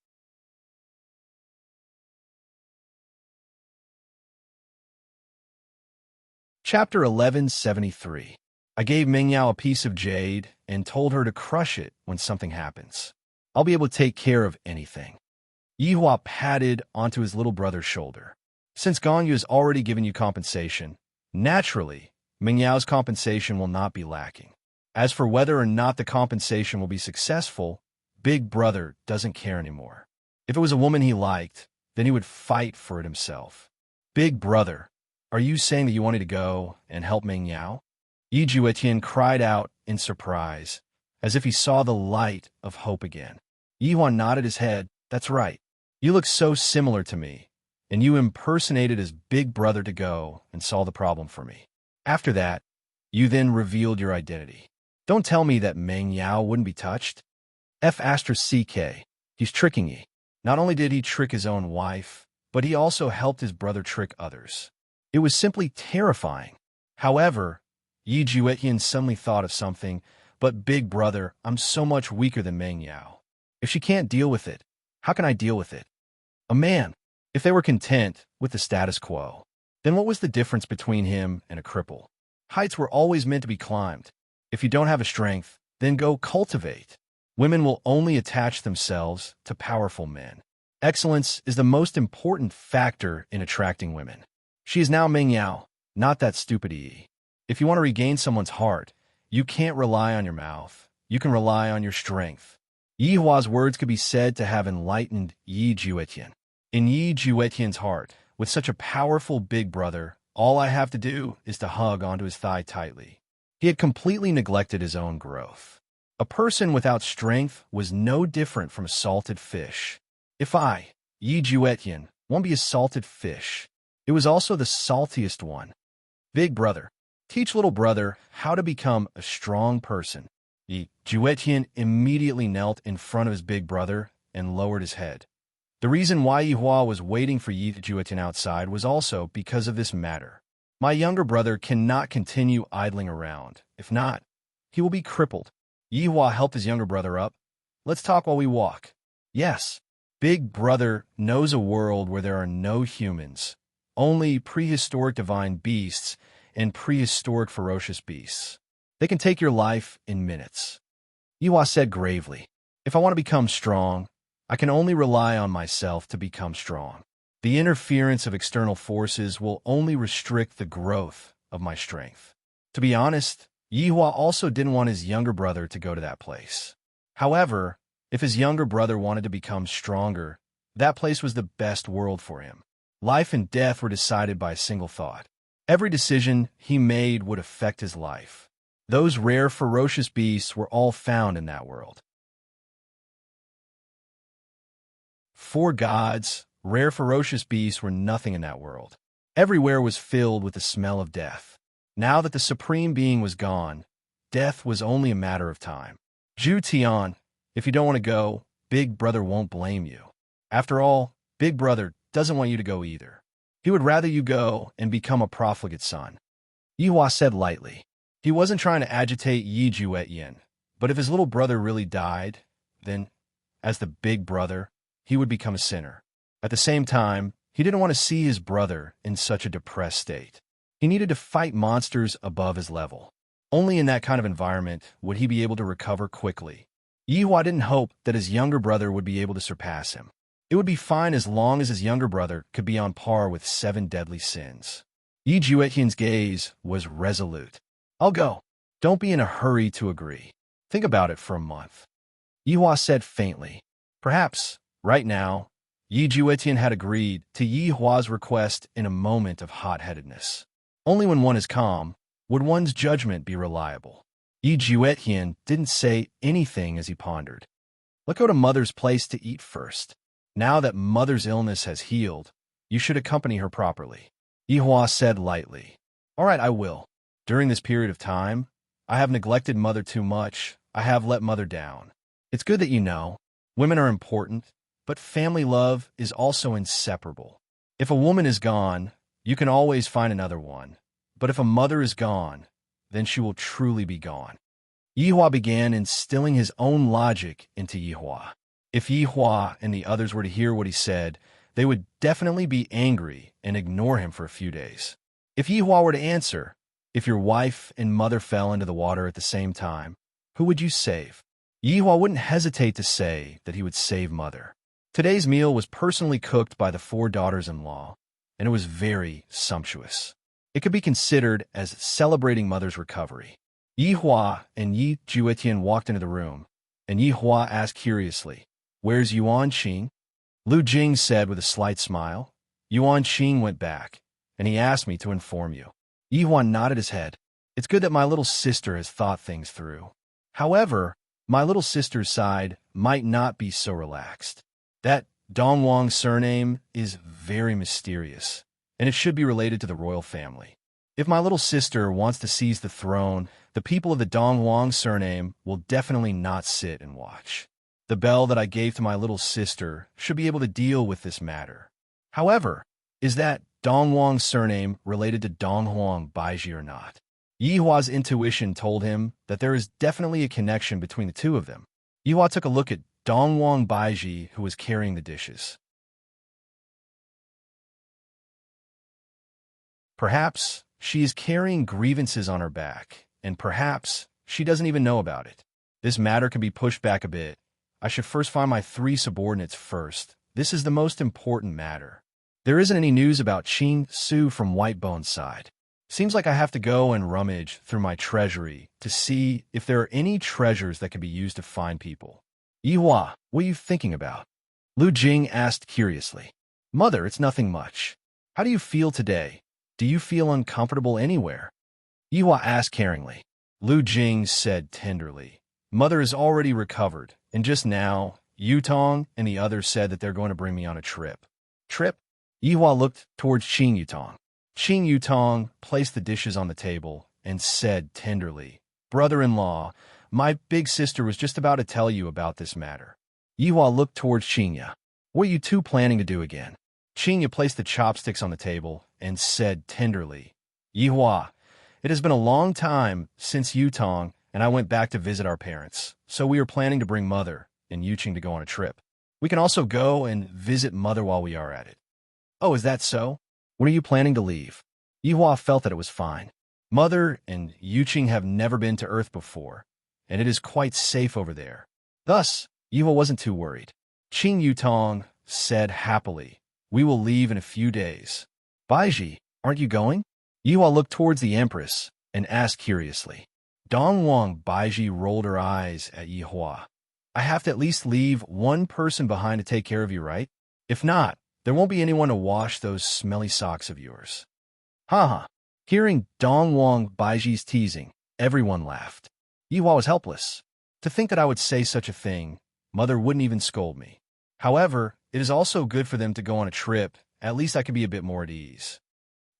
Chapter 1173. I gave Ming Yao a piece of jade and told her to crush it when something happens. I'll be able to take care of anything. Yihua patted onto his little brother's shoulder. Since Gongyu has already given you compensation, naturally, Ming Yao's compensation will not be lacking. As for whether or not the compensation will be successful, Big Brother doesn't care anymore. If it was a woman he liked, then he would fight for it himself. Big Brother, are you saying that you wanted to go and help Ming Yao? Yi Juetian cried out in surprise, as if he saw the light of hope again. Yihua nodded his head. That's right. You look so similar to me, and you impersonated as Big Brother to go and solve the problem for me. After that, you then revealed your identity. Don't tell me that Meng Yao wouldn't be touched. F***CK. He's tricking ye. Not only did he trick his own wife, but he also helped his brother trick others. It was simply terrifying. However, Yi Juetian suddenly thought of something. But Big Brother, I'm so much weaker than Meng Yao. If she can't deal with it, how can I deal with it? A man. If they were content with the status quo, then what was the difference between him and a cripple? Heights were always meant to be climbed. If you don't have a strength, then go cultivate. Women will only attach themselves to powerful men. Excellence is the most important factor in attracting women. She is now Meng Yao, not that stupid Yi. If you want to regain someone's heart, you can't rely on your mouth. You can rely on your strength. Yihua's words could be said to have enlightened Yi Juetian. In Yi Juetian's heart, with such a powerful Big Brother, all I have to do is to hug onto his thigh tightly. He had completely neglected his own growth. A person without strength was no different from a salted fish. If I, Yi Juetian, won't be a salted fish, it was also the saltiest one. Big Brother, teach little brother how to become a strong person. Yi Juetian immediately knelt in front of his big brother and lowered his head. The reason why Yihua was waiting for Yi Juetian outside was also because of this matter. My younger brother cannot continue idling around. If not, he will be crippled. Yihua helped his younger brother up. Let's talk while we walk. Yes, Big Brother knows a world where there are no humans, only prehistoric divine beasts and prehistoric ferocious beasts. They can take your life in minutes. Yihua said gravely, if I want to become strong, I can only rely on myself to become strong. The interference of external forces will only restrict the growth of my strength. To be honest, Yihua also didn't want his younger brother to go to that place. However, if his younger brother wanted to become stronger, that place was the best world for him. Life and death were decided by a single thought. Every decision he made would affect his life. Those rare ferocious beasts were all found in that world. For gods, rare ferocious beasts were nothing in that world. Everywhere was filled with the smell of death. Now that the Supreme Being was gone, death was only a matter of time. Zhu Tian, if you don't want to go, Big Brother won't blame you. After all, Big Brother doesn't want you to go either. He would rather you go and become a profligate son. Yihua said lightly. He wasn't trying to agitate Yi Juetian, but if his little brother really died, then, as the Big Brother, he would become a sinner. At the same time, he didn't want to see his brother in such a depressed state. He needed to fight monsters above his level. Only in that kind of environment would he be able to recover quickly. Yihua didn't hope that his younger brother would be able to surpass him. It would be fine as long as his younger brother could be on par with 7 deadly sins. Yi Juetian's gaze was resolute. I'll go. Don't be in a hurry to agree. Think about it for a month. Yihua said faintly. Perhaps, right now, Yi Juetian had agreed to Yihua's request in a moment of hot-headedness. Only when one is calm would one's judgment be reliable. Yi Juetian didn't say anything as he pondered. Let's go to Mother's place to eat first. Now that Mother's illness has healed, you should accompany her properly. Yihua said lightly. All right, I will. During this period of time, I have neglected Mother too much. I have let Mother down. It's good that you know. Women are important, but family love is also inseparable. If a woman is gone, you can always find another one. But if a mother is gone, then she will truly be gone. Yihua began instilling his own logic into Yihua. If Yihua and the others were to hear what he said, they would definitely be angry and ignore him for a few days. If Yihua were to answer, If your wife and mother fell into the water at the same time, who would you save? Yihua wouldn't hesitate to say that he would save mother. Today's meal was personally cooked by the 4 daughters-in-law, and it was very sumptuous. It could be considered as celebrating mother's recovery. Yihua and Yi Juetian walked into the room, and Yihua asked curiously, "Where's Yuan Qing?" Lu Jing said with a slight smile, "Yuan Qing went back, and he asked me to inform you." Yihua nodded his head. "It's good that my little sister has thought things through. However, my little sister's side might not be so relaxed. That Dongwang surname is very mysterious, and it should be related to the royal family. If my little sister wants to seize the throne, the people of the Dongwang surname will definitely not sit and watch. The bell that I gave to my little sister should be able to deal with this matter. However, is that Dongwang surname related to Donghuang Baiji or not?" Yihua's intuition told him that there is definitely a connection between the two of them. Yihua took a look at Dongwang Baiji, who was carrying the dishes. Perhaps she is carrying grievances on her back, and perhaps she doesn't even know about it. This matter can be pushed back a bit. I should first find my 3 subordinates first. This is the most important matter. There isn't any news about Qing Su from Whitebone's side. Seems like I have to go and rummage through my treasury to see if there are any treasures that can be used to find people. Yihua, what are you thinking about? Lu Jing asked curiously. Mother, it's nothing much. How do you feel today? Do you feel uncomfortable anywhere? Yihua asked caringly. Lu Jing said tenderly. Mother is already recovered, and just now, Yutong and the others said that they're going to bring me on a trip. Trip? Yihua looked towards Qing Yutong. Qing Yutong placed the dishes on the table and said tenderly, Brother-in-law, my big sister was just about to tell you about this matter. Yihua looked towards Qingya. What are you two planning to do again? Qingya placed the chopsticks on the table and said tenderly, Yihua, it has been a long time since Yutong and I went back to visit our parents, so we are planning to bring Mother and Yuqing to go on a trip. We can also go and visit Mother while we are at it. Oh, is that so? When are you planning to leave? Yihua felt that it was fine. Mother and Yuqing have never been to Earth before, and it is quite safe over there. Thus, Yihua wasn't too worried. Qing Yutong said happily, We will leave in a few days. Baiji, aren't you going? Yihua looked towards the Empress and asked curiously. Dongwang Baiji rolled her eyes at Yihua. I have to at least leave one person behind to take care of you, right? If not, there won't be anyone to wash those smelly socks of yours. Haha. Hearing Dongwang Baiji's teasing, everyone laughed. Yihua was helpless. To think that I would say such a thing, Mother wouldn't even scold me. However, it is also good for them to go on a trip. At least I could be a bit more at ease.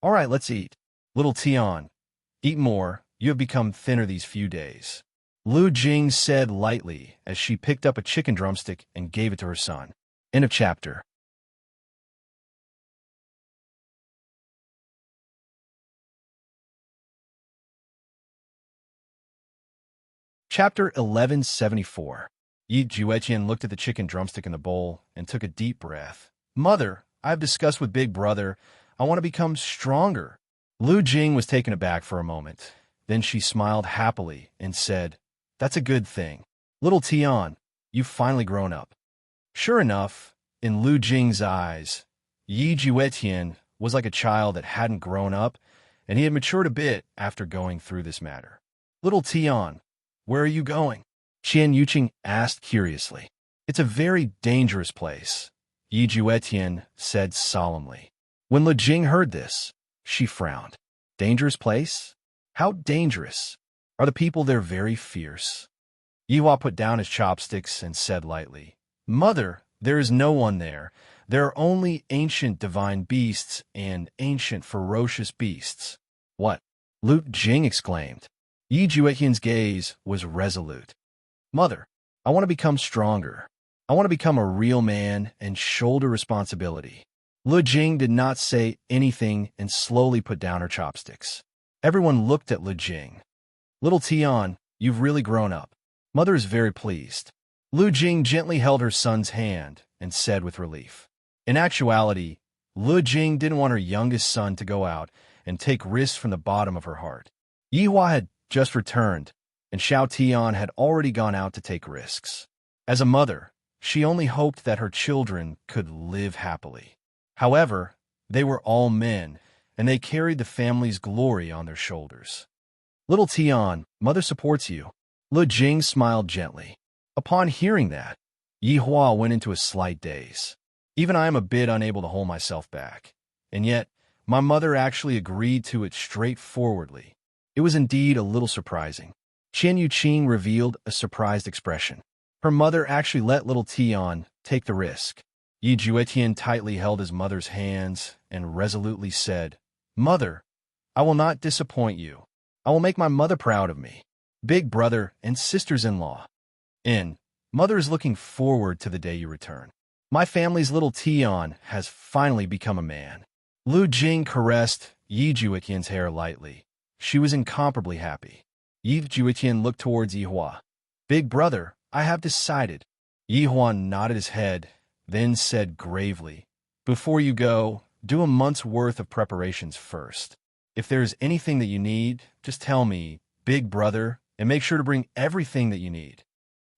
All right, let's eat. Little Tian, eat more. You have become thinner these few days. Lu Jing said lightly as she picked up a chicken drumstick and gave it to her son. End of chapter. Chapter 1174. Yi Juetian looked at the chicken drumstick in the bowl and took a deep breath. Mother, I have discussed with Big Brother. I want to become stronger. Lu Jing was taken aback for a moment. Then she smiled happily and said, That's a good thing. Little Tian, you've finally grown up. Sure enough, in Lu Jing's eyes, Yi Juetian was like a child that hadn't grown up, and he had matured a bit after going through this matter. Little Tian, where are you going? Qian Yuqing asked curiously. It's a very dangerous place, Yi Juetian said solemnly. When Lu Jing heard this, she frowned. Dangerous place? How dangerous? Are the people there very fierce? Yihua put down his chopsticks and said lightly, Mother, there is no one there. There are only ancient divine beasts and ancient ferocious beasts. What? Lu Jing exclaimed. Yi Juetian's gaze was resolute. Mother, I want to become stronger. I want to become a real man and shoulder responsibility. Lu Jing did not say anything and slowly put down her chopsticks. Everyone looked at Lu Jing. Little Tian, you've really grown up. Mother is very pleased. Lu Jing gently held her son's hand and said with relief. In actuality, Lu Jing didn't want her youngest son to go out and take risks from the bottom of her heart. Yihua had just returned, and Xiao Tian had already gone out to take risks. As a mother, she only hoped that her children could live happily. However, they were all men, and they carried the family's glory on their shoulders. Little Tian, mother supports you. Lu Jing smiled gently. Upon hearing that, Yihua went into a slight daze. Even I am a bit unable to hold myself back. And yet, my mother actually agreed to it straightforwardly. It was indeed a little surprising. Qian Yuqing revealed a surprised expression. Her mother actually let little Tian take the risk. Yi Juetian tightly held his mother's hands and resolutely said, "Mother, I will not disappoint you. I will make my mother proud of me. Big brother and sisters-in-law. And mother is looking forward to the day you return. My family's little Tian has finally become a man." Lu Jing caressed Yi Juetian's hair lightly. She was incomparably happy. Yi Juetian looked towards Yihua. "Big brother, I have decided." Yihua nodded his head, then said gravely, "Before you go, do a month's worth of preparations first. If there is anything that you need, just tell me, big brother, and make sure to bring everything that you need."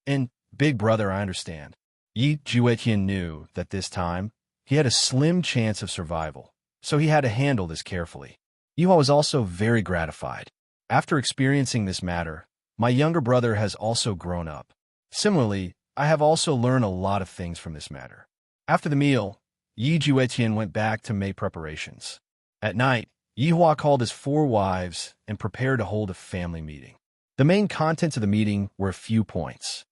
"And, big brother, I understand." Yi Juetian knew that this time, he had a slim chance of survival, so he had to handle this carefully. Yihua was also very gratified. After experiencing this matter, my younger brother has also grown up. Similarly, I have also learned a lot of things from this matter. After the meal, Yi Juetian went back to make preparations. At night, Yihua called his 4 wives and prepared to hold a family meeting. The main contents of the meeting were a few points.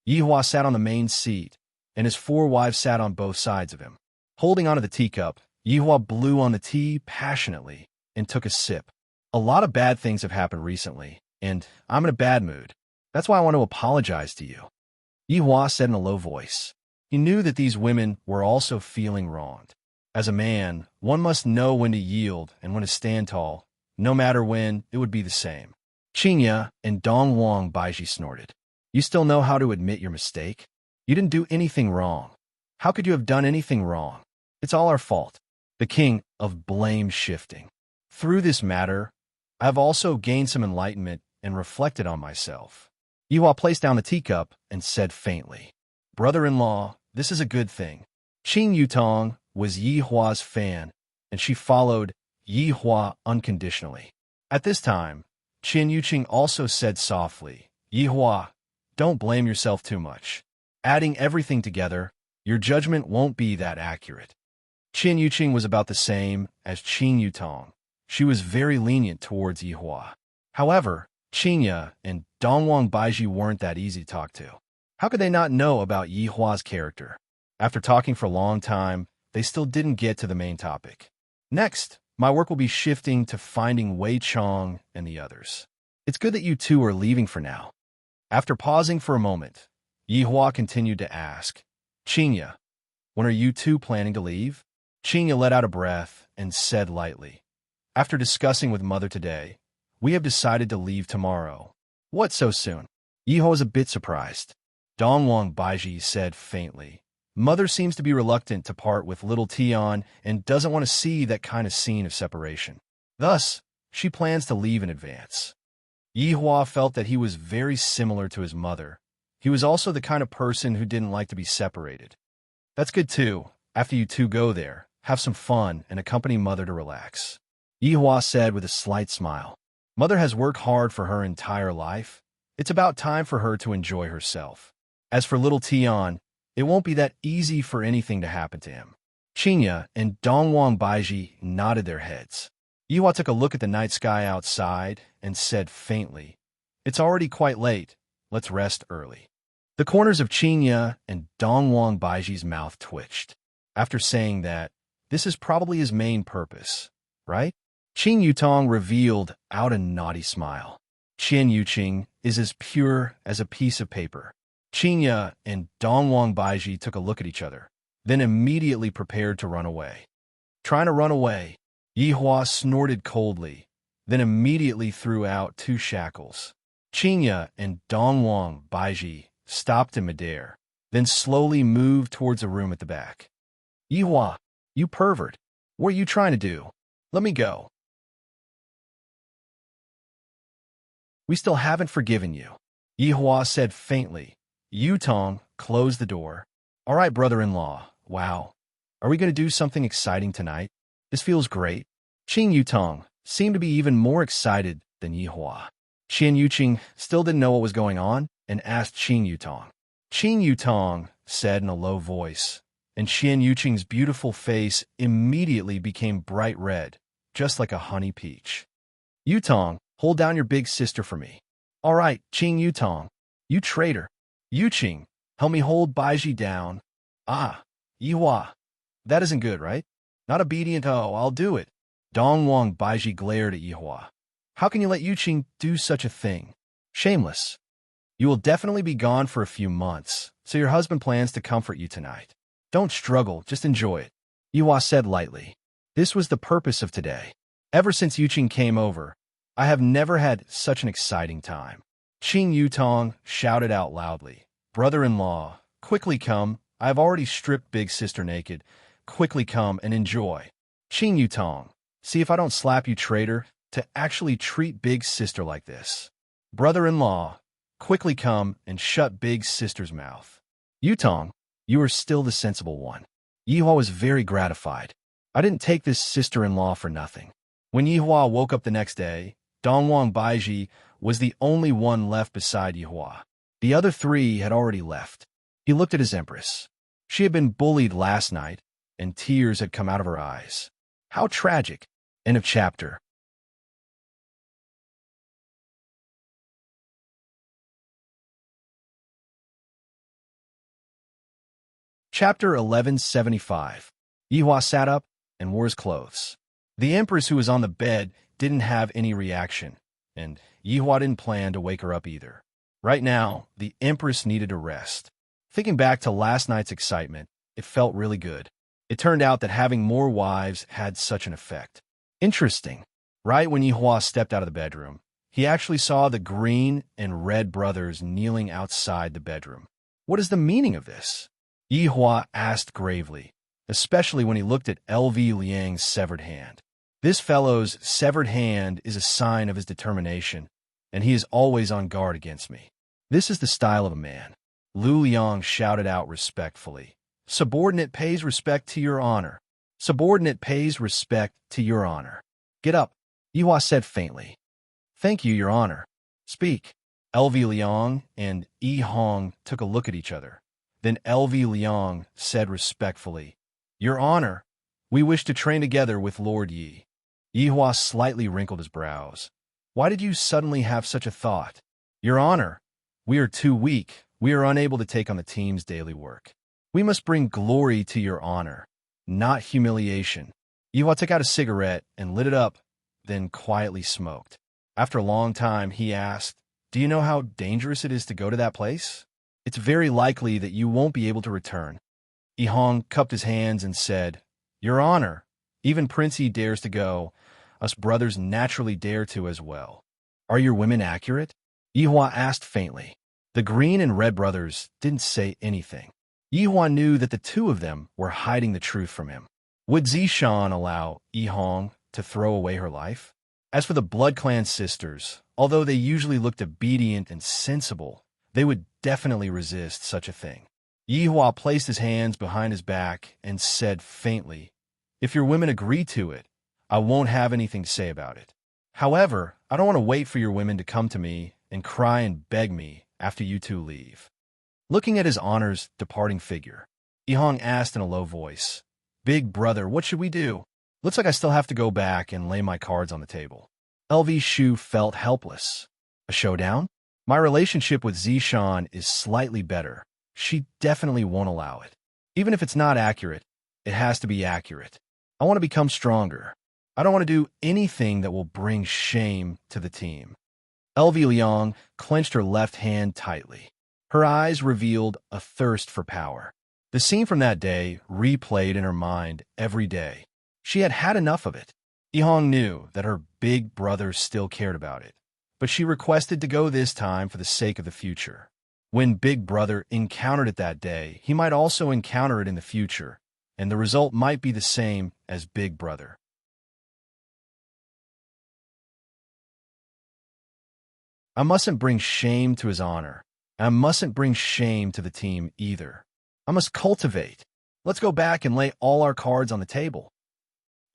Yihua sat on the main seat, and his 4 wives sat on both sides of him. Holding onto the teacup, Yihua blew on the tea passionately and took a sip. "A lot of bad things have happened recently, and I'm in a bad mood. That's why I want to apologize to you," Yihua said in a low voice. He knew that these women were also feeling wronged. As a man, one must know when to yield and when to stand tall. No matter when, it would be the same. Qingya and Dongwang Baiji snorted. "You still know how to admit your mistake? You didn't do anything wrong. How could you have done anything wrong? It's all our fault." The king of blame shifting. "Through this matter, I have also gained some enlightenment and reflected on myself." Yihua placed down the teacup and said faintly, "Brother-in-law, this is a good thing." Qing Yutong was Yihua's fan, and she followed Yihua unconditionally. At this time, Qin Yuqing also said softly, "Yihua, don't blame yourself too much. Adding everything together, your judgment won't be that accurate." Qin Yuqing was about the same as Qing Yutong. She was very lenient towards Yihua. However, Qingya and Dongwang Baiji weren't that easy to talk to. How could they not know about Yihua's character? After talking for a long time, they still didn't get to the main topic. "Next, my work will be shifting to finding Wei Chong and the others. It's good that you two are leaving for now." After pausing for a moment, Yihua continued to ask, "Qingya, when are you two planning to leave?" Qingya let out a breath and said lightly, "After discussing with mother today, we have decided to leave tomorrow." "What, so soon?" Yihua was a bit surprised. Dongwang Baiji said faintly, "Mother seems to be reluctant to part with little Tian and doesn't want to see that kind of scene of separation. Thus, she plans to leave in advance." Yihua felt that he was very similar to his mother. He was also the kind of person who didn't like to be separated. "That's good too. After you two go there, have some fun and accompany mother to relax," Yihua said with a slight smile. "Mother has worked hard for her entire life. It's about time for her to enjoy herself. As for little Tian, it won't be that easy for anything to happen to him." Qingya and Dongwang Baiji nodded their heads. Yihua took a look at the night sky outside and said faintly, "It's already quite late. Let's rest early." The corners of Qingya and Dongwang Baiji's mouth twitched. After saying that, this is probably his main purpose, right? Qing Yutong revealed out a naughty smile. Qian Yuqing is as pure as a piece of paper. Qingya and Dongwang Baiji took a look at each other, then immediately prepared to run away. "Trying to run away," Yihua snorted coldly, then immediately threw out 2 shackles. Qingya and Dongwang Baiji stopped in midair, then slowly moved towards a room at the back. "Yihua, you pervert! What are you trying to do?" Let me go. We still haven't forgiven you, Yihua said faintly. Yutong closed the door. All right, brother-in-law. Wow. Are we going to do something exciting tonight? This feels great. Qing Yutong seemed to be even more excited than Yihua. Qian Yuqing still didn't know what was going on and asked Qing Yutong. Qing Yutong said in a low voice, and Qian Yuqing's beautiful face immediately became bright red, just like a honey peach. Yutong, hold down your big sister for me. All right, Qing Yutong. You traitor. Yuqing, help me hold Baiji down. Ah, Yihua. That isn't good, right? Not obedient. Oh, I'll do it. Dongwang Baiji glared at Yihua. How can you let Yuqing do such a thing? Shameless. You will definitely be gone for a few months, so your husband plans to comfort you tonight. Don't struggle, just enjoy it, Yihua said lightly. This was the purpose of today. Ever since Yuqing came over, I have never had such an exciting time. Qing Yutong shouted out loudly. Brother-in-law, quickly come. I have already stripped big sister naked. Quickly come and enjoy. Qing Yutong, see if I don't slap you, traitor, to actually treat big sister like this. Brother-in-law, quickly come and shut big sister's mouth. Yutong, you are still the sensible one. Yihua was very gratified. I didn't take this sister-in-law for nothing. When Yihua woke up the next day, Dongwang Baiji was the only one left beside Yihua. The other three had already left. He looked at his empress. She had been bullied last night, and tears had come out of her eyes. How tragic. End of chapter. Chapter 1175. Yihua sat up and wore his clothes. The empress who was on the bed didn't have any reaction, and Yihua didn't plan to wake her up either. Right now, the empress needed a rest. Thinking back to last night's excitement, it felt really good. It turned out that having more wives had such an effect. Interesting. Right when Yihua stepped out of the bedroom, he actually saw the green and red brothers kneeling outside the bedroom. What is the meaning of this? Yihua asked gravely, especially when he looked at L.V. Liang's severed hand. This fellow's severed hand is a sign of his determination, and he is always on guard against me. This is the style of a man. Lu Liang shouted out respectfully. Subordinate pays respect to your honor. Subordinate pays respect to your honor. Get up, Yihua said faintly. Thank you, your honor. Speak. L.V. Liang and Yi Hong took a look at each other. Then L.V. Liang said respectfully, Your honor, we wish to train together with Lord Yi. Yihua slightly wrinkled his brows. Why did you suddenly have such a thought? Your honor, we are too weak. We are unable to take on the team's daily work. We must bring glory to your honor, not humiliation. Yihua took out a cigarette and lit it up, then quietly smoked. After a long time, he asked, Do you know how dangerous it is to go to that place? It's very likely that you won't be able to return. Yi Hong cupped his hands and said, Your honor, even Prince Yi dares to go. Us brothers naturally dare to as well. Are your women accurate? Yihua asked faintly. The green and red brothers didn't say anything. Yihua knew that the two of them were hiding the truth from him. Would Zishan allow Yi Hong to throw away her life? As for the Blood Clan sisters, although they usually looked obedient and sensible, they would definitely resist such a thing. Yihua placed his hands behind his back and said faintly, If your women agree to it, I won't have anything to say about it. However, I don't want to wait for your women to come to me and cry and beg me after you two leave. Looking at his honor's departing figure, Yi Hong asked in a low voice, Big brother, what should we do? Looks like I still have to go back and lay my cards on the table. LV Shu felt helpless. A showdown? My relationship with Zishan is slightly better. She definitely won't allow it. Even if it's not accurate, it has to be accurate. I want to become stronger. I don't want to do anything that will bring shame to the team. LV Liang clenched her left hand tightly. Her eyes revealed a thirst for power. The scene from that day replayed in her mind every day. She had had enough of it. Yi Hong knew that her big brother still cared about it, but she requested to go this time for the sake of the future. When Big Brother encountered it that day, he might also encounter it in the future, and the result might be the same as Big Brother. I mustn't bring shame to his honor. I mustn't bring shame to the team either. I must cultivate. Let's go back and lay all our cards on the table.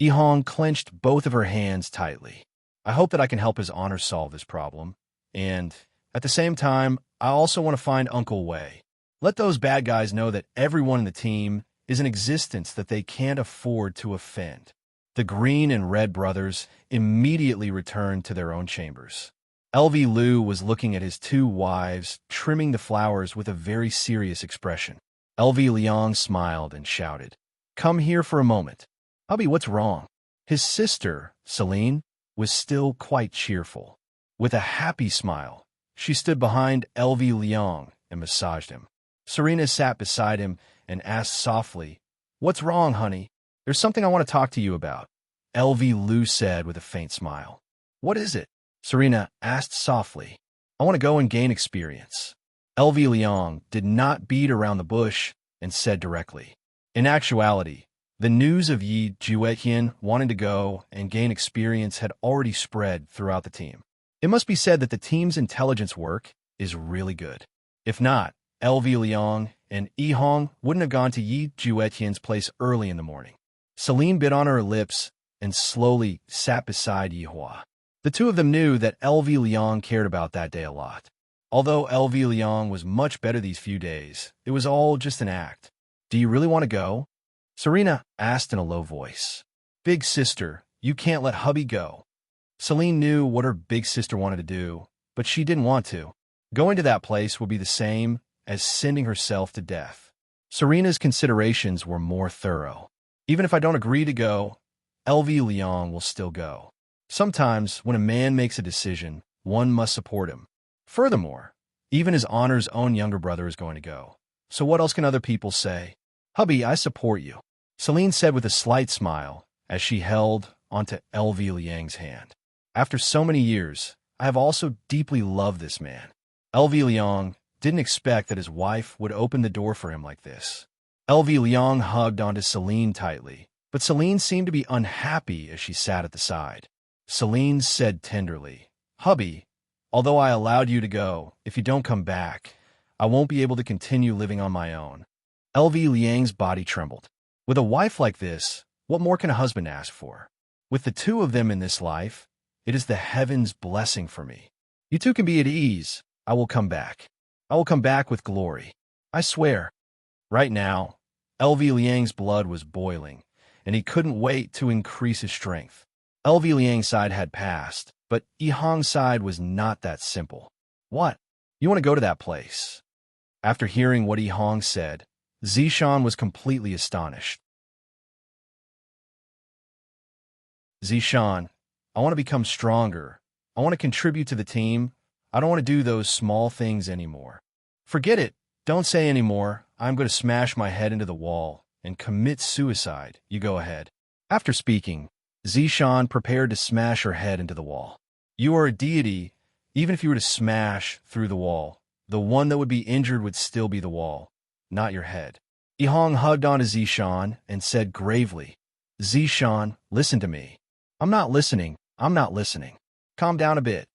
Ihong clenched both of her hands tightly. I hope that I can help his honor solve this problem. And at the same time, I also want to find Uncle Wei. Let those bad guys know that everyone in the team is an existence that they can't afford to offend. The green and red brothers immediately returned to their own chambers. L.V. Liu was looking at his two wives, trimming the flowers with a very serious expression. L.V. Liang smiled and shouted, "Come here for a moment." "Hubby, what's wrong?" His sister, Celine, was still quite cheerful. With a happy smile, she stood behind L.V. Liang and massaged him. Serena sat beside him and asked softly, "What's wrong, honey? There's something I want to talk to you about," L.V. Liu said with a faint smile. "What is it?" Serena asked softly. "I want to go and gain experience." L.V. Liang did not beat around the bush and said directly. In actuality, the news of Yi Juetian wanting to go and gain experience had already spread throughout the team. It must be said that the team's intelligence work is really good. If not, L.V. Liang and Ihong wouldn't have gone to Yi Juetian's place early in the morning. Celine bit on her lips and slowly sat beside Yihua. The two of them knew that L.V. Liang cared about that day a lot. Although L.V. Liang was much better these few days, it was all just an act. "Do you really want to go?" Serena asked in a low voice. "Big sister, you can't let hubby go." Celine knew what her big sister wanted to do, but she didn't want to. Going to that place would be the same as sending herself to death. Serena's considerations were more thorough. "Even if I don't agree to go, L.V. Liang will still go. Sometimes, when a man makes a decision, one must support him. Furthermore, even his honor's own younger brother is going to go. So what else can other people say? Hubby, I support you," Celine said with a slight smile as she held onto L.V. Liang's hand. "After so many years, I have also deeply loved this man." L.V. Liang didn't expect that his wife would open the door for him like this. L.V. Liang hugged onto Celine tightly, but Celine seemed to be unhappy as she sat at the side. Celine said tenderly, "Hubby, although I allowed you to go, if you don't come back, I won't be able to continue living on my own." L.V. Liang's body trembled. With a wife like this, what more can a husband ask for? With the two of them in this life, it is the heaven's blessing for me. You two can be at ease. I will come back. I will come back with glory. I swear. Right now, L.V. Liang's blood was boiling, and he couldn't wait to increase his strength. L.V. Liang's side had passed, but Ihong's side was not that simple. "What? You want to go to that place?" After hearing what Ihong said, Zishan was completely astonished. "Zishan, I want to become stronger. I want to contribute to the team. I don't want to do those small things anymore." "Forget it. Don't say anymore. I'm going to smash my head into the wall and commit suicide. You go ahead." After speaking, Zishan prepared to smash her head into the wall. "You are a deity. Even if you were to smash through the wall, the one that would be injured would still be the wall, not your head." Ihong hugged onto Zishan and said gravely, "Zishan, listen to me." I'm not listening. I'm not listening. Calm down a bit.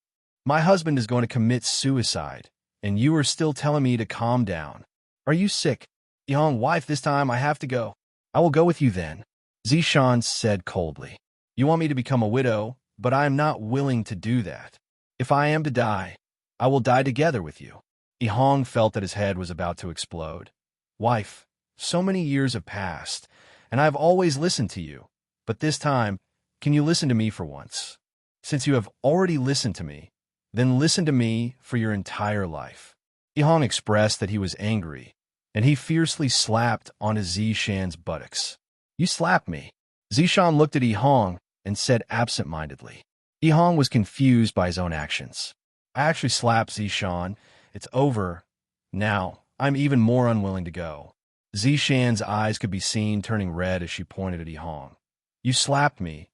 My husband is going to commit suicide, and you are still telling me to calm down. Are you sick?" "Ihong, wife, this time I have to go." "I will go with you then," Zishan said coldly. "You want me to become a widow, but I am not willing to do that. If I am to die, I will die together with you." Ihong felt that his head was about to explode. "Wife, so many years have passed, and I have always listened to you. But this time, can you listen to me for once? Since you have already listened to me, then listen to me for your entire life." Ihong expressed that he was angry, and he fiercely slapped onto Zishan's buttocks. "You slapped me." Zishan looked at Ihong and said absent-mindedly. Ihong was confused by his own actions. "I actually slapped Zishan. It's over. Now, I'm even more unwilling to go." Zishan's eyes could be seen turning red as she pointed at Ihong. "You slapped me.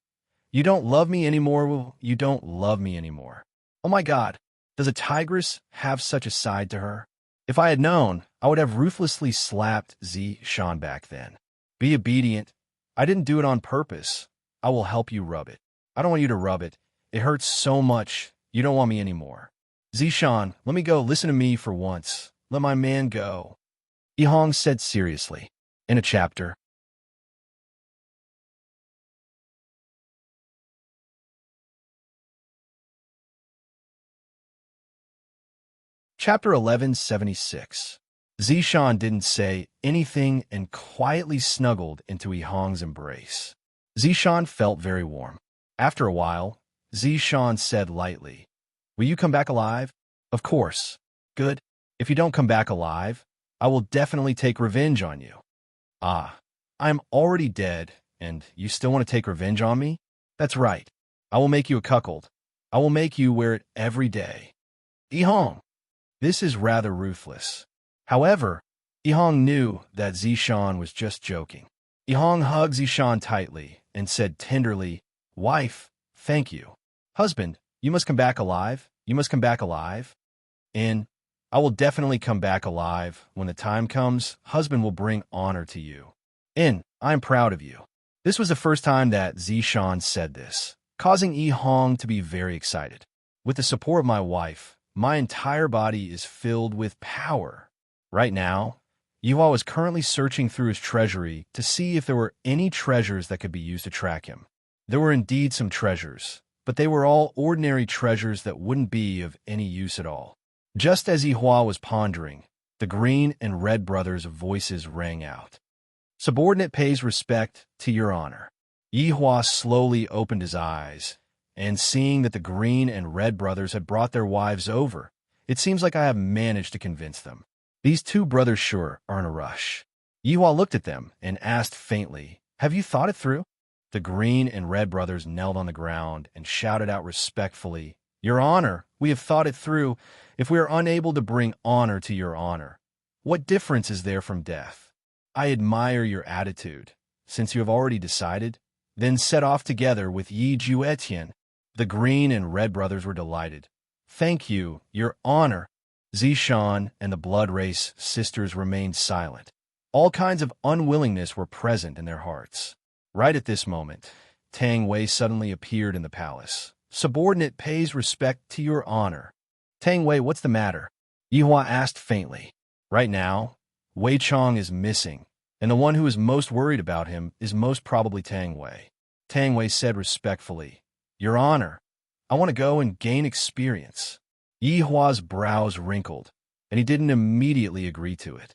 You don't love me anymore. Well, you don't love me anymore. Oh my God, does a tigress have such a side to her? If I had known, I would have ruthlessly slapped Zishan back then. Be obedient. I didn't do it on purpose. I will help you rub it." "I don't want you to rub it. It hurts so much. You don't want me anymore." Zishan, let me go. Listen to me for once. Let my man go. Yihong said seriously. In a chapter. Chapter 1176. Zishan didn't say anything and quietly snuggled into Yihong's embrace. Zishan felt very warm. After a while, Zishan said lightly, "Will you come back alive?" "Of course." "Good. If you don't come back alive, I will definitely take revenge on you." "Ah, I'm already dead, and you still want to take revenge on me?" "That's right. I will make you a cuckold. I will make you wear it every day." Yihong. This is rather ruthless. However, Yihong knew that Zishan was just joking. Yihong hugged Zishan tightly and said tenderly, "Wife, thank you. Husband, you must come back alive. You must come back alive." And I will definitely come back alive. When the time comes, husband will bring honor to you. And I'm proud of you. This was the first time that Zishan said this, causing Yihong to be very excited. With the support of my wife, my entire body is filled with power. Right now, Yihua was currently searching through his treasury to see if there were any treasures that could be used to track him. There were indeed some treasures, but they were all ordinary treasures that wouldn't be of any use at all. Just as Yihua was pondering, the Green and Red brothers' voices rang out. "Subordinate pays respect to your honor." Yihua slowly opened his eyes, and seeing that the Green and Red brothers had brought their wives over, "It seems like I have managed to convince them. These two brothers sure are in a rush." Yihua looked at them and asked faintly, "Have you thought it through?" The Green and Red brothers knelt on the ground and shouted out respectfully, "Your honor, we have thought it through. If we are unable to bring honor to your honor, what difference is there from death? I admire your attitude. Since you have already decided, then set off together with Yi Juetian." The Green and Red brothers were delighted. "Thank you, your honor." Zishan and the Blood Race sisters remained silent. All kinds of unwillingness were present in their hearts. Right at this moment, Tang Wei suddenly appeared in the palace. "Subordinate pays respect to your honor." "Tang Wei, what's the matter?" Yihua asked faintly. Right now, Wei Chong is missing, and the one who is most worried about him is most probably Tang Wei. Tang Wei said respectfully, "Your honor, I want to go and gain experience." Yihua's brows wrinkled, and he didn't immediately agree to it.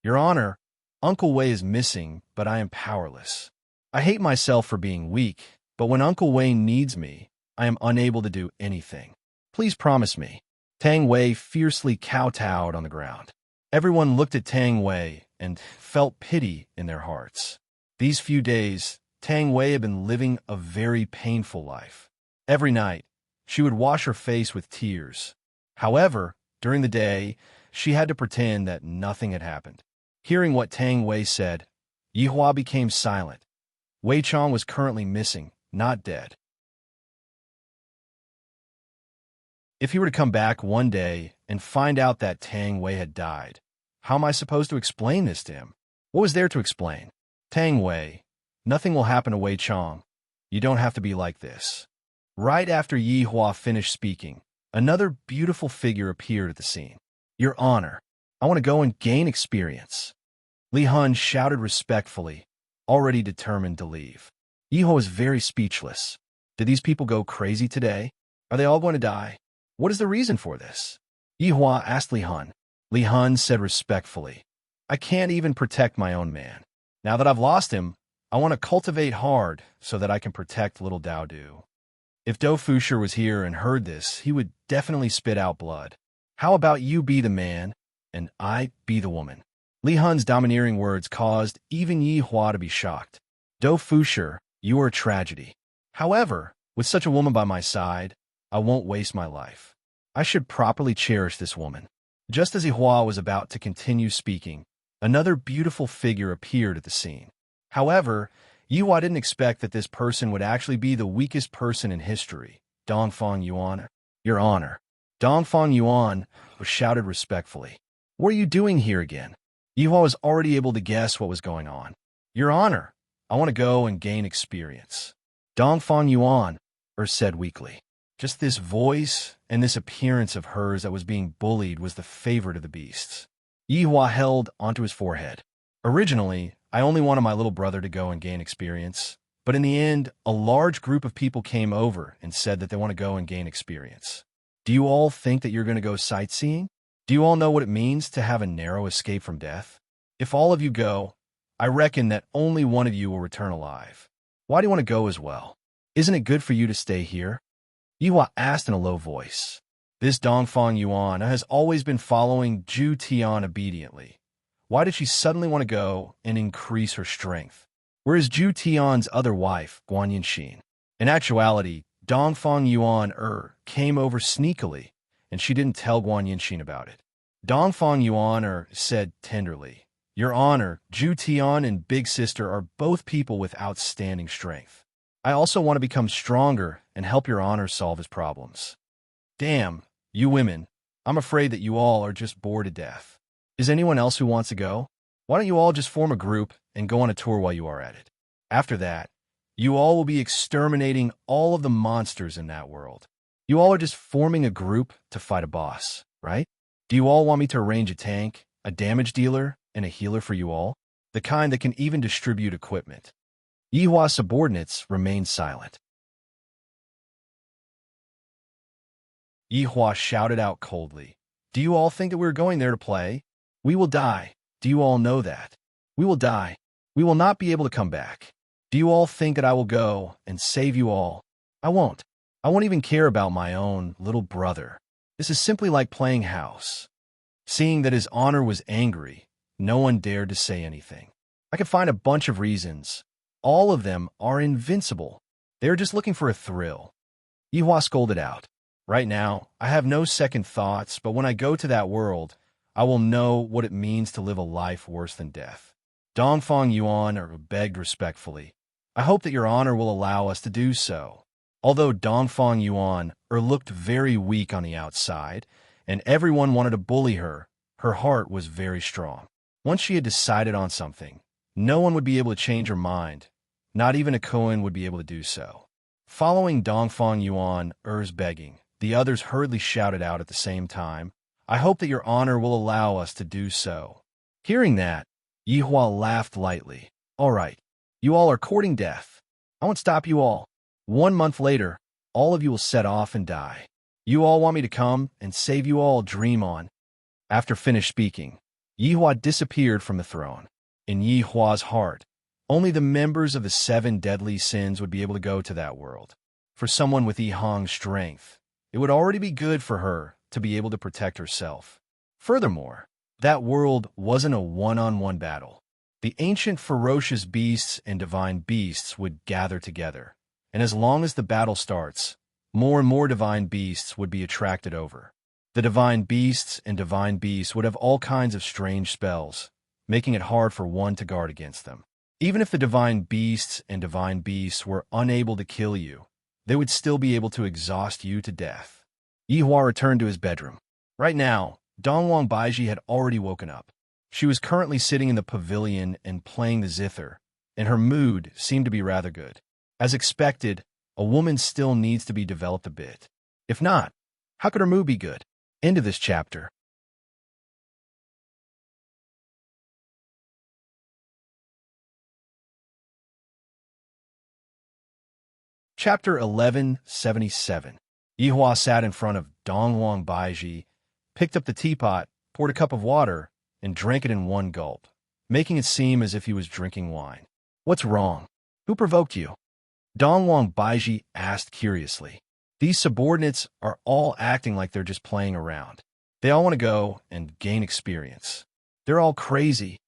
"Your honor, Uncle Wei is missing, but I am powerless. I hate myself for being weak, but when Uncle Wei needs me, I am unable to do anything. Please promise me." Tang Wei fiercely kowtowed on the ground. Everyone looked at Tang Wei and felt pity in their hearts. These few days, Tang Wei had been living a very painful life. Every night, she would wash her face with tears. However, during the day, she had to pretend that nothing had happened. Hearing what Tang Wei said, Yihua became silent. Wei Chong was currently missing, not dead. If he were to come back one day and find out that Tang Wei had died, how am I supposed to explain this to him? What was there to explain? "Tang Wei, nothing will happen to Wei Chong. You don't have to be like this." Right after Yihua finished speaking, another beautiful figure appeared at the scene. "Your honor, I want to go and gain experience." Li Hun shouted respectfully, already determined to leave. Yihua was very speechless. Did these people go crazy today? Are they all going to die? What is the reason for this? Yihua asked Li Hun. Li Hun said respectfully, "I can't even protect my own man. Now that I've lost him, I want to cultivate hard so that I can protect little Dao Du." If Do Fusher was here and heard this, he would definitely spit out blood. "How about you be the man, and I be the woman?" Li Hun's domineering words caused even Yihua to be shocked. "Do Fusher, you are a tragedy. However, with such a woman by my side, I won't waste my life. I should properly cherish this woman." Just as Yihua was about to continue speaking, another beautiful figure appeared at the scene. However, Yihua didn't expect that this person would actually be the weakest person in history, Dongfang Yuan. "Your honor." Dongfang Yuan was shouted respectfully. "What are you doing here again?" Yihua was already able to guess what was going on. "Your honor, I want to go and gain experience." Dongfang Yuan said weakly. Just this voice and this appearance of hers that was being bullied was the favorite of the beasts. Yihua held onto his forehead. Originally, I only wanted my little brother to go and gain experience, but in the end, a large group of people came over and said that they want to go and gain experience. Do you all think that you're going to go sightseeing? Do you all know what it means to have a narrow escape from death? If all of you go, I reckon that only one of you will return alive. Why do you want to go as well? Isn't it good for you to stay here? Yihua asked in a low voice. This Dongfang Yuan has always been following Zhu Tian obediently. Why did she suddenly want to go and increase her strength? Where is Zhu Tian's other wife, Guan Yinxin? In actuality, Dongfang Yuan came over sneakily, and she didn't tell Guan Yinxin about it. Dongfang Yuan said tenderly, Your Honor, Zhu Tian and Big Sister are both people with outstanding strength. I also want to become stronger and help Your Honor solve his problems. Damn, you women, I'm afraid that you all are just bored to death. Is anyone else who wants to go? Why don't you all just form a group and go on a tour while you are at it? After that, you all will be exterminating all of the monsters in that world. You all are just forming a group to fight a boss, right? Do you all want me to arrange a tank, a damage dealer, and a healer for you all? The kind that can even distribute equipment. Yihua's subordinates remained silent. Yihua shouted out coldly, Do you all think that we're going there to play? We will die. Do you all know that? We will die. We will not be able to come back. Do you all think that I will go and save you all? I won't. I won't even care about my own little brother. This is simply like playing house. Seeing that his honor was angry, no one dared to say anything. I could find a bunch of reasons. All of them are invincible. They are just looking for a thrill. Yihua scolded out. Right now, I have no second thoughts, but when I go to that world, I will know what it means to live a life worse than death. Dongfang Yuan begged respectfully. I hope that Your Honor will allow us to do so. Although Dongfang Yuan looked very weak on the outside, and everyone wanted to bully her, her heart was very strong. Once she had decided on something, no one would be able to change her mind. Not even a Kohen would be able to do so. Following Dongfang Yuan's begging, the others hurriedly shouted out at the same time, I hope that Your Honor will allow us to do so. Hearing that, Yihua laughed lightly. All right, you all are courting death. I won't stop you all. 1 month later, all of you will set off and die. You all want me to come and save you all, dream on. After finished speaking, Yihua disappeared from the throne. In Yihua's heart, only the members of the 7 deadly sins would be able to go to that world. For someone with Yihang's strength, it would already be good for her to be able to protect herself. Furthermore, that world wasn't a one-on-one battle. The ancient ferocious beasts and divine beasts would gather together, and as long as the battle starts, more and more divine beasts would be attracted over. The divine beasts and divine beasts would have all kinds of strange spells, making it hard for one to guard against them. Even if the divine beasts and divine beasts were unable to kill you, they would still be able to exhaust you to death. Yihua returned to his bedroom. Right now, Dongwang Baiji had already woken up. She was currently sitting in the pavilion and playing the zither, and her mood seemed to be rather good. As expected, a woman still needs to be developed a bit. If not, how could her mood be good? End of this chapter. Chapter 1177. Yihua sat in front of Dongwang Baiji, picked up the teapot, poured a cup of water, and drank it in one gulp, making it seem as if he was drinking wine. What's wrong? Who provoked you? Dongwang Baiji asked curiously. These subordinates are all acting like they're just playing around. They all want to go and gain experience. They're all crazy.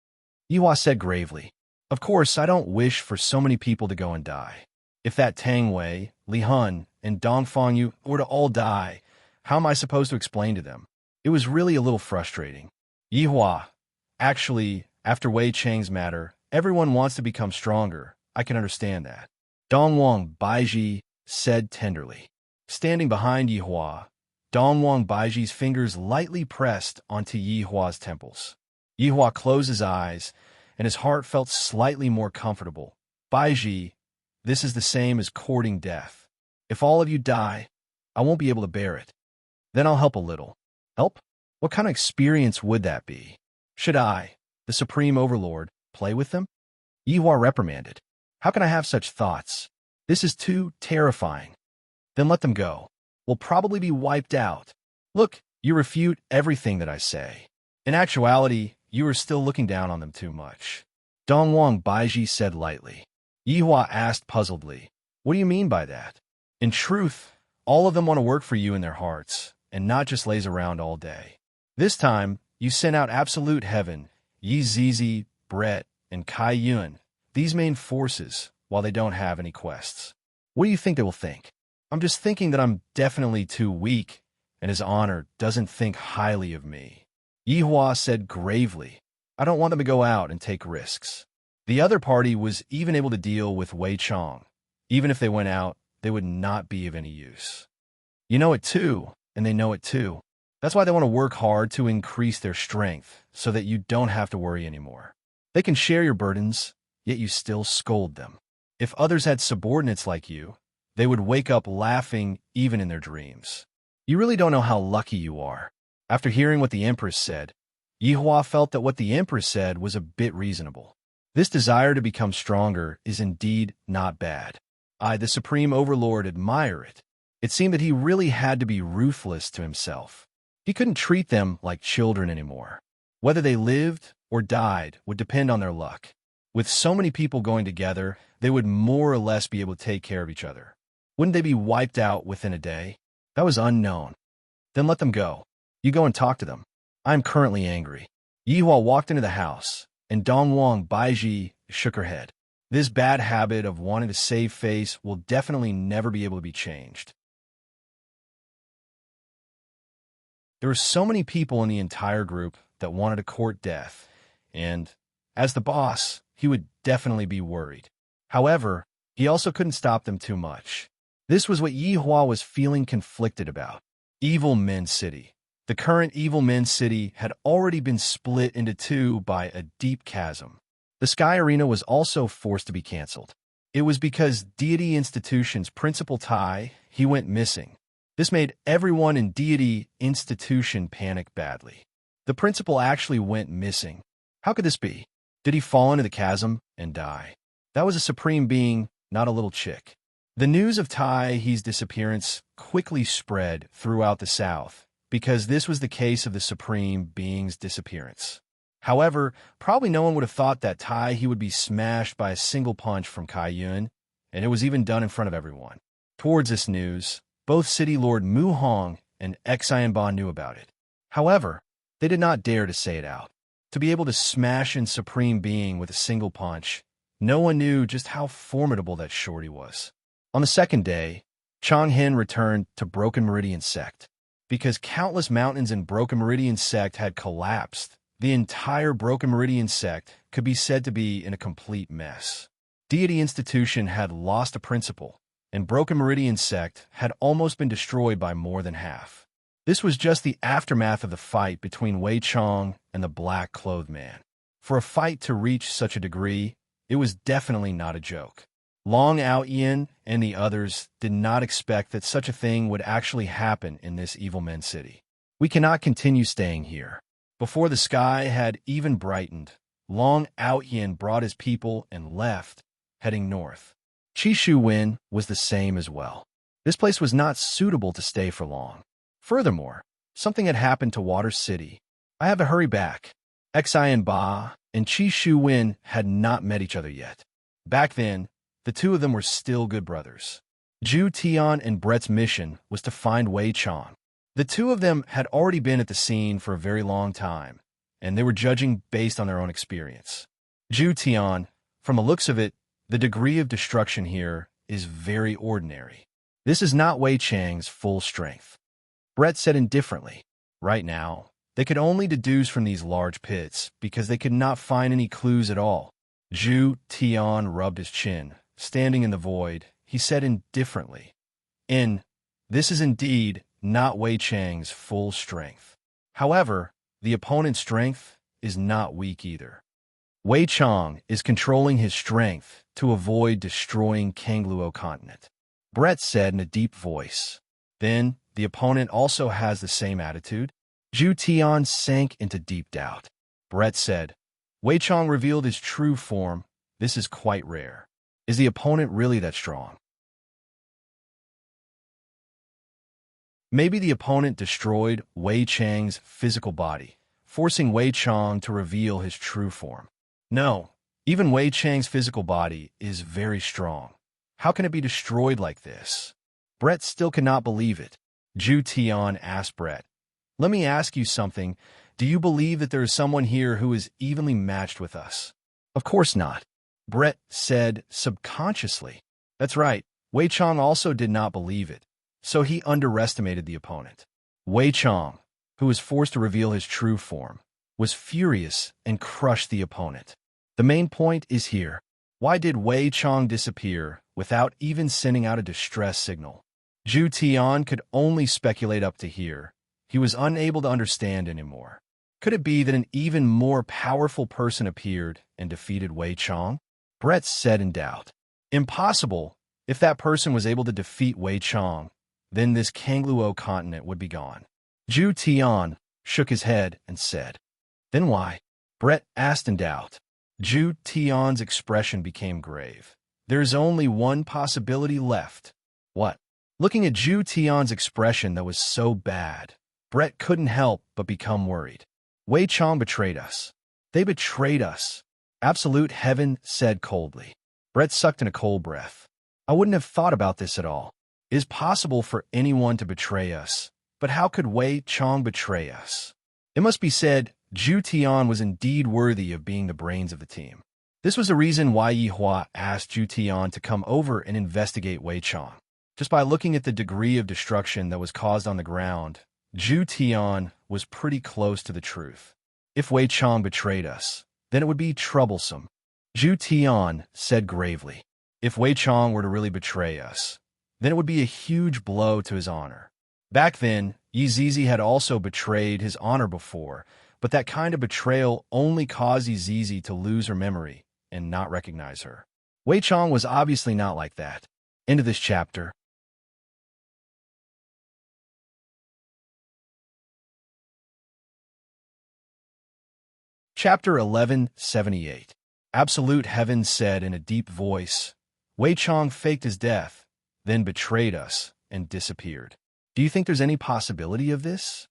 Yihua said gravely. Of course, I don't wish for so many people to go and die. If that Tang Wei, Li Hun, and Dongfang Yu were to all die, how am I supposed to explain to them? It was really a little frustrating. Yihua, actually, after Wei Chang's matter, everyone wants to become stronger. I can understand that. Dongwang Baiji said tenderly. Standing behind Yihua, Dongwang Baiji's fingers lightly pressed onto Yihua's temples. Yihua closed his eyes, and his heart felt slightly more comfortable. Baiji, this is the same as courting death. If all of you die, I won't be able to bear it. Then I'll help a little. Help? What kind of experience would that be? Should I, the Supreme Overlord, play with them? Yihua reprimanded. How can I have such thoughts? This is too terrifying. Then let them go. We'll probably be wiped out. Look, you refute everything that I say. In actuality, you are still looking down on them too much. Dongwang Baiji said lightly. Yihua asked puzzledly, what do you mean by that? In truth, all of them want to work for you in their hearts, and not just laze around all day. This time, you sent out Absolute Heaven, Yi Zizi, Brett, and Kai Yun, these main forces, while they don't have any quests. What do you think they will think? I'm just thinking that I'm definitely too weak, and his honor doesn't think highly of me. Yihua said gravely, I don't want them to go out and take risks. The other party was even able to deal with Wei Chong. Even if they went out, they would not be of any use. You know it too, and they know it too. That's why they want to work hard to increase their strength, so that you don't have to worry anymore. They can share your burdens, yet you still scold them. If others had subordinates like you, they would wake up laughing even in their dreams. You really don't know how lucky you are. After hearing what the Empress said, Yihua felt that what the Empress said was a bit reasonable. This desire to become stronger is indeed not bad. I, the Supreme Overlord, admire it. It seemed that he really had to be ruthless to himself. He couldn't treat them like children anymore. Whether they lived or died would depend on their luck. With so many people going together, they would more or less be able to take care of each other. Wouldn't they be wiped out within a day? That was unknown. Then let them go. You go and talk to them. I am currently angry. Yihua walked into the house, and Dongwang Baiji shook her head. This bad habit of wanting to save face will definitely never be able to be changed. There were so many people in the entire group that wanted to court death, and, as the boss, he would definitely be worried. However, he also couldn't stop them too much. This was what Yihua was feeling conflicted about. Evil Men City. The current Evil Men City had already been split into two by a deep chasm. The Sky Arena was also forced to be cancelled. It was because Deity Institution's principal Tai, he went missing. This made everyone in Deity Institution panic badly. The principal actually went missing. How could this be? Did he fall into the chasm and die? That was a supreme being, not a little chick. The news of Tai He's disappearance quickly spread throughout the South, because this was the case of the supreme being's disappearance. However, probably no one would have thought that Tai He would be smashed by a single punch from Kai Yun, and it was even done in front of everyone. Towards this news, both City Lord Mu Hong and Xian Ba knew about it. However, they did not dare to say it out. To be able to smash in Supreme Being with a single punch, no one knew just how formidable that shorty was. On the second day, Chang Hen returned to Broken Meridian Sect. Because countless mountains in Broken Meridian Sect had collapsed, the entire Broken Meridian Sect could be said to be in a complete mess. Deity Institution had lost a principal, and Broken Meridian Sect had almost been destroyed by more than half. This was just the aftermath of the fight between Wei Chong and the Black-Clothed Man. For a fight to reach such a degree, it was definitely not a joke. Long Ao-Yin and the others did not expect that such a thing would actually happen in this Evil Men City. We cannot continue staying here. Before the sky had even brightened, Long Ao-Yin brought his people and left, heading north. Qi Shu Wen was the same as well. This place was not suitable to stay for long. Furthermore, something had happened to Water City. I have to hurry back. Xian Ba and Qi Shu Wen had not met each other yet. Back then, the two of them were still good brothers. Zhu Tian and Brett's mission was to find Wei Chong. The two of them had already been at the scene for a very long time, and they were judging based on their own experience. Zhu Tian, from the looks of it, the degree of destruction here is very ordinary. This is not Wei Chang's full strength. Brett said indifferently, right now, they could only deduce from these large pits because they could not find any clues at all. Zhu Tian rubbed his chin. Standing in the void, he said indifferently, this is indeed not Wei Chang's full strength. However, the opponent's strength is not weak either. Wei Chong is controlling his strength to avoid destroying Kangluo continent. Brett said in a deep voice. Then, the opponent also has the same attitude? Zhu Tian sank into deep doubt. Brett said, Wei Chong revealed his true form. This is quite rare. Is the opponent really that strong? Maybe the opponent destroyed Wei Chang's physical body, forcing Wei Chong to reveal his true form. No, even Wei Chang's physical body is very strong. How can it be destroyed like this? Brett still could not believe it. Zhu Tian asked Brett, Let me ask you something. Do you believe that there is someone here who is evenly matched with us? Of course not. Brett said subconsciously. That's right. Wei Chong also did not believe it, so he underestimated the opponent. Wei Chong, who was forced to reveal his true form, was furious and crushed the opponent. The main point is here. Why did Wei Chong disappear without even sending out a distress signal? Zhu Tian could only speculate up to here. He was unable to understand anymore. Could it be that an even more powerful person appeared and defeated Wei Chong? Brett said in doubt. Impossible. If that person was able to defeat Wei Chong, then this Kangluo continent would be gone. Zhu Tian shook his head and said, Then why? Brett asked in doubt. Zhu Tian's expression became grave. There is only one possibility left. What? Looking at Zhu Tian's expression that was so bad, Brett couldn't help but become worried. Wei Chong betrayed us. They betrayed us. Absolute Heaven said coldly. Brett sucked in a cold breath. I wouldn't have thought about this at all. It is possible for anyone to betray us, but how could Wei Chong betray us? It must be said, Zhu Tian was indeed worthy of being the brains of the team. This was the reason why Yi Hua asked Zhu Tian to come over and investigate Wei Chong. Just by looking at the degree of destruction that was caused on the ground, Zhu Tian was pretty close to the truth. If Wei Chong betrayed us, then it would be troublesome. Zhu Tian said gravely. If Wei Chong were to really betray us, then it would be a huge blow to his honor. Back then, Yi Zizi had also betrayed his honor before, but that kind of betrayal only caused Yi Zizi to lose her memory and not recognize her. Wei Chong was obviously not like that. End of this chapter. Chapter 1178. Absolute Heaven said in a deep voice, Wei Chong faked his death, then betrayed us and disappeared. Do you think there's any possibility of this?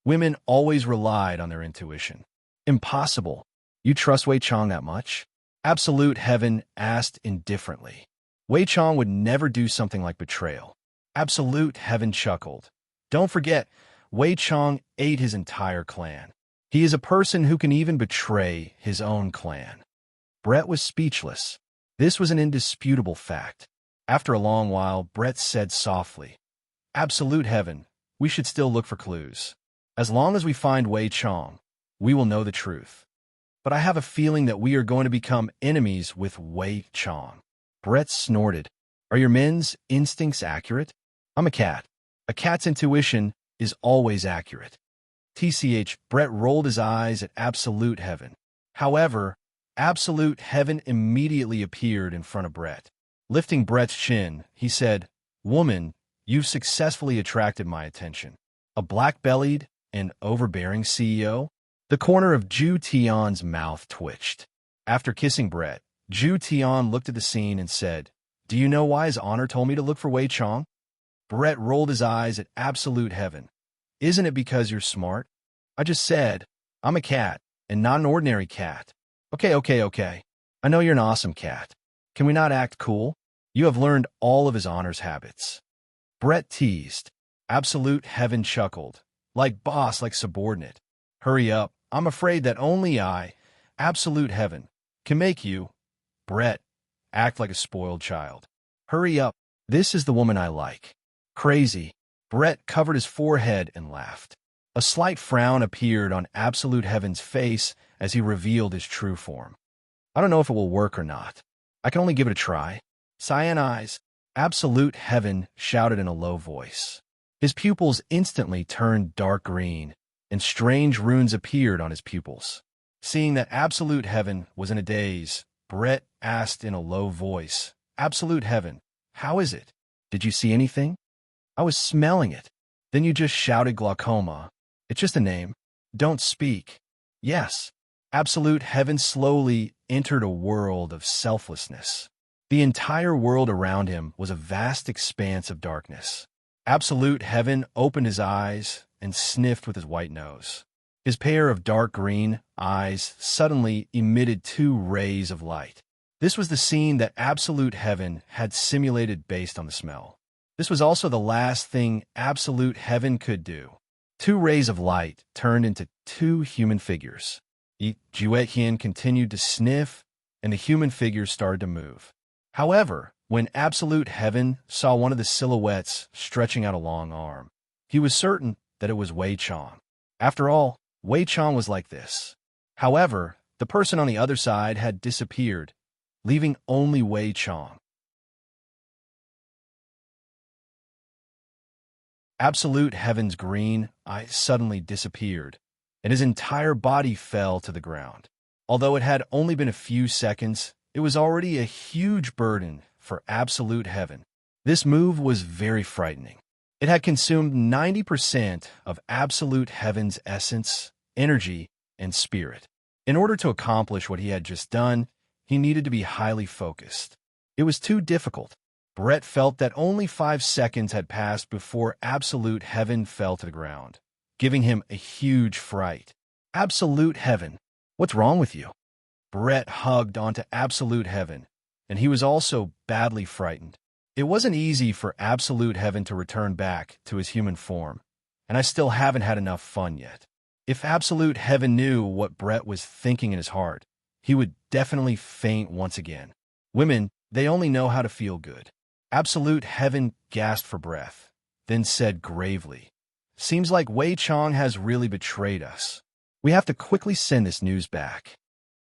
Women always relied on their intuition. Impossible. You trust Wei Chong that much? Absolute Heaven asked indifferently. Wei Chong would never do something like betrayal. Absolute Heaven chuckled. Don't forget, Wei Chong ate his entire clan. He is a person who can even betray his own clan. Brett was speechless. This was an indisputable fact. After a long while, Brett said softly, Absolute Heaven, we should still look for clues. As long as we find Wei Chong, we will know the truth. But I have a feeling that we are going to become enemies with Wei Chong. Brett snorted. Are your men's instincts accurate? I'm a cat. A cat's intuition is always accurate. TCH, Brett rolled his eyes at Absolute Heaven. However, Absolute Heaven immediately appeared in front of Brett. Lifting Brett's chin, he said, Woman, you've successfully attracted my attention. A black-bellied and overbearing CEO? The corner of Zhu Tian's mouth twitched. After kissing Brett, Zhu Tian looked at the scene and said, Do you know why his honor told me to look for Wei Chong? Brett rolled his eyes at Absolute Heaven. Isn't it because you're smart? I just said, I'm a cat, and not an ordinary cat. Okay. I know you're an awesome cat. Can we not act cool? You have learned all of his honor's habits. Brett teased. Absolute Heaven chuckled. Like boss, like subordinate. Hurry up. I'm afraid that only I, Absolute Heaven, can make you, Brett, act like a spoiled child. Hurry up. This is the woman I like. Crazy. Brett covered his forehead and laughed. A slight frown appeared on Absolute Heaven's face as he revealed his true form. I don't know if it will work or not. I can only give it a try. Cyan eyes. Absolute Heaven shouted in a low voice. His pupils instantly turned dark green, and strange runes appeared on his pupils. Seeing that Absolute Heaven was in a daze, Brett asked in a low voice, Absolute Heaven, how is it? Did you see anything? I was smelling it. Then you just shouted glaucoma. It's just a name. Don't speak. Yes. Absolute heaven slowly entered a world of selflessness. The entire world around him was a vast expanse of darkness. Absolute heaven opened his eyes and sniffed with his white nose. His pair of dark green eyes suddenly emitted 2 rays of light. This was the scene that absolute heaven had simulated based on the smell. This was also the last thing absolute heaven could do. 2 rays of light turned into 2 human figures. Jiuetian continued to sniff, and the human figures started to move. However, when absolute heaven saw one of the silhouettes stretching out a long arm, he was certain that it was Wei Chong. After all, Wei Chong was like this. However, the person on the other side had disappeared, leaving only Wei Chong. Absolute heaven's green eye suddenly disappeared, and his entire body fell to the ground. Although it had only been a few seconds, it was already a huge burden for absolute heaven. This move was very frightening. It had consumed 90% of absolute heaven's essence, energy, and spirit. In order to accomplish what he had just done, he needed to be highly focused. It was too difficult. Brett felt that only 5 seconds had passed before absolute heaven fell to the ground, giving him a huge fright. Absolute heaven, what's wrong with you? Brett hugged onto absolute heaven, and he was also badly frightened. It wasn't easy for absolute heaven to return back to his human form, and I still haven't had enough fun yet. If absolute heaven knew what Brett was thinking in his heart, he would definitely faint once again. Women, they only know how to feel good. Absolute heaven gasped for breath, then said gravely, "Seems like Wei Chong has really betrayed us. We have to quickly send this news back."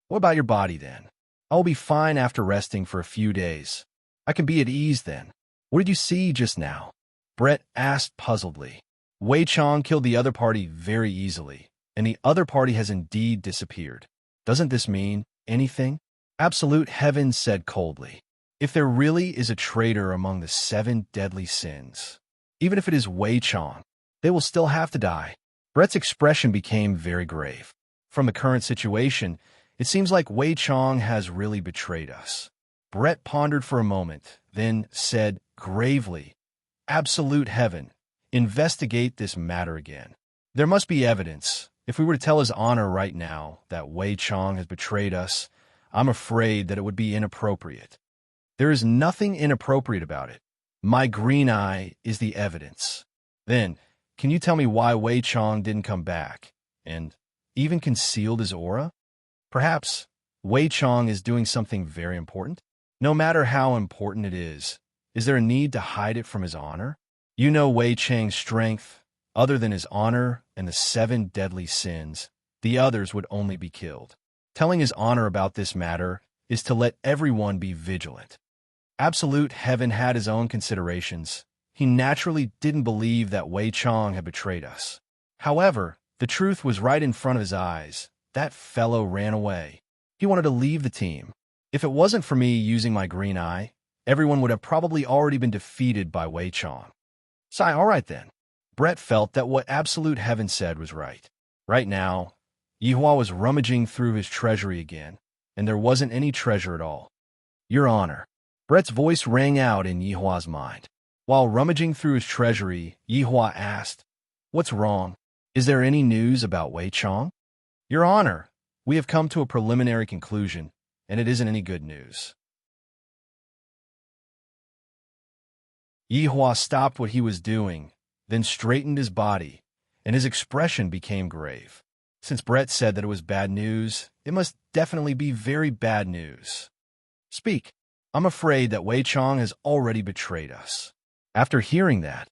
"What about your body then?" "I will be fine after resting for a few days. I can be at ease then." "What did you see just now?" Brett asked puzzledly. "Wei Chong killed the other party very easily, and the other party has indeed disappeared. Doesn't this mean anything?" Absolute heaven said coldly, "If there really is a traitor among the 7 deadly sins, even if it is Wei Chong, they will still have to die." Brett's expression became very grave. From the current situation, it seems like Wei Chong has really betrayed us. Brett pondered for a moment, then said gravely, "Absolute heaven, investigate this matter again. There must be evidence. If we were to tell his honor right now that Wei Chong has betrayed us, I'm afraid that it would be inappropriate." "There is nothing inappropriate about it. My green eye is the evidence." "Then, can you tell me why Wei Chong didn't come back, and even concealed his aura? Perhaps Wei Chong is doing something very important? No matter how important it is there a need to hide it from his honor? You know Wei Chang's strength. Other than his honor and the 7 deadly sins, the others would only be killed. Telling his honor about this matter is to let everyone be vigilant." Absolute heaven had his own considerations. He naturally didn't believe that Wei Chong had betrayed us. However, the truth was right in front of his eyes. That fellow ran away. He wanted to leave the team. If it wasn't for me using my green eye, everyone would have probably already been defeated by Wei Chong. All right then. Brett felt that what absolute heaven said was right. Right now, Yihua was rummaging through his treasury again, and there wasn't any treasure at all. "Your Honor." Brett's voice rang out in Yihua's mind. While rummaging through his treasury, Yihua asked, "What's wrong? Is there any news about Wei Chong?" "Your Honor, we have come to a preliminary conclusion, and it isn't any good news." Yihua stopped what he was doing, then straightened his body, and his expression became grave. Since Brett said that it was bad news, it must definitely be very bad news. "Speak." "I'm afraid that Wei Chong has already betrayed us." After hearing that,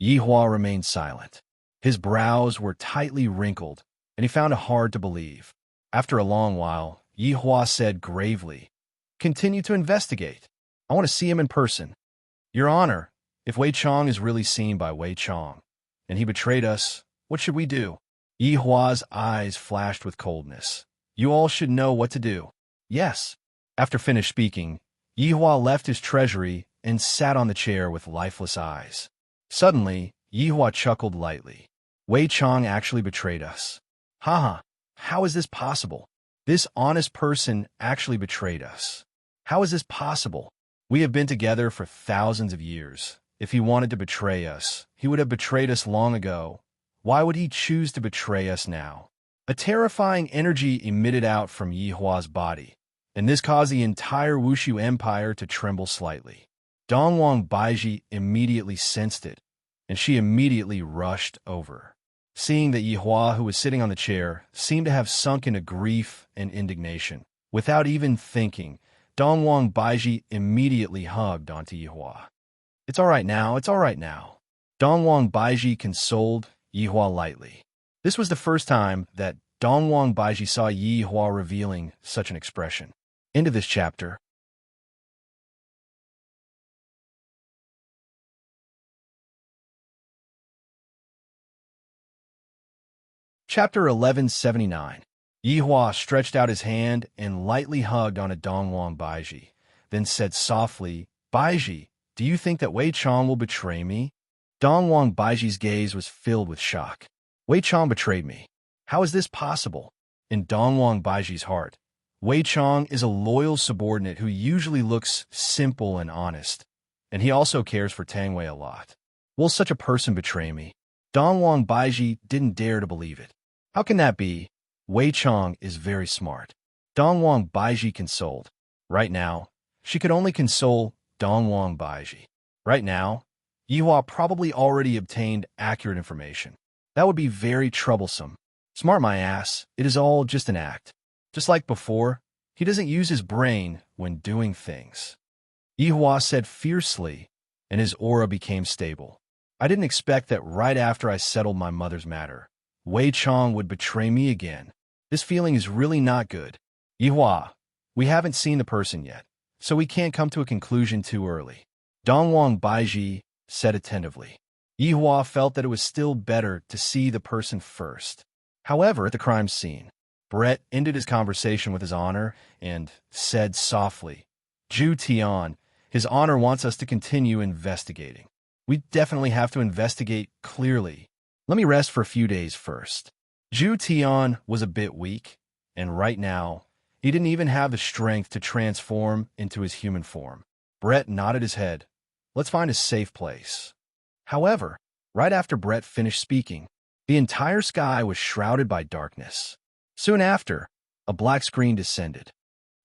Yihua remained silent. His brows were tightly wrinkled, and he found it hard to believe. After a long while, Yihua said gravely, "Continue to investigate. I want to see him in person." "Your Honor, if Wei Chong is really seen by Wei Chong, and he betrayed us, what should we do?" Yihua's eyes flashed with coldness. "You all should know what to do." "Yes." After finished speaking, Yihua left his treasury and sat on the chair with lifeless eyes. Suddenly, Yihua chuckled lightly. Wei Chong actually betrayed us. Haha, how is this possible? This honest person actually betrayed us. How is this possible? We have been together for thousands of years. If he wanted to betray us, he would have betrayed us long ago. Why would he choose to betray us now? A terrifying energy emitted out from Yihua's body, and this caused the entire Wushu Empire to tremble slightly. Dongwang Baiji immediately sensed it, and she immediately rushed over. Seeing that Yihua, who was sitting on the chair, seemed to have sunk into grief and indignation, without even thinking, Dongwang Baiji immediately hugged onto Yihua. It's all right now, it's all right now. Dongwang Baiji consoled Yihua lightly. This was the first time that Dongwang Baiji saw Yihua revealing such an expression. End of this chapter. Chapter 1179. Yihua stretched out his hand and lightly hugged onto Dongwang Baiji, then said softly, Baiji, do you think that Wei Chong will betray me? Dongwang Baiji's gaze was filled with shock. Wei Chong betrayed me. How is this possible? In Dongwang Baiji's heart, Wei Chong is a loyal subordinate who usually looks simple and honest, and he also cares for Tang Wei a lot. Will such a person betray me? Dongwang Baiji didn't dare to believe it. How can that be? Wei Chong is very smart. Dongwang Baiji consoled. Right now, she could only console Dongwang Baiji. Right now, Yihua probably already obtained accurate information. That would be very troublesome. Smart my ass, it is all just an act. Just like before, he doesn't use his brain when doing things. Yihua said fiercely, and his aura became stable. I didn't expect that right after I settled my mother's matter, Wei Chong would betray me again. This feeling is really not good. Yihua, we haven't seen the person yet, so we can't come to a conclusion too early. Dongwang Baiji said attentively. Yihua felt that it was still better to see the person first. However, at the crime scene, Brett ended his conversation with his honor and said softly, Zhu Tian, his honor wants us to continue investigating. We definitely have to investigate clearly. Let me rest for a few days first. Zhu Tian was a bit weak, and right now, he didn't even have the strength to transform into his human form. Brett nodded his head. Let's find a safe place. However, right after Brett finished speaking, the entire sky was shrouded by darkness. Soon after, a black screen descended.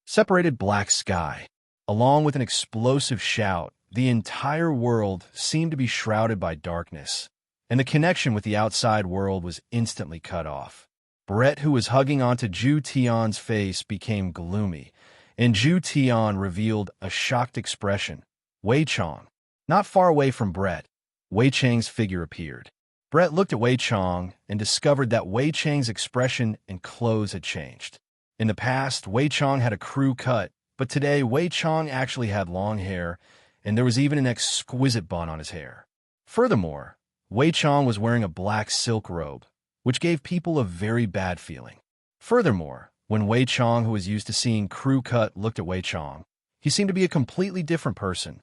Separated black sky. Along with an explosive shout, the entire world seemed to be shrouded by darkness, and the connection with the outside world was instantly cut off. Brett, who was hugging onto Zhu Tian's face, became gloomy, and Zhu Tian revealed a shocked expression. Wei Chong. Not far away from Brett, Wei Chang's figure appeared. Brett looked at Wei Chong and discovered that Wei Chang's expression and clothes had changed. In the past, Wei Chong had a crew cut, but today Wei Chong actually had long hair, and there was even an exquisite bun on his hair. Furthermore, Wei Chong was wearing a black silk robe, which gave people a very bad feeling. Furthermore, when Wei Chong, who was used to seeing crew cut, looked at Wei Chong, he seemed to be a completely different person.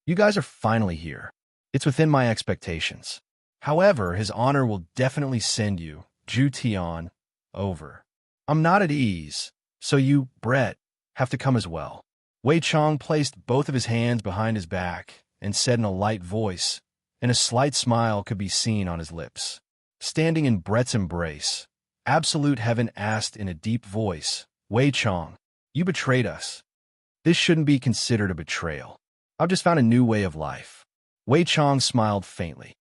You guys are finally here. It's within my expectations. However, his honor will definitely send you, Zhu Tian, over. I'm not at ease, so you, Brett, have to come as well. Wei Chong placed both of his hands behind his back and said in a light voice, and a slight smile could be seen on his lips. Standing in Brett's embrace, Absolute Heaven asked in a deep voice, Wei Chong, you betrayed us. This shouldn't be considered a betrayal. I've just found a new way of life. Wei Chong smiled faintly.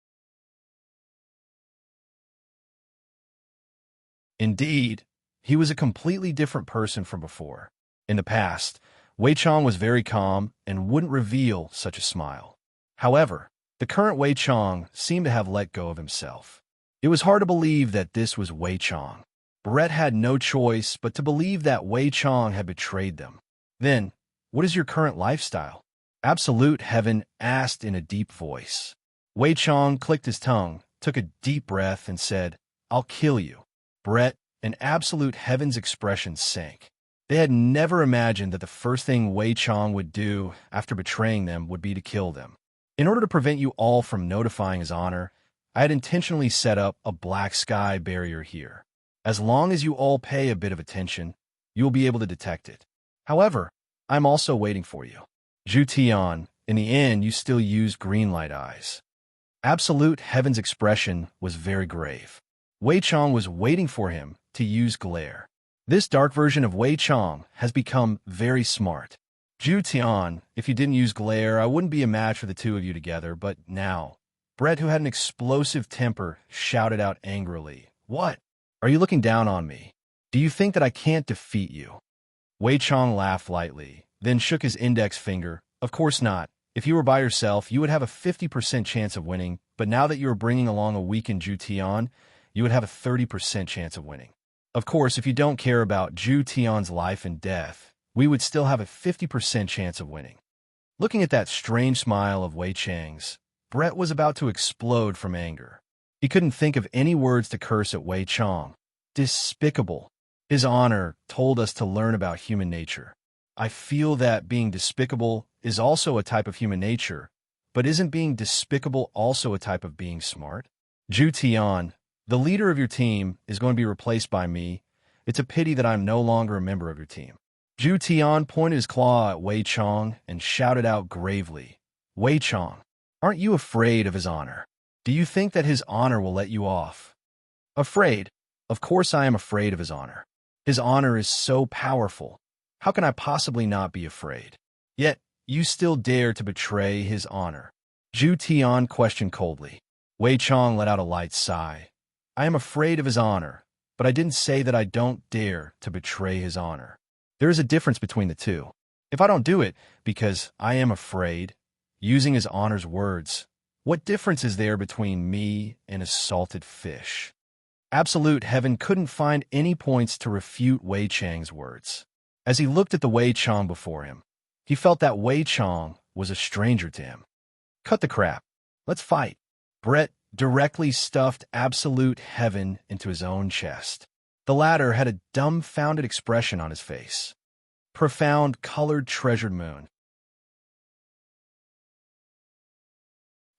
Indeed, he was a completely different person from before. In the past, Wei Chong was very calm and wouldn't reveal such a smile. However, the current Wei Chong seemed to have let go of himself. It was hard to believe that this was Wei Chong. Brett had no choice but to believe that Wei Chong had betrayed them. Then, what is your current lifestyle? Absolute Heaven asked in a deep voice. Wei Chong clicked his tongue, took a deep breath, and said, I'll kill you. Brett and Absolute Heaven's expression sank. They had never imagined that the first thing Wei Chong would do after betraying them would be to kill them. In order to prevent you all from notifying his honor, I had intentionally set up a black sky barrier here. As long as you all pay a bit of attention, you will be able to detect it. However, I'm also waiting for you. Zhu Tian, in the end, you still used green light eyes. Absolute Heaven's expression was very grave. Wei Chong was waiting for him to use glare. This dark version of Wei Chong has become very smart. Zhu Tian, if you didn't use glare, I wouldn't be a match for the two of you together, but now. Brett, who had an explosive temper, shouted out angrily, "What? Are you looking down on me? Do you think that I can't defeat you?" Wei Chong laughed lightly, then shook his index finger. "Of course not. If you were by yourself, you would have a 50% chance of winning, but now that you are bringing along a weakened Zhu Tian, you would have a 30% chance of winning. Of course, if you don't care about Zhu Tian's life and death, we would still have a 50% chance of winning." Looking at that strange smile of Wei Chang's, Brett was about to explode from anger. He couldn't think of any words to curse at Wei Chong. Despicable. His honor told us to learn about human nature. I feel that being despicable is also a type of human nature, but isn't being despicable also a type of being smart? Zhu Tian, the leader of your team, is going to be replaced by me. It's a pity that I'm no longer a member of your team. Zhu Tian pointed his claw at Wei Chong and shouted out gravely, "Wei Chong, aren't you afraid of his honor? Do you think that his honor will let you off?" "Afraid? Of course I am afraid of his honor. His honor is so powerful. How can I possibly not be afraid? Yet, you still dare to betray his honor?" Zhu Tian questioned coldly. Wei Chong let out a light sigh. "I am afraid of his honor, but I didn't say that I don't dare to betray his honor. There is a difference between the two. If I don't do it because I am afraid, using his honor's words, what difference is there between me and a salted fish?" Absolute Heaven couldn't find any points to refute Wei Chang's words. As he looked at the Wei Chong before him, he felt that Wei Chong was a stranger to him. "Cut the crap. Let's fight." Brett directly stuffed Absolute Heaven into his own chest. The latter had a dumbfounded expression on his face. Profound, colored, treasured moon.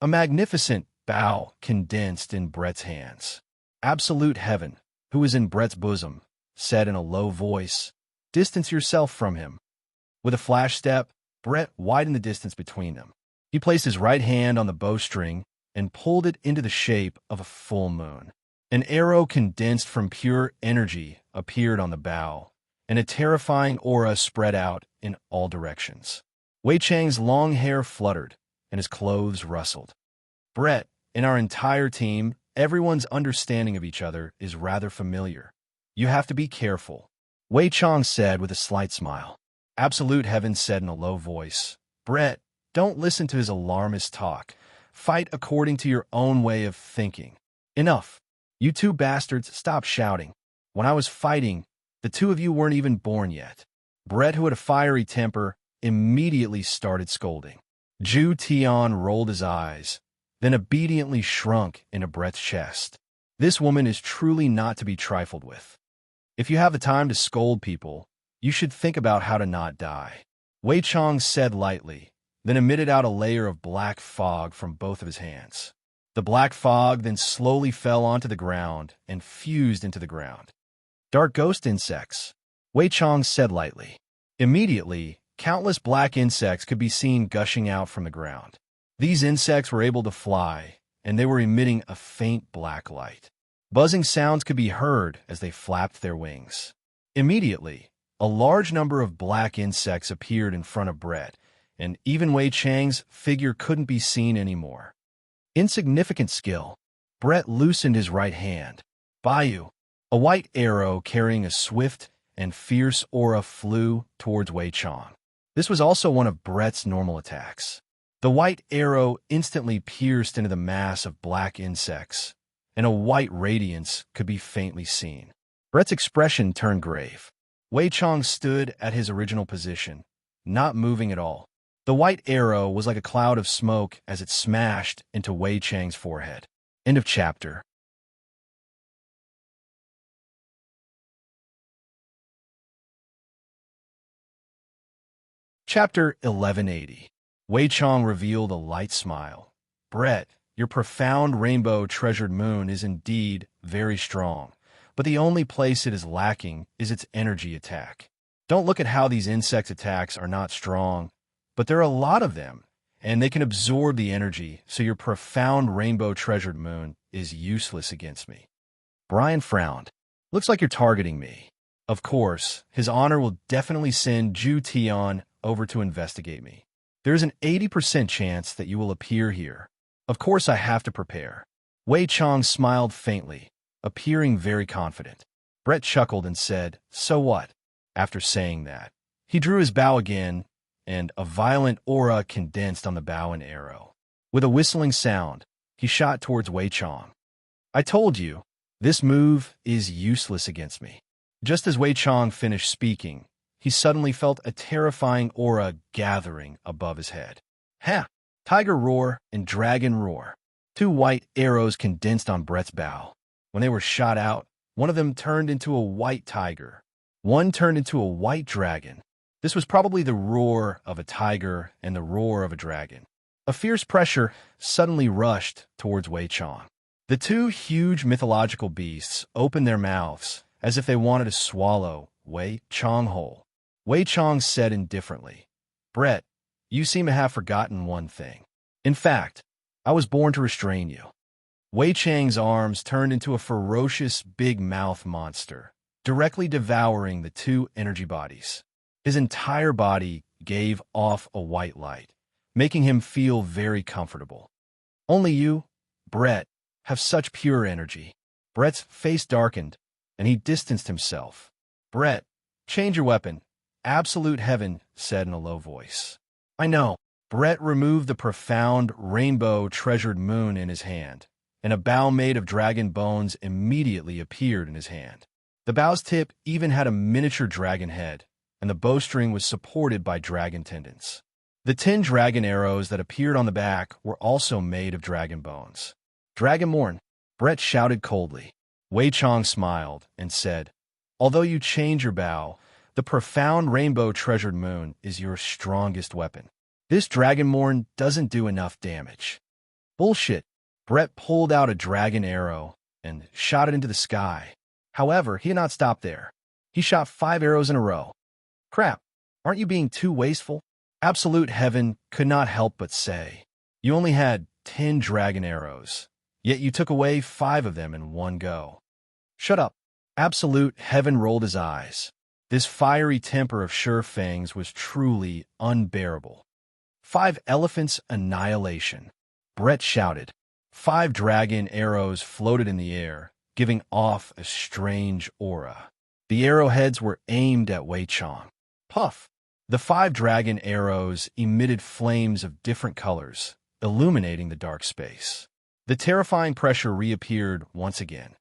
A magnificent bow condensed in Brett's hands. Absolute Heaven, who was in Brett's bosom, said in a low voice, "Distance yourself from him." With a flash step, Brett widened the distance between them. He placed his right hand on the bowstring and pulled it into the shape of a full moon. An arrow condensed from pure energy appeared on the bow, and a terrifying aura spread out in all directions. Wei Chang's long hair fluttered, and his clothes rustled. "Brett, in our entire team, everyone's understanding of each other is rather familiar. You have to be careful," Wei Chong said with a slight smile. Absolute Heaven said in a low voice, "Brett, don't listen to his alarmist talk. Fight according to your own way of thinking." "Enough. You two bastards, stop shouting. When I was fighting, the two of you weren't even born yet." Brett, who had a fiery temper, immediately started scolding. Zhu Tian rolled his eyes, then obediently shrunk into Brett's chest. This woman is truly not to be trifled with. If you have the time to scold people, you should think about how to not die. Wei Chong said lightly, then emitted out a layer of black fog from both of his hands. The black fog then slowly fell onto the ground and fused into the ground. "Dark ghost insects," Wei Chong said lightly. Immediately, countless black insects could be seen gushing out from the ground. These insects were able to fly, and they were emitting a faint black light. Buzzing sounds could be heard as they flapped their wings. Immediately, a large number of black insects appeared in front of Brett, and even Wei Chang's figure couldn't be seen anymore. Insignificant skill. Brett loosened his right hand. Bayou, a white arrow carrying a swift and fierce aura, flew towards Wei Chong. This was also one of Brett's normal attacks. The white arrow instantly pierced into the mass of black insects, and a white radiance could be faintly seen. Brett's expression turned grave. Wei Chong stood at his original position, not moving at all. The white arrow was like a cloud of smoke as it smashed into Wei Chang's forehead. End of chapter. Chapter 1180. Wei Chang revealed a light smile. Brett, your profound rainbow-treasured moon is indeed very strong, but the only place it is lacking is its energy attack. Don't look at how these insect attacks are not strong, but there are a lot of them, and they can absorb the energy, so your profound rainbow-treasured moon is useless against me. Brian frowned. Looks like you're targeting me. Of course, His Honor will definitely send Zhu Tian over to investigate me. There is an 80% chance that you will appear here. Of course I have to prepare. Wei Chang smiled faintly, appearing very confident. Brett chuckled and said, "So what?" After saying that, he drew his bow again, and a violent aura condensed on the bow and arrow. With a whistling sound, he shot towards Wei Chang. I told you, this move is useless against me. Just as Wei Chang finished speaking, he suddenly felt a terrifying aura gathering above his head. Ha! Tiger roar and dragon roar. Two white arrows condensed on Brett's bow. When they were shot out, one of them turned into a white tiger. One turned into a white dragon. This was probably the roar of a tiger and the roar of a dragon. A fierce pressure suddenly rushed towards Wei Chang. The two huge mythological beasts opened their mouths as if they wanted to swallow Wei Chang whole. Wei Chang said indifferently, "Brett, you seem to have forgotten one thing. In fact, I was born to restrain you." Wei Chang's arms turned into a ferocious big mouth monster, directly devouring the two energy bodies. His entire body gave off a white light, making him feel very comfortable. Only you, Brett, have such pure energy. Brett's face darkened, and he distanced himself. Brett, change your weapon, Absolute Heaven said in a low voice. I know. Brett removed the profound rainbow-treasured moon in his hand, and a bow made of dragon bones immediately appeared in his hand. The bow's tip even had a miniature dragon head, and the bowstring was supported by dragon tendons. The 10 dragon arrows that appeared on the back were also made of dragon bones. Dragonborn, Brett shouted coldly. Wei Chang smiled and said, although you change your bow, the profound rainbow-treasured moon is your strongest weapon. This Dragonborn doesn't do enough damage. Bullshit. Brett pulled out a dragon arrow and shot it into the sky. However, he did not stop there. He shot 5 arrows in a row. Crap, aren't you being too wasteful? Absolute Heaven could not help but say, you only had 10 dragon arrows, yet you took away 5 of them in one go. Shut up. Absolute Heaven rolled his eyes. This fiery temper of Sure Fangs was truly unbearable. 5 elephants' annihilation. Brett shouted. 5 dragon arrows floated in the air, giving off a strange aura. The arrowheads were aimed at Wei Chang. Puff! The 5 dragon arrows emitted flames of different colors, illuminating the dark space. The terrifying pressure reappeared once again.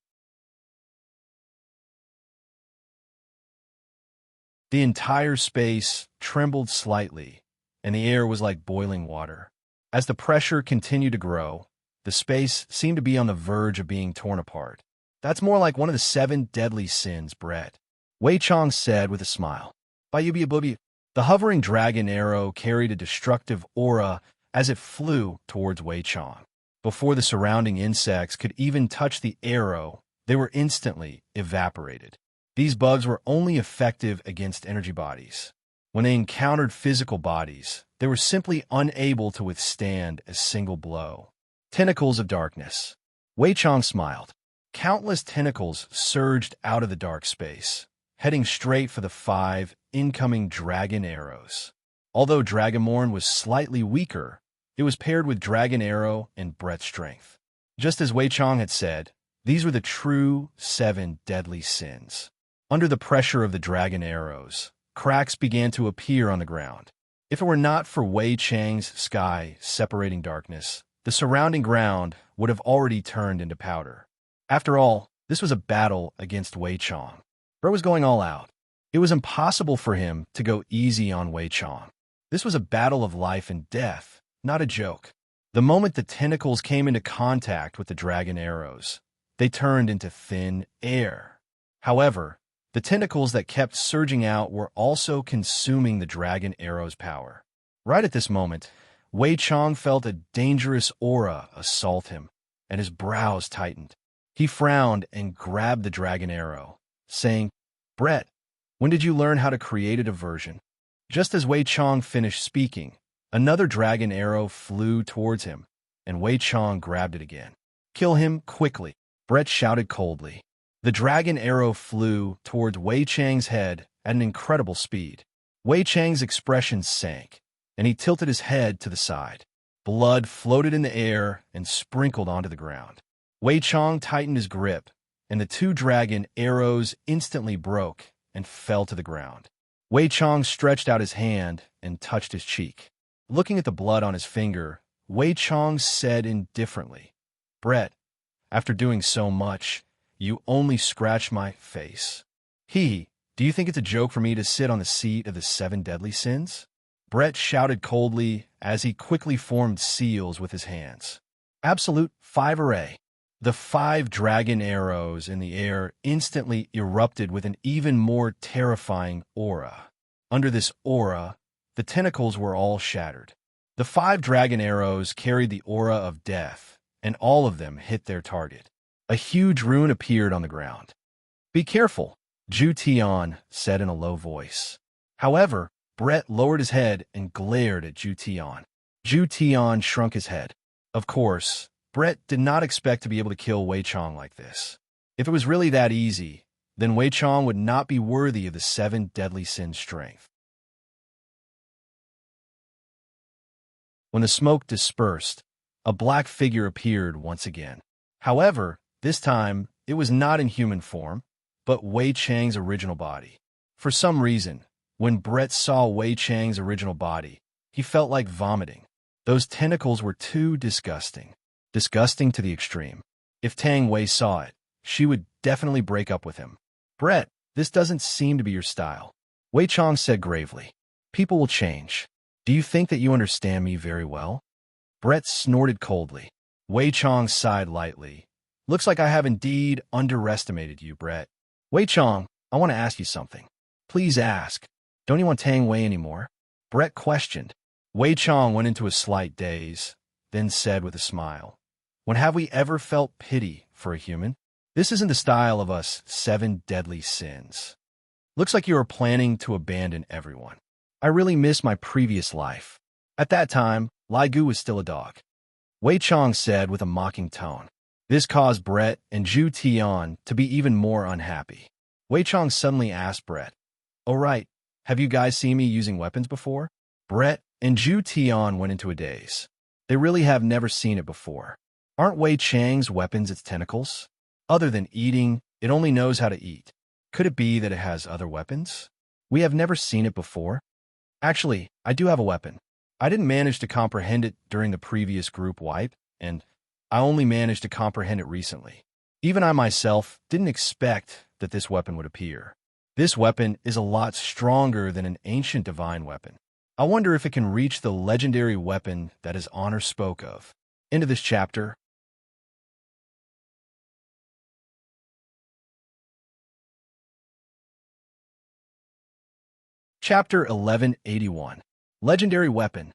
The entire space trembled slightly, and the air was like boiling water. As the pressure continued to grow, the space seemed to be on the verge of being torn apart. That's more like one of the 7 deadly sins, Brett. Wei Chang said with a smile. Bayubi. The hovering dragon arrow carried a destructive aura as it flew towards Wei Chang. Before the surrounding insects could even touch the arrow, they were instantly evaporated. These bugs were only effective against energy bodies. When they encountered physical bodies, they were simply unable to withstand a single blow. Tentacles of darkness. Wei Chang smiled. Countless tentacles surged out of the dark space, heading straight for the 5 incoming dragon arrows. Although Dragonborn was slightly weaker, it was paired with dragon arrow and breath strength. Just as Wei Chang had said, these were the true 7 deadly sins. Under the pressure of the dragon arrows, cracks began to appear on the ground. If it were not for Wei Chang's sky separating darkness, the surrounding ground would have already turned into powder. After all, this was a battle against Wei Chang. Bro was going all out. It was impossible for him to go easy on Wei Chang. This was a battle of life and death, not a joke. The moment the tentacles came into contact with the dragon arrows, they turned into thin air. However, the tentacles that kept surging out were also consuming the dragon arrow's power. Right at this moment, Wei Chong felt a dangerous aura assault him, and his brows tightened. He frowned and grabbed the dragon arrow, saying, "Brett, when did you learn how to create a diversion?" Just as Wei Chong finished speaking, another dragon arrow flew towards him, and Wei Chong grabbed it again. "Kill him quickly," Brett shouted coldly. The dragon arrow flew towards Wei Chang's head at an incredible speed. Wei Chang's expression sank, and he tilted his head to the side. Blood floated in the air and sprinkled onto the ground. Wei Chong tightened his grip, and the two dragon arrows instantly broke and fell to the ground. Wei Chong stretched out his hand and touched his cheek. Looking at the blood on his finger, Wei Chong said indifferently, "Brett, after doing so much, you only scratched my face. Do you think it's a joke for me to sit on the seat of the 7 deadly sins?" Brett shouted coldly as he quickly formed seals with his hands. Absolute five array. The 5 dragon arrows in the air instantly erupted with an even more terrifying aura. Under this aura, the tentacles were all shattered. The 5 dragon arrows carried the aura of death, and all of them hit their target. A huge rune appeared on the ground. "Be careful," Zhu Tian said in a low voice. However, Brett lowered his head and glared at Zhu Tian. Zhu Tian shrunk his head. Of course, Brett did not expect to be able to kill Wei Chong like this. If it was really that easy, then Wei Chong would not be worthy of the 7 deadly sins' strength. When the smoke dispersed, a black figure appeared once again. However, this time, it was not in human form, but Wei Chang's original body. For some reason, when Brett saw Wei Chang's original body, he felt like vomiting. Those tentacles were too disgusting. Disgusting to the extreme. If Tang Wei saw it, she would definitely break up with him. "Brett, this doesn't seem to be your style," Wei Chong said gravely. "People will change. Do you think that you understand me very well?" Brett snorted coldly. Wei Chong sighed lightly. "Looks like I have indeed underestimated you, Brett." "Wei Chong, I want to ask you something." "Please ask. Don't you want Tang Wei anymore?" Brett questioned. Wei Chong went into a slight daze, then said with a smile, "When have we ever felt pity for a human? This isn't the style of us 7 deadly sins. Looks like you are planning to abandon everyone. I really miss my previous life. At that time, Lai Gu was still a dog," Wei Chong said with a mocking tone. This caused Brett and Zhu Tian to be even more unhappy. Wei Chong suddenly asked Brett, "Oh right, have you guys seen me using weapons before?" Brett and Zhu Tian went into a daze. They really have never seen it before. Aren't Wei Chang's weapons its tentacles? Other than eating, it only knows how to eat. Could it be that it has other weapons? We have never seen it before. Actually, I do have a weapon. I didn't manage to comprehend it during the previous group wipe, and I only managed to comprehend it recently. Even I myself didn't expect that this weapon would appear. This weapon is a lot stronger than an ancient divine weapon. I wonder if it can reach the legendary weapon that his honor spoke of. Into this chapter. Chapter 1181. Legendary Weapon.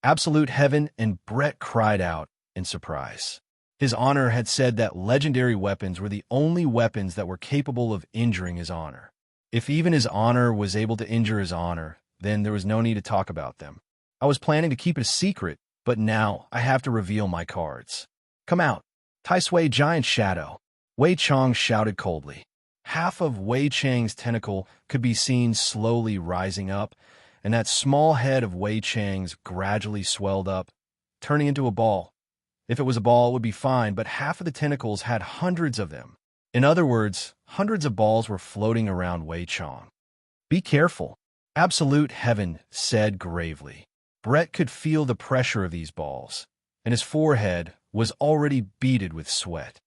Absolute Heaven, and Brett cried out in surprise. His honor had said that legendary weapons were the only weapons that were capable of injuring his honor. If even his honor was able to injure his honor, then there was no need to talk about them. I was planning to keep it a secret, but now I have to reveal my cards. Come out. Tai Sui Giant Shadow. Wei Chong shouted coldly. Half of Wei Chang's tentacle could be seen slowly rising up, and that small head of Wei Chang's gradually swelled up, turning into a ball. If it was a ball, it would be fine, but half of the tentacles had hundreds of them. In other words, hundreds of balls were floating around Wei Chong. Be careful, Absolute Heaven said gravely. Brett could feel the pressure of these balls, and his forehead was already beaded with sweat.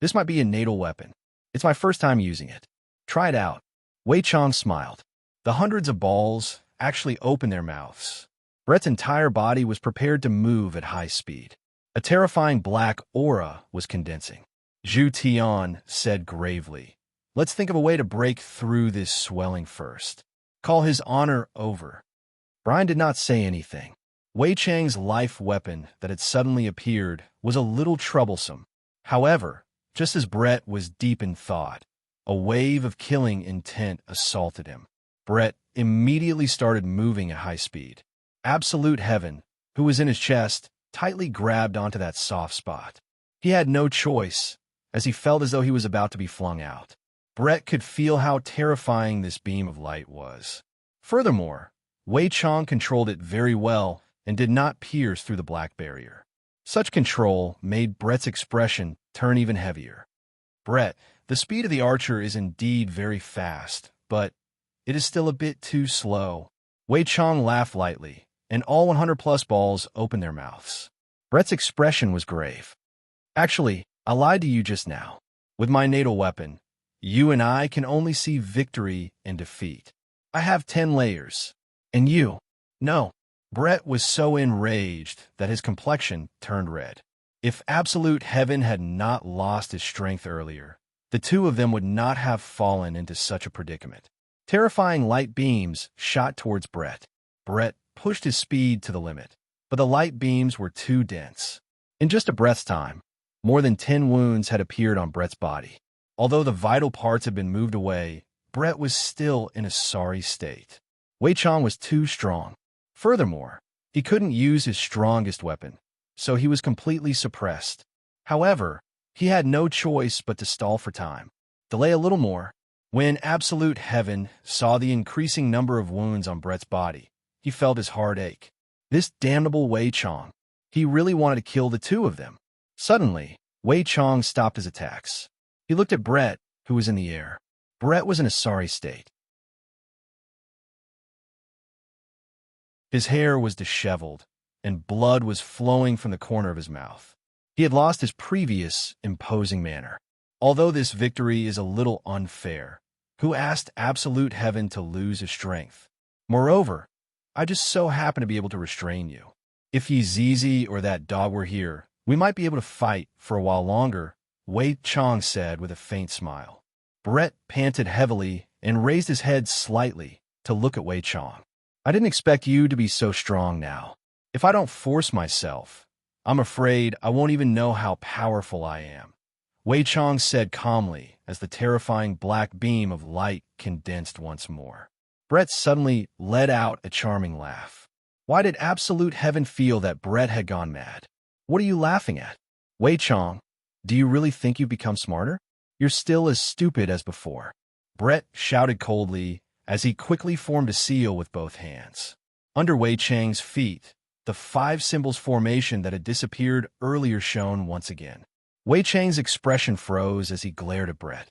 This might be a natal weapon. It's my first time using it. Try it out. Wei Chong smiled. The hundreds of balls actually opened their mouths. Brett's entire body was prepared to move at high speed. A terrifying black aura was condensing. Zhu Tian said gravely, "Let's think of a way to break through this swelling first. Call his honor over." Brian did not say anything. Wei Chang's life weapon that had suddenly appeared was a little troublesome. However, just as Brett was deep in thought, a wave of killing intent assaulted him. Brett immediately started moving at high speed. Absolute Heaven, who was in his chest, tightly grabbed onto that soft spot. He had no choice, as he felt as though he was about to be flung out. Brett could feel how terrifying this beam of light was. Furthermore, Wei Chang controlled it very well and did not pierce through the black barrier. Such control made Brett's expression turn even heavier. Brett, the speed of the archer is indeed very fast, but it is still a bit too slow. Wei Chang laughed lightly, and all 100-plus balls opened their mouths. Brett's expression was grave. Actually, I lied to you just now. With my natal weapon, you and I can only see victory and defeat. I have 10 layers. And you? No. Brett was so enraged that his complexion turned red. If Absolute Heaven had not lost his strength earlier, the two of them would not have fallen into such a predicament. Terrifying light beams shot towards Brett. Brett pushed his speed to the limit, but the light beams were too dense. In just a breath's time, more than 10 wounds had appeared on Brett's body. Although the vital parts had been moved away, Brett was still in a sorry state. Wei Chang was too strong. Furthermore, he couldn't use his strongest weapon, so he was completely suppressed. However, he had no choice but to stall for time. Delay a little more. When Absolute Heaven saw the increasing number of wounds on Brett's body, he felt his heart ache. This damnable Wei Chang. He really wanted to kill the two of them. Suddenly, Wei Chang stopped his attacks. He looked at Brett, who was in the air. Brett was in a sorry state. His hair was disheveled, and blood was flowing from the corner of his mouth. He had lost his previous imposing manner. Although this victory is a little unfair, who asked Absolute Heaven to lose his strength? Moreover, I just so happen to be able to restrain you. If Zizi or that dog were here, we might be able to fight for a while longer, Wei Chang said with a faint smile. Brett panted heavily and raised his head slightly to look at Wei Chang. I didn't expect you to be so strong now. If I don't force myself, I'm afraid I won't even know how powerful I am, Wei Chang said calmly as the terrifying black beam of light condensed once more. Brett suddenly let out a charming laugh. Why did Absolute Heaven feel that Brett had gone mad? What are you laughing at? Wei Chang, do you really think you've become smarter? You're still as stupid as before. Brett shouted coldly as he quickly formed a seal with both hands. Under Wei Chang's feet, the 5 symbols formation that had disappeared earlier shone once again. Wei Chang's expression froze as he glared at Brett.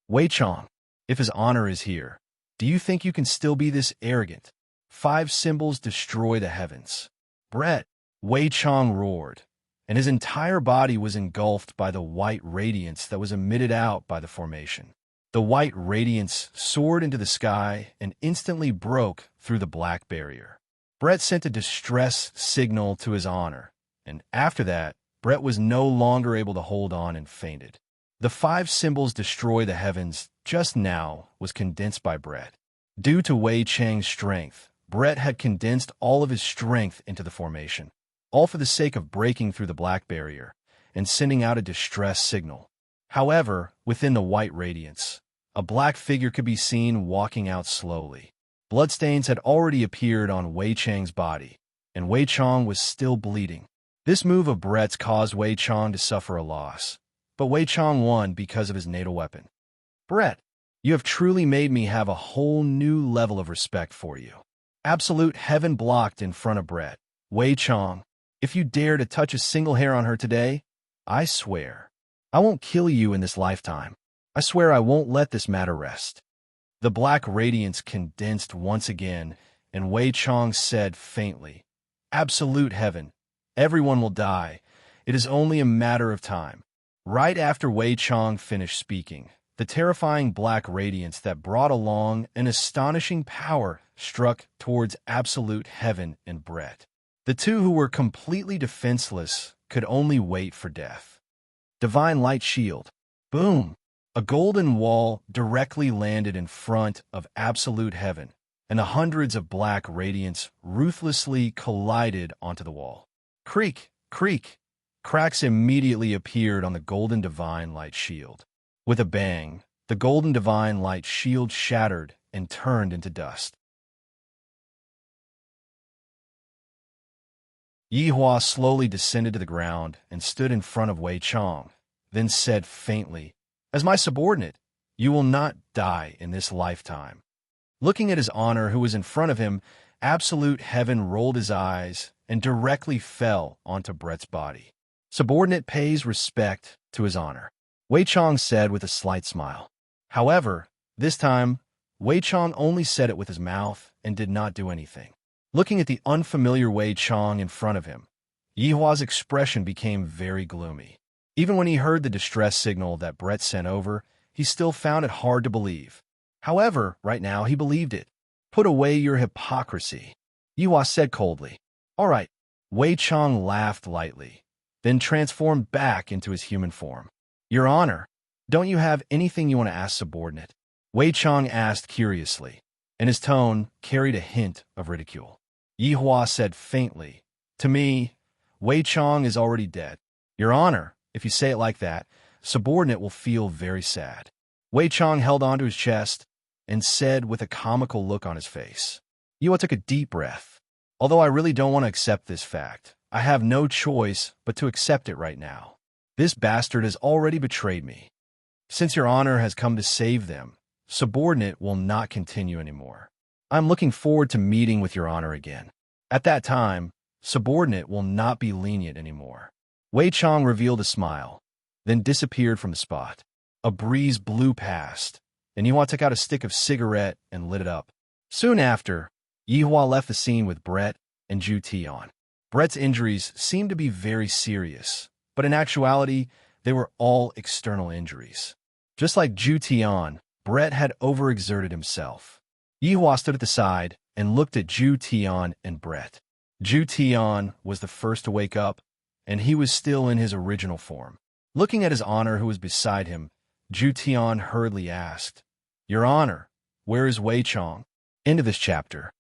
Wei Chang, if his honor is here, do you think you can still be this arrogant? 5 symbols destroy the heavens. Brett, Wei Chang roared, and his entire body was engulfed by the white radiance that was emitted out by the formation. The white radiance soared into the sky and instantly broke through the black barrier. Brett sent a distress signal to his honor, and after that, Brett was no longer able to hold on and fainted. The 5 symbols destroy the heavens just now was condensed by Brett. Due to Wei Chang's strength, Brett had condensed all of his strength into the formation, all for the sake of breaking through the black barrier and sending out a distress signal. However, within the white radiance, a black figure could be seen walking out slowly. Bloodstains had already appeared on Wei Chang's body, and Wei Chang was still bleeding. This move of Brett's caused Wei Chang to suffer a loss, but Wei Chang won because of his natal weapon. Brett, you have truly made me have a whole new level of respect for you. Absolute Heaven blocked in front of Brett. Wei Chang, if you dare to touch a single hair on her today, I swear, I won't kill you in this lifetime. I swear I won't let this matter rest. The black radiance condensed once again, and Wei Chang said faintly, Absolute Heaven, everyone will die. It is only a matter of time. Right after Wei Chang finished speaking, the terrifying black radiance that brought along an astonishing power struck towards Absolute Heaven and Brett. The two who were completely defenseless could only wait for death. Divine Light Shield. Boom! A golden wall directly landed in front of Absolute Heaven, and the hundreds of black radiants ruthlessly collided onto the wall. Creak, creak. Cracks immediately appeared on the golden divine light shield. With a bang, the golden divine light shield shattered and turned into dust. Yihua slowly descended to the ground and stood in front of Wei Chong, then said faintly, "As my subordinate, you will not die in this lifetime." Looking at his honor who was in front of him, absolute heaven rolled his eyes and directly fell onto Brett's body. Subordinate pays respect to his honor, Wei Chong said with a slight smile. However, this time, Wei Chong only said it with his mouth and did not do anything. Looking at the unfamiliar Wei Chong in front of him, Yihua's expression became very gloomy. Even when he heard the distress signal that Brett sent over, he still found it hard to believe. However, right now he believed it. "Put away your hypocrisy," Yihua said coldly. "All right." Wei Chong laughed lightly, then transformed back into his human form. "Your Honor, don't you have anything you want to ask subordinate?" Wei Chong asked curiously, and his tone carried a hint of ridicule. Yihua said faintly, "To me, Wei Chong is already dead. Your Honor, if you say it like that, subordinate will feel very sad." Wei Chong held onto his chest and said with a comical look on his face. Yihua took a deep breath. "Although I really don't want to accept this fact, I have no choice but to accept it right now. This bastard has already betrayed me. Since your honor has come to save them, subordinate will not continue anymore. I'm looking forward to meeting with your honor again. At that time, subordinate will not be lenient anymore." Wei Chong revealed a smile, then disappeared from the spot. A breeze blew past, and Yihua took out a stick of cigarette and lit it up. Soon after, Yihua left the scene with Brett and Zhu Tian. Brett's injuries seemed to be very serious, but in actuality, they were all external injuries. Just like Zhu Tian, Brett had overexerted himself. Yihua stood at the side and looked at Zhu Tian and Brett. Zhu Tian was the first to wake up, and he was still in his original form. Looking at his honor who was beside him, Zhu Tian hurriedly asked, "Your honor, where is Wei Chong?" End of this chapter.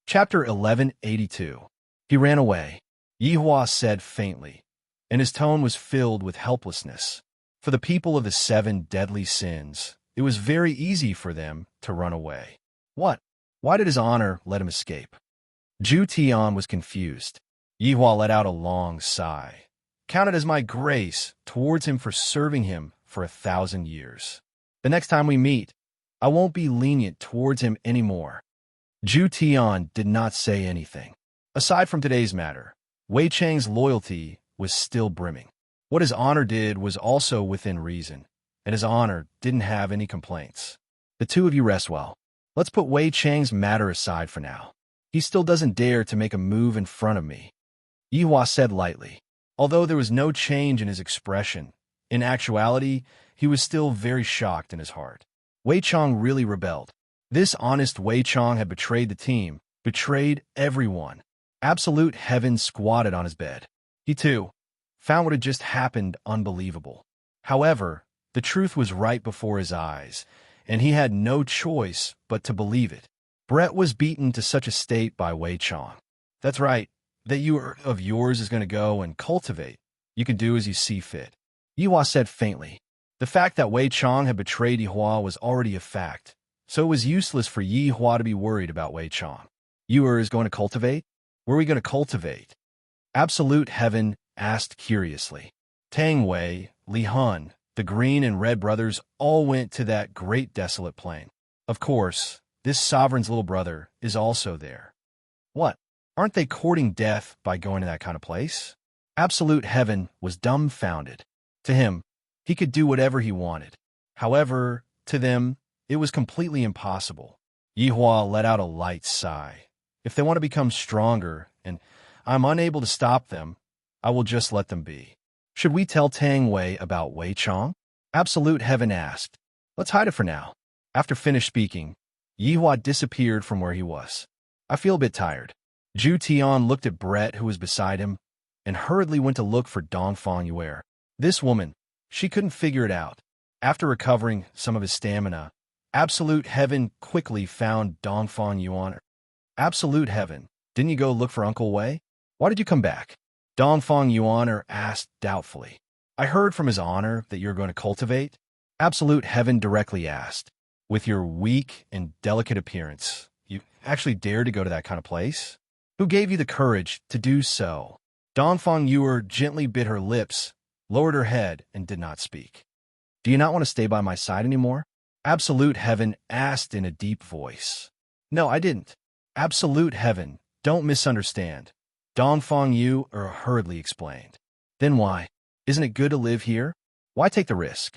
Chapter 1182. He ran away, Yihua said faintly, and his tone was filled with helplessness. For the people of the 7 deadly sins, it was very easy for them to run away. What? Why did his honor let him escape? Zhu Tian was confused. Yihua let out a long sigh. "Count it as my grace towards him for serving him for 1,000 years. The next time we meet, I won't be lenient towards him anymore." Zhu Tian did not say anything. Aside from today's matter, Wei Chang's loyalty was still brimming. What his honor did was also within reason, and his honor didn't have any complaints. "The two of you rest well. Let's put Wei Chang's matter aside for now. He still doesn't dare to make a move in front of me," Yihua said lightly. Although there was no change in his expression, in actuality, he was still very shocked in his heart. Wei Chong really rebelled. This honest Wei Chong had betrayed the team, betrayed everyone. Absolute heaven squatted on his bed. He, too, found what had just happened unbelievable. However, the truth was right before his eyes, and he had no choice but to believe it. Brett was beaten to such a state by Wei Chong. "That's right. That you of yours is going to go and cultivate. You can do as you see fit," Yihua said faintly. The fact that Wei Chong had betrayed Yihua was already a fact, so it was useless for Yihua to be worried about Wei Chong. "You is going to cultivate? Where are we going to cultivate?" Absolute Heaven asked curiously. Tang Wei, Li Hun, the Green and Red brothers all went to that great desolate plain. Of course, this sovereign's little brother is also there. What? Aren't they courting death by going to that kind of place? Absolute Heaven was dumbfounded. To him, he could do whatever he wanted. However, to them, it was completely impossible. Yihua let out a light sigh. If they want to become stronger, and I'm unable to stop them, I will just let them be. Should we tell Tang Wei about Wei Chong? Absolute Heaven asked. Let's hide it for now. After finished speaking, Yihua disappeared from where he was. I feel a bit tired. Zhu Tian looked at Brett, who was beside him, and hurriedly went to look for Dongfang Yuer. This woman, she couldn't figure it out. After recovering some of his stamina, Absolute Heaven quickly found Dongfang Yuan. Absolute Heaven, didn't you go look for Uncle Wei? Why did you come back? Dongfang Yuan asked doubtfully. I heard from his honor that you're going to cultivate. Absolute Heaven directly asked. With your weak and delicate appearance, you actually dare to go to that kind of place? Who gave you the courage to do so? Dongfang Yuan gently bit her lips, lowered her head, and did not speak. Do you not want to stay by my side anymore? Absolute Heaven asked in a deep voice. No, I didn't. Absolute Heaven, don't misunderstand. Dongfang Yuan hurriedly explained. Then why? Isn't it good to live here? Why take the risk?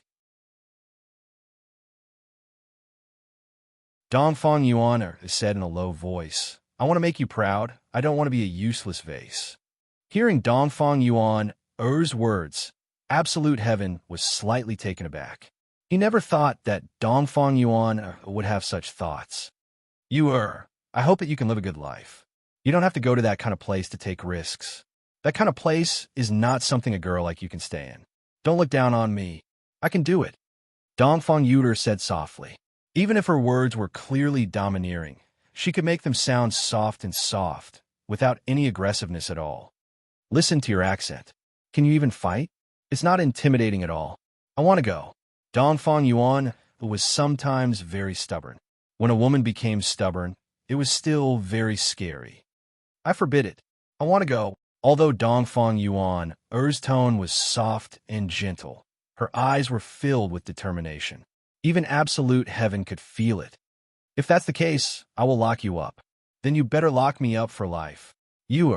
Dongfang Yuan said in a low voice. I want to make you proud. I don't want to be a useless vase. Hearing Dongfang Yuan's words, Absolute Heaven was slightly taken aback. He never thought that Dongfang Yuan would have such thoughts. I hope that you can live a good life. You don't have to go to that kind of place to take risks. That kind of place is not something a girl like you can stay in. Don't look down on me. I can do it. Dongfang Yuan said softly. Even if her words were clearly domineering, she could make them sound soft, without any aggressiveness at all. Listen to your accent. Can you even fight? It's not intimidating at all. I want to go. Dongfang Yuan was sometimes very stubborn. When a woman became stubborn, it was still very scary. I forbid it. I want to go. Although Dongfang Yuan's tone was soft and gentle, her eyes were filled with determination. Even Absolute Heaven could feel it. If that's the case, I will lock you up. Then you better lock me up for life. You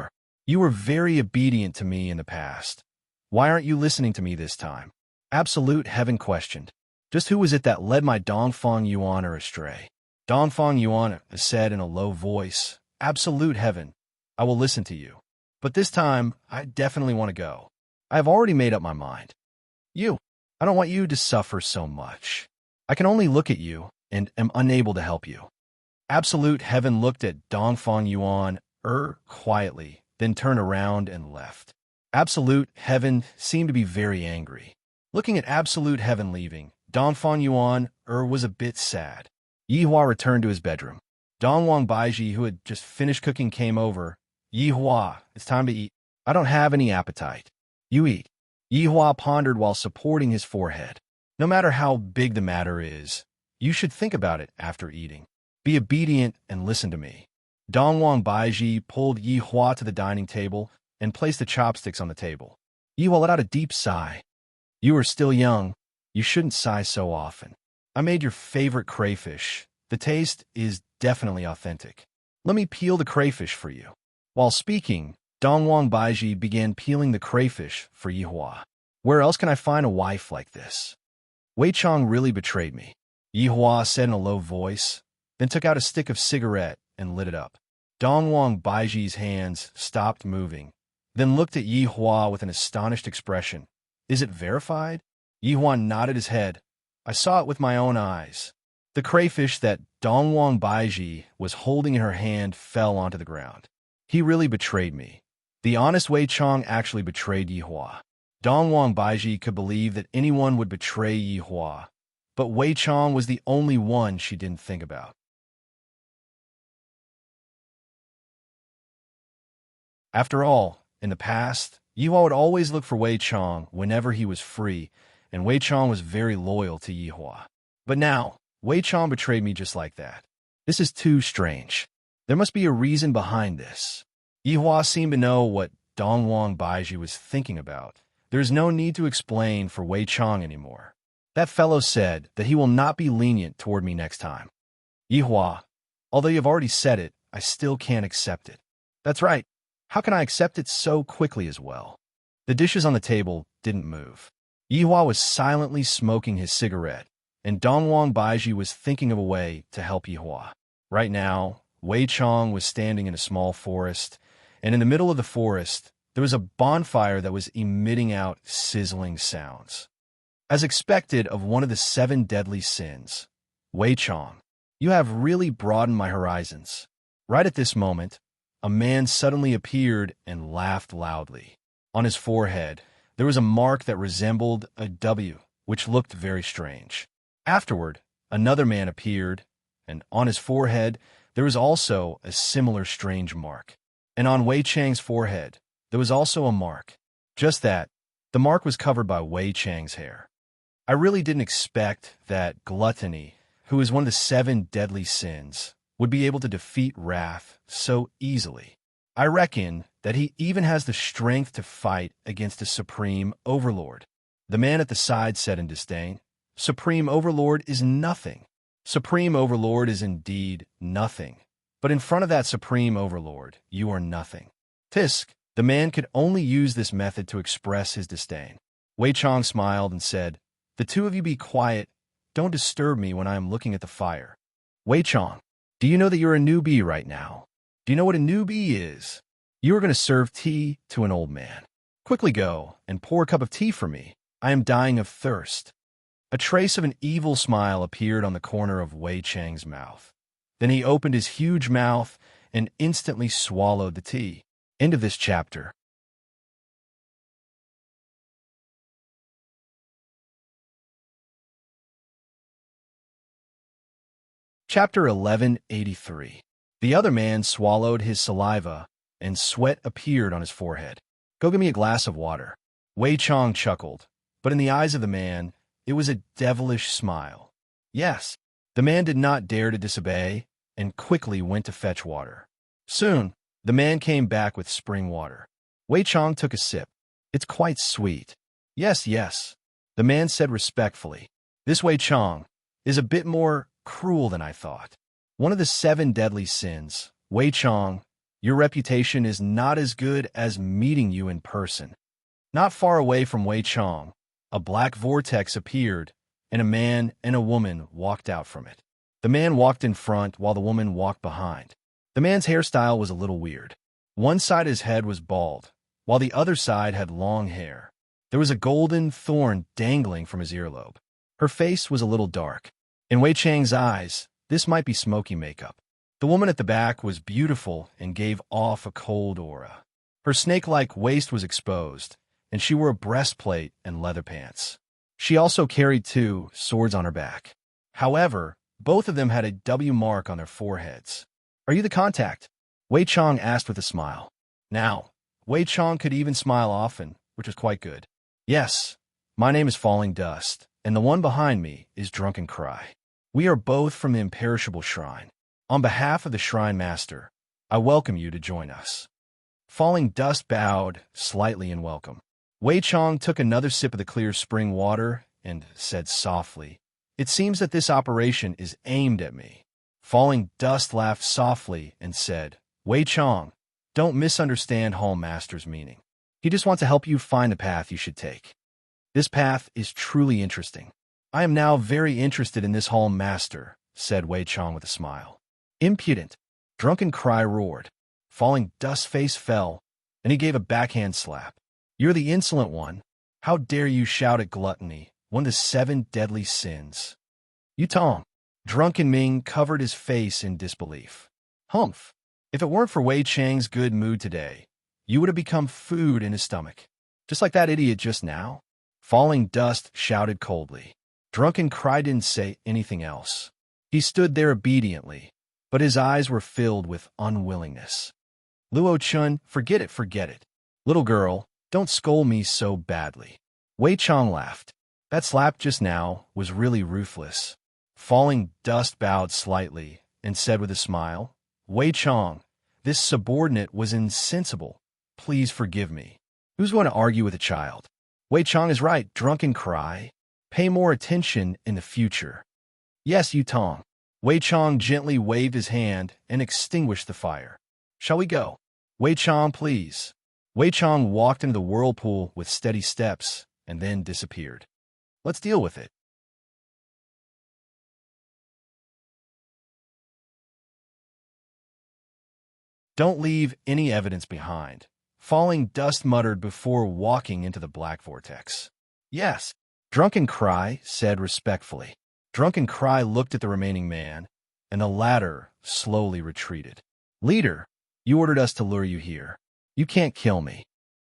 were very obedient to me in the past. Why aren't you listening to me this time? Absolute Heaven questioned. Just who was it that led my Dongfang Yuan astray? Dongfang Yuan said in a low voice, Absolute Heaven, I will listen to you. But this time, I definitely want to go. I have already made up my mind. I don't want you to suffer so much. I can only look at you and am unable to help you. Absolute Heaven looked at Dongfang Yuan quietly, then turned around and left. Absolute Heaven seemed to be very angry. Looking at Absolute Heaven leaving, Dongfang Yuan was a bit sad. Yihua returned to his bedroom. Dongwang Baiji, who had just finished cooking, came over. Yihua, it's time to eat. I don't have any appetite. You eat. Yihua pondered while supporting his forehead. No matter how big the matter is, you should think about it after eating. Be obedient and listen to me. Dongwang Baiji pulled Yihua to the dining table and placed the chopsticks on the table. Yihua let out a deep sigh. You are still young. You shouldn't sigh so often. I made your favorite crayfish. The taste is definitely authentic. Let me peel the crayfish for you. While speaking, Dongwang Baiji began peeling the crayfish for Yihua. Where else can I find a wife like this? Wei Chong really betrayed me, Yihua said in a low voice, then took out a stick of cigarette and lit it up. Dongwang Baiji's hands stopped moving, then looked at Yihua with an astonished expression. Is it verified? Yihua nodded his head. I saw it with my own eyes. The crayfish that Dongwang Baiji was holding in her hand fell onto the ground. He really betrayed me. The honest Wei Chong actually betrayed Yihua. Dongwang Baiji could believe that anyone would betray Yihua, but Wei Chong was the only one she didn't think about. After all, in the past, Yihua would always look for Wei Chong whenever he was free, and Wei Chong was very loyal to Yihua. But now, Wei Chong betrayed me just like that. This is too strange. There must be a reason behind this. Yihua seemed to know what Dongwang Baiji was thinking about. There is no need to explain for Wei Chong anymore. That fellow said that he will not be lenient toward me next time. Yihua, although you have already said it, I still can't accept it. That's right. How can I accept it so quickly as well? The dishes on the table didn't move. Yihua was silently smoking his cigarette, and Dongwang Baiji was thinking of a way to help Yihua. Right now, Wei Chong was standing in a small forest, and in the middle of the forest, there was a bonfire that was emitting out sizzling sounds. As expected of one of the 7 deadly sins, Wei Chong, you have really broadened my horizons. Right at this moment, a man suddenly appeared and laughed loudly. On his forehead, There was a mark that resembled a W, which looked very strange. Afterward, another man appeared, and on his forehead there was also a similar strange mark. And on Wei Chang's forehead, there was also a mark. Just that, the mark was covered by Wei Chang's hair. I really didn't expect that gluttony, who is one of the 7 deadly sins, would be able to defeat wrath so easily. I reckon that he even has the strength to fight against a supreme overlord. The man at the side said in disdain, "Supreme overlord is nothing. Supreme overlord is indeed nothing. But in front of that supreme overlord, you are nothing." Tisk, the man could only use this method to express his disdain. Wei Chang smiled and said, "The two of you be quiet. Don't disturb me when I am looking at the fire." Wei Chang, do you know that you're a newbie right now? Do you know what a newbie is? You are going to serve tea to an old man. Quickly go and pour a cup of tea for me. I am dying of thirst. A trace of an evil smile appeared on the corner of Wei Chang's mouth. Then he opened his huge mouth and instantly swallowed the tea. End of this chapter. Chapter 1183. The other man swallowed his saliva, and sweat appeared on his forehead. "Go get me a glass of water." Wei Chang chuckled, but in the eyes of the man, it was a devilish smile. Yes, the man did not dare to disobey, and quickly went to fetch water. Soon, the man came back with spring water. Wei Chang took a sip. "It's quite sweet." "Yes, yes," the man said respectfully. "This Wei Chang is a bit more cruel than I thought. One of the 7 deadly sins. Wei Chang, your reputation is not as good as meeting you in person." Not far away from Wei Chang, a black vortex appeared, and a man and a woman walked out from it. The man walked in front while the woman walked behind. The man's hairstyle was a little weird. One side of his head was bald, while the other side had long hair. There was a golden thorn dangling from his earlobe. Her face was a little dark. In Wei Chang's eyes, this might be smoky makeup. The woman at the back was beautiful and gave off a cold aura. Her snake-like waist was exposed, and she wore a breastplate and leather pants. She also carried 2 swords on her back. However, both of them had a W mark on their foreheads. "Are you the contact?" Wei Chang asked with a smile. Now, Wei Chang could even smile often, which was quite good. "Yes, my name is Falling Dust, and the one behind me is Drunken Cry. We are both from the Imperishable Shrine. On behalf of the Shrine Master, I welcome you to join us." Falling Dust bowed slightly in welcome. Wei Chang took another sip of the clear spring water and said softly, "It seems that this operation is aimed at me." Falling Dust laughed softly and said, "Wei Chang, don't misunderstand Hall Master's meaning. He just wants to help you find the path you should take. This path is truly interesting. I am now very interested in this Hall Master," said Wei Chang with a smile. "Impudent!" Drunken Cry roared. Falling Dust's face fell, and he gave a backhand slap. "You're the insolent one. How dare you shout at gluttony, one of the 7 deadly sins?" Yutong. Drunken Ming covered his face in disbelief. "Humph! If it weren't for Wei Chang's good mood today, you would have become food in his stomach. Just like that idiot just now?" Falling Dust shouted coldly. Drunken Cry didn't say anything else. He stood there obediently, but his eyes were filled with unwillingness. "Luo Chun, forget it, forget it. Little girl, don't scold me so badly." Wei Chang laughed. That slap just now was really ruthless. Falling Dust bowed slightly and said with a smile, "Wei Chang, this subordinate was insensible. Please forgive me. Who's going to argue with a child?" Wei Chang is right, Drunken Cry. Pay more attention in the future. "Yes, Yutong." Wei Chang gently waved his hand and extinguished the fire. "Shall we go?" "Wei Chang, please." Wei Chang walked into the whirlpool with steady steps and then disappeared. Let's deal with it. "Don't leave any evidence behind," Falling Dust muttered before walking into the black vortex. "Yes," Drunken Cry said respectfully. Drunken Cry looked at the remaining man, and the latter slowly retreated. "Leader, you ordered us to lure you here. You can't kill me."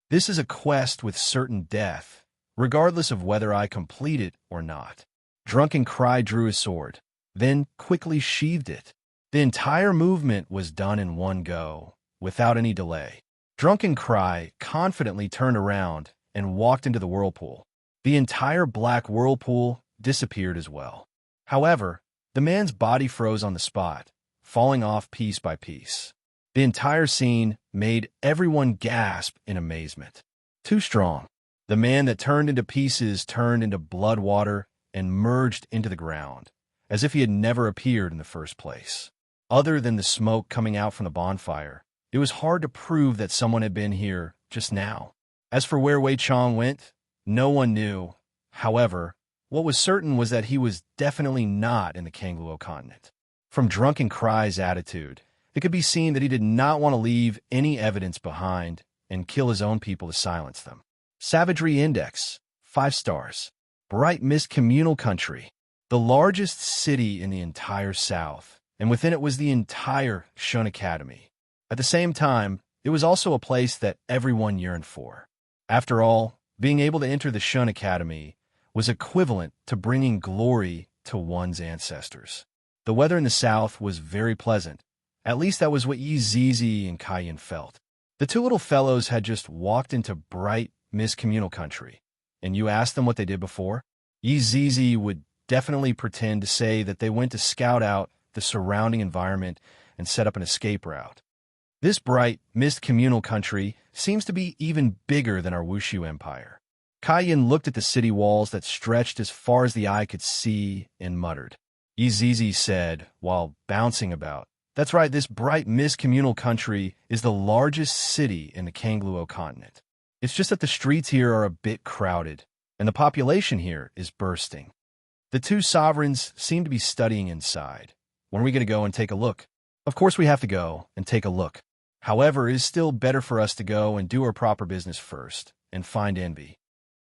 This is a quest with certain death, regardless of whether I complete it or not. Drunken Cry drew his sword, then quickly sheathed it. The entire movement was done in one go, without any delay. Drunken Cry confidently turned around and walked into the whirlpool. The entire black whirlpool disappeared as well. However, the man's body froze on the spot, falling off piece by piece. The entire scene made everyone gasp in amazement. Too strong. The man that turned into pieces turned into blood water and merged into the ground, as if he had never appeared in the first place. Other than the smoke coming out from the bonfire, it was hard to prove that someone had been here just now. As for where Wei Chong went, no one knew. However, what was certain was that he was definitely not in the Kangluo continent. From Drunken Cry's attitude, it could be seen that he did not want to leave any evidence behind and kill his own people to silence them. Savagery Index, 5 stars. Bright Mist Communal Country, the largest city in the entire South, and within it was the entire Shun Academy. At the same time, it was also a place that everyone yearned for. After all, being able to enter the Shun Academy was equivalent to bringing glory to one's ancestors. The weather in the South was very pleasant. At least that was what Yi Zizi and Kaiyan felt. The two little fellows had just walked into Bright Mist Communal Country, and you asked them what they did before? Yi Zizi would definitely pretend to say that they went to scout out the surrounding environment and set up an escape route. This Bright Mist Communal Country seems to be even bigger than our Wushu Empire. Kaiyan looked at the city walls that stretched as far as the eye could see and muttered. Yi Zizi said, while bouncing about, "That's right, this Bright Mist Communal Country is the largest city in the Kangluo continent. It's just that the streets here are a bit crowded, and the population here is bursting." The two sovereigns seem to be studying inside. When are we going to go and take a look? Of course we have to go and take a look. However, it is still better for us to go and do our proper business first, and find Envy.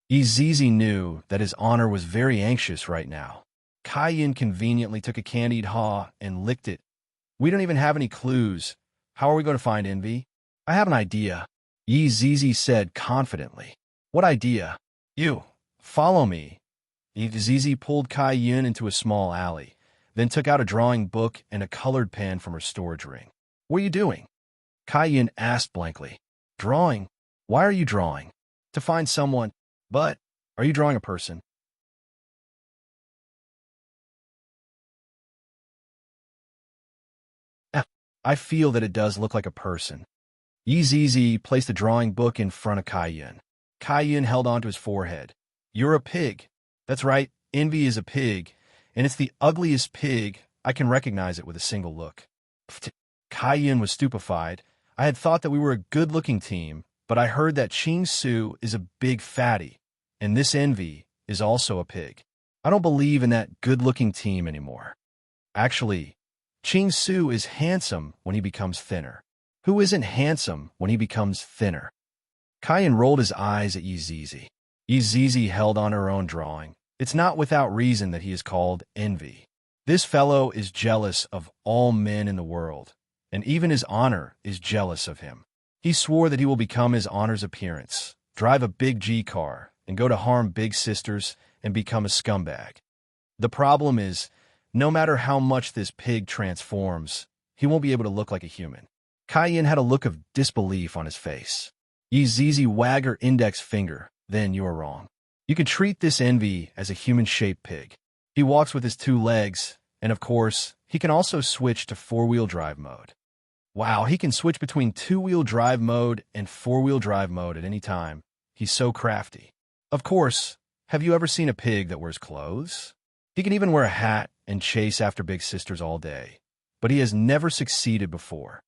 Yi Zizi knew that his honor was very anxious right now. Kaiyan conveniently took a candied haw and licked it. "We don't even have any clues. How are we going to find Envy?" "I have an idea," Yi Zizi said confidently. "What idea?" "You. Follow me." Yi Zizi pulled Kaiyan into a small alley, then took out a drawing book and a colored pen from her storage ring. "What are you doing?" Kaiyan asked blankly. "Drawing? Why are you drawing?" "To find someone." "But, are you drawing a person?" "I feel that it does look like a person." Yi Zizi placed the drawing book in front of Kaiyan. Kaiyan held onto his forehead. "You're a pig." "That's right, Envy is a pig, and it's the ugliest pig. I can recognize it with a single look." Kaiyan was stupefied. "I had thought that we were a good-looking team, but I heard that Ching Su is a big fatty, and this Envy is also a pig. I don't believe in that good-looking team anymore." Actually, Ching Su is handsome when he becomes thinner. Who isn't handsome when he becomes thinner? Kaiyan rolled his eyes at Yi Zizi. Yi Zizi held on her own drawing. It's not without reason that he is called Envy. This fellow is jealous of all men in the world, and even his honor is jealous of him. He swore that he will become his honor's appearance, drive a big G car, and go to harm big sisters and become a scumbag. The problem is, no matter how much this pig transforms, he won't be able to look like a human. Kaiyan had a look of disbelief on his face. Yi Zizi wagged her index finger. "Then you are wrong. You can treat this Envy as a human-shaped pig. He walks with his 2 legs, and of course, he can also switch to 4-wheel drive mode." Wow, he can switch between 2-wheel drive mode and 4-wheel drive mode at any time. He's so crafty. Of course, have you ever seen a pig that wears clothes? He can even wear a hat and chase after big sisters all day, but he has never succeeded before.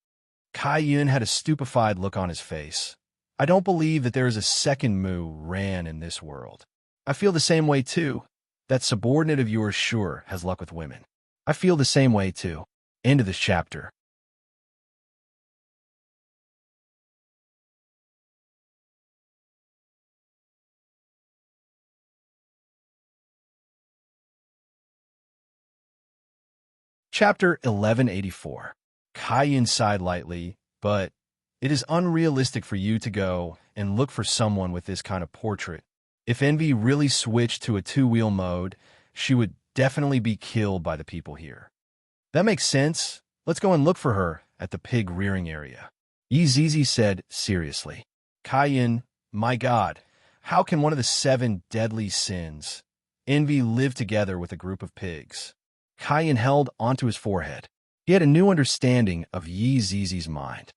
Kaiyan had a stupefied look on his face. "I don't believe that there is a second Mu Ran in this world. I feel the same way too. That subordinate of yours sure has luck with women. I feel the same way too." End of this chapter. Chapter 1184. Kaiyan sighed lightly, "But it is unrealistic for you to go and look for someone with this kind of portrait. If Envy really switched to a two-wheel mode, she would definitely be killed by the people here. That makes sense. Let's go and look for her at the pig rearing area. Yi Zizi said seriously. Kaiyan, my God, how can one of the 7 deadly sins, envy, live together with a group of pigs? Kaiyan held onto his forehead. He had a new understanding of Yi Zizi's mind.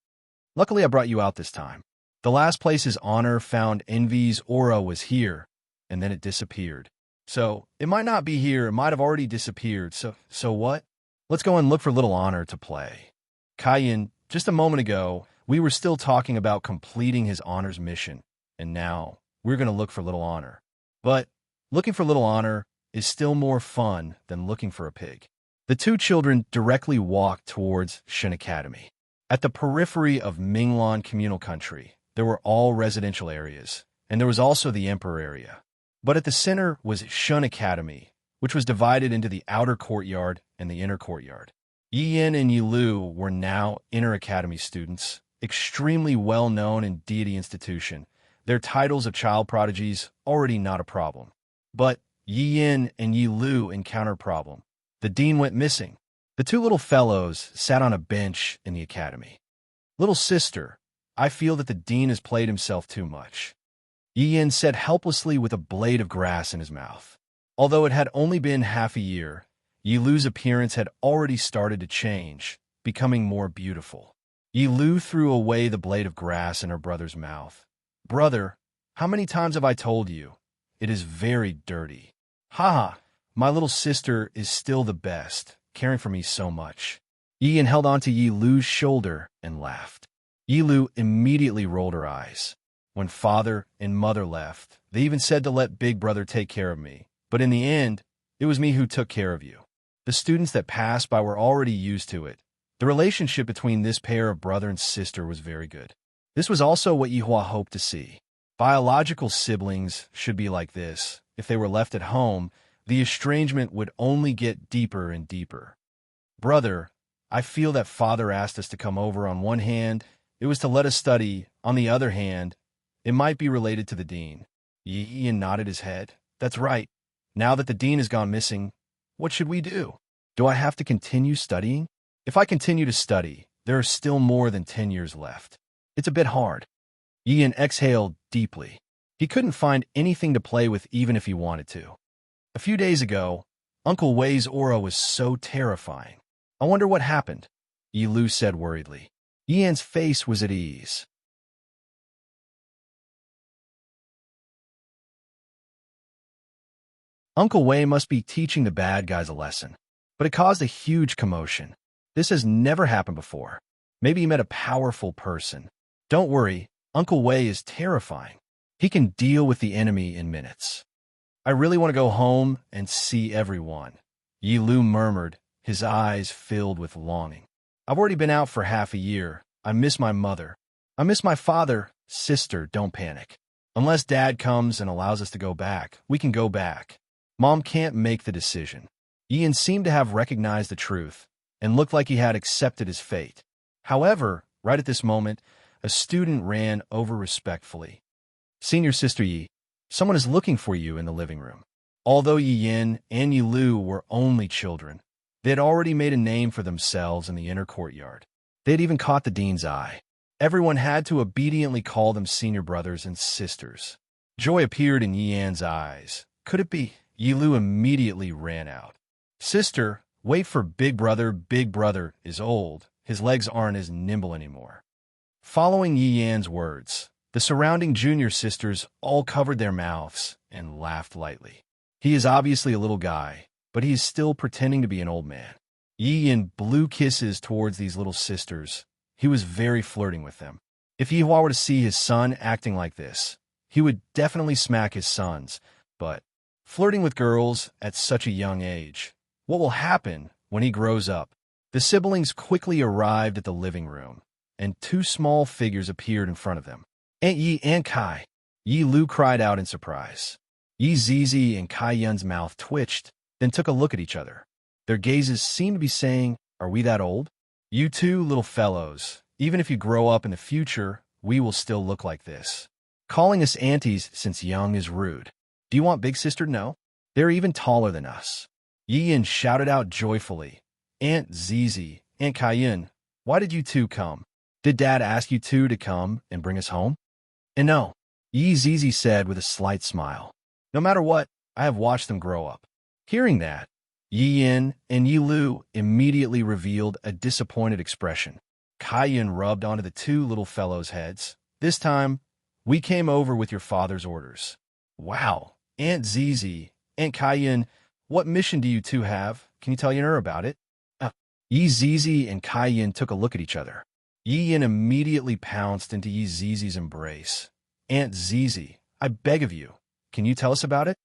Luckily, I brought you out this time. The last place his honor found Envy's aura was here, and then it disappeared. So, it might not be here, it might have already disappeared, so what? Let's go and look for Little Honor to play. Kaiyan, just a moment ago, we were still talking about completing his honor's mission, and now we're going to look for Little Honor. But looking for Little Honor is still more fun than looking for a pig. The 2 children directly walked towards Shen Academy. At the periphery of Minglan Communal Country, there were all residential areas, and there was also the Emperor area. But at the center was Shun Academy, which was divided into the outer courtyard and the inner courtyard. Yi Yin and Yi Lu were now inner academy students, extremely well-known in deity institution. Their titles of child prodigies already not a problem. But Yi Yin and Yi Lu encountered problem. The dean went missing. The 2 little fellows sat on a bench in the academy. Little sister, I feel that the dean has played himself too much. Yi Yin said helplessly with a blade of grass in his mouth. Although it had only been half a year, Yi Lu's appearance had already started to change, becoming more beautiful. Yi Lu threw away the blade of grass in her brother's mouth. Brother, how many times have I told you? It is very dirty. Haha, my little sister is still the best, caring for me so much. Yi Yin held onto Yi Lu's shoulder and laughed. Yi Lu immediately rolled her eyes. When father and mother left, they even said to let big brother take care of me. But in the end, it was me who took care of you. The students that passed by were already used to it. The relationship between this pair of brother and sister was very good. This was also what Yihua hoped to see. Biological siblings should be like this. If they were left at home, the estrangement would only get deeper and deeper. Brother, I feel that father asked us to come over. On one hand, it was to let us study. On the other hand, it might be related to the dean. Yi nodded his head. That's right. Now that the dean has gone missing, what should we do? Do I have to continue studying? If I continue to study, there are still more than 10 years left. It's a bit hard. Yin exhaled deeply. He couldn't find anything to play with even if he wanted to. A few days ago, Uncle Wei's aura was so terrifying. I wonder what happened, Yi Lu said worriedly. Yian's face was at ease. Uncle Wei must be teaching the bad guys a lesson, but it caused a huge commotion. This has never happened before. Maybe he met a powerful person. Don't worry, Uncle Wei is terrifying. He can deal with the enemy in minutes. I really want to go home and see everyone, Yi Lu murmured, his eyes filled with longing. I've already been out for half a year. I miss my mother. I miss my father. Sister, don't panic. Unless Dad comes and allows us to go back, we can go back. Mom can't make the decision. Ian seemed to have recognized the truth and looked like he had accepted his fate. However, right at this moment, a student ran over respectfully. Senior Sister Yi, someone is looking for you in the living room. Although Yi Yin and Yi Lu were only children, they had already made a name for themselves in the inner courtyard. They had even caught the dean's eye. Everyone had to obediently call them senior brothers and sisters. Joy appeared in Yi Yan's eyes. Could it be? Yi Lu immediately ran out. Sister, wait for Big Brother. Big Brother is old. His legs aren't as nimble anymore. Following Yi Yan's words, the surrounding junior sisters all covered their mouths and laughed lightly. He is obviously a little guy, but he is still pretending to be an old man. Yi Yan blew kisses towards these little sisters. He was very flirting with them. If Yihua were to see his son acting like this, he would definitely smack his sons, but flirting with girls at such a young age, what will happen when he grows up? The siblings quickly arrived at the living room, and two small figures appeared in front of them. Aunt Yi and Kai. Yi Lu cried out in surprise. Yi Zizi and Kai Yun's mouth twitched, then took a look at each other. Their gazes seemed to be saying, "Are we that old? You two little fellows, even if you grow up in the future, we will still look like this." Calling us aunties since young is rude. Do you want Big Sister to know? They're even taller than us. Yin shouted out joyfully. Aunt Zizi, Aunt Cayenne, why did you two come? Did Dad ask you two to come and bring us home? And no, Yi Zizi said with a slight smile. No matter what, I have watched them grow up. Hearing that, Yi Yin and Yi Lu immediately revealed a disappointed expression. Cayenne rubbed onto the two little fellows' heads. This time, we came over with your father's orders. Wow, Aunt Zizi, Aunt Cayenne, what mission do you two have? Can you tell Yin about it? Yi Zizi and Cayenne took a look at each other. Yi Yin immediately pounced into Yi Zizi's embrace. Aunt Zizi, I beg of you, can you tell us about it?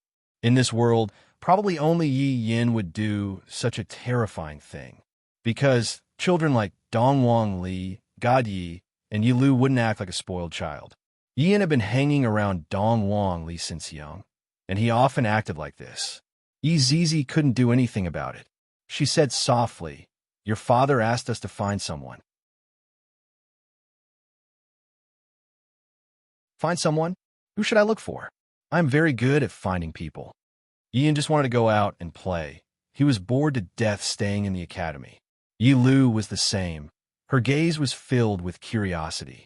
In this world, probably only Yi Yin would do such a terrifying thing. Because children like Dongwang Li, God Yi, and Yi Lu wouldn't act like a spoiled child. Yi Yin had been hanging around Dongwang Li since young, and he often acted like this. Yi Zizi couldn't do anything about it. She said softly, your father asked us to find someone. Find someone? Who should I look for? I'm very good at finding people. Ian just wanted to go out and play. He was bored to death staying in the academy. Yi Lu was the same. Her gaze was filled with curiosity.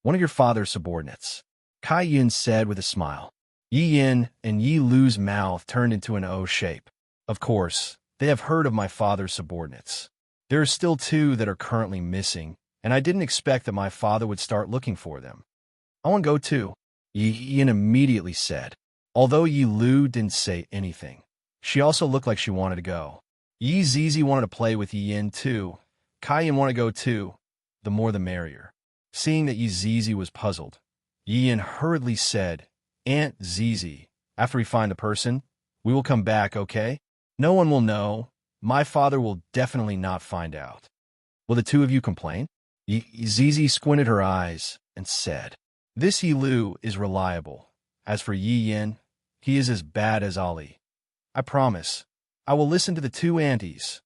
One of your father's subordinates, Kai Yin said with a smile. Yi Yin and Yi Lu's mouth turned into an O shape. Of course, they have heard of my father's subordinates. There are still two that are currently missing, and I didn't expect that my father would start looking for them. I want to go too, Yi Yin immediately said. Although Yi Lu didn't say anything, she also looked like she wanted to go. Yi Zizi wanted to play with Yi Yin too. Kai Yin wanted to go too. The more the merrier. Seeing that Yi Zizi was puzzled, Yi Yin hurriedly said, Aunt Zizi, after we find the person, we will come back, okay? No one will know. My father will definitely not find out. Will the two of you complain? Yi Zizi squinted her eyes and said, This Yi Lu is reliable. As for Yi Yin, he is as bad as Ali. I promise, I will listen to the two aunties.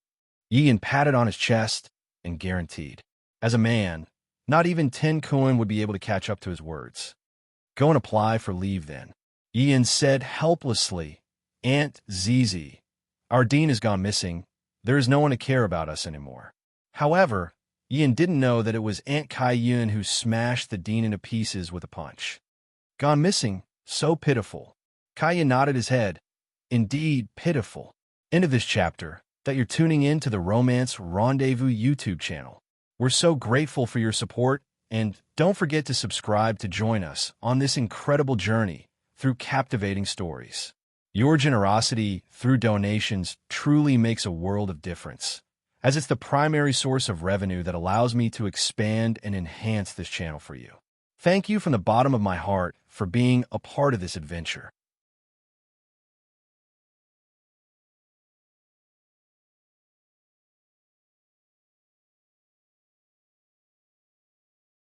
Yi Yin patted on his chest and guaranteed. As a man, not even 10 coin would be able to catch up to his words. Go and apply for leave then. Yi Yin said helplessly, Aunt Zizi, our dean has gone missing. There is no one to care about us anymore. However, Yi Yin didn't know that it was Aunt Kai-yun who smashed the dean into pieces with a punch. Gone missing? So pitiful. Kai-yun nodded his head. Indeed, pitiful. End of this chapter. That you're tuning in to the Romance Rendezvous YouTube channel. We're so grateful for your support, and don't forget to subscribe to join us on this incredible journey through captivating stories. Your generosity through donations truly makes a world of difference, as it's the primary source of revenue that allows me to expand and enhance this channel for you. Thank you from the bottom of my heart for being a part of this adventure.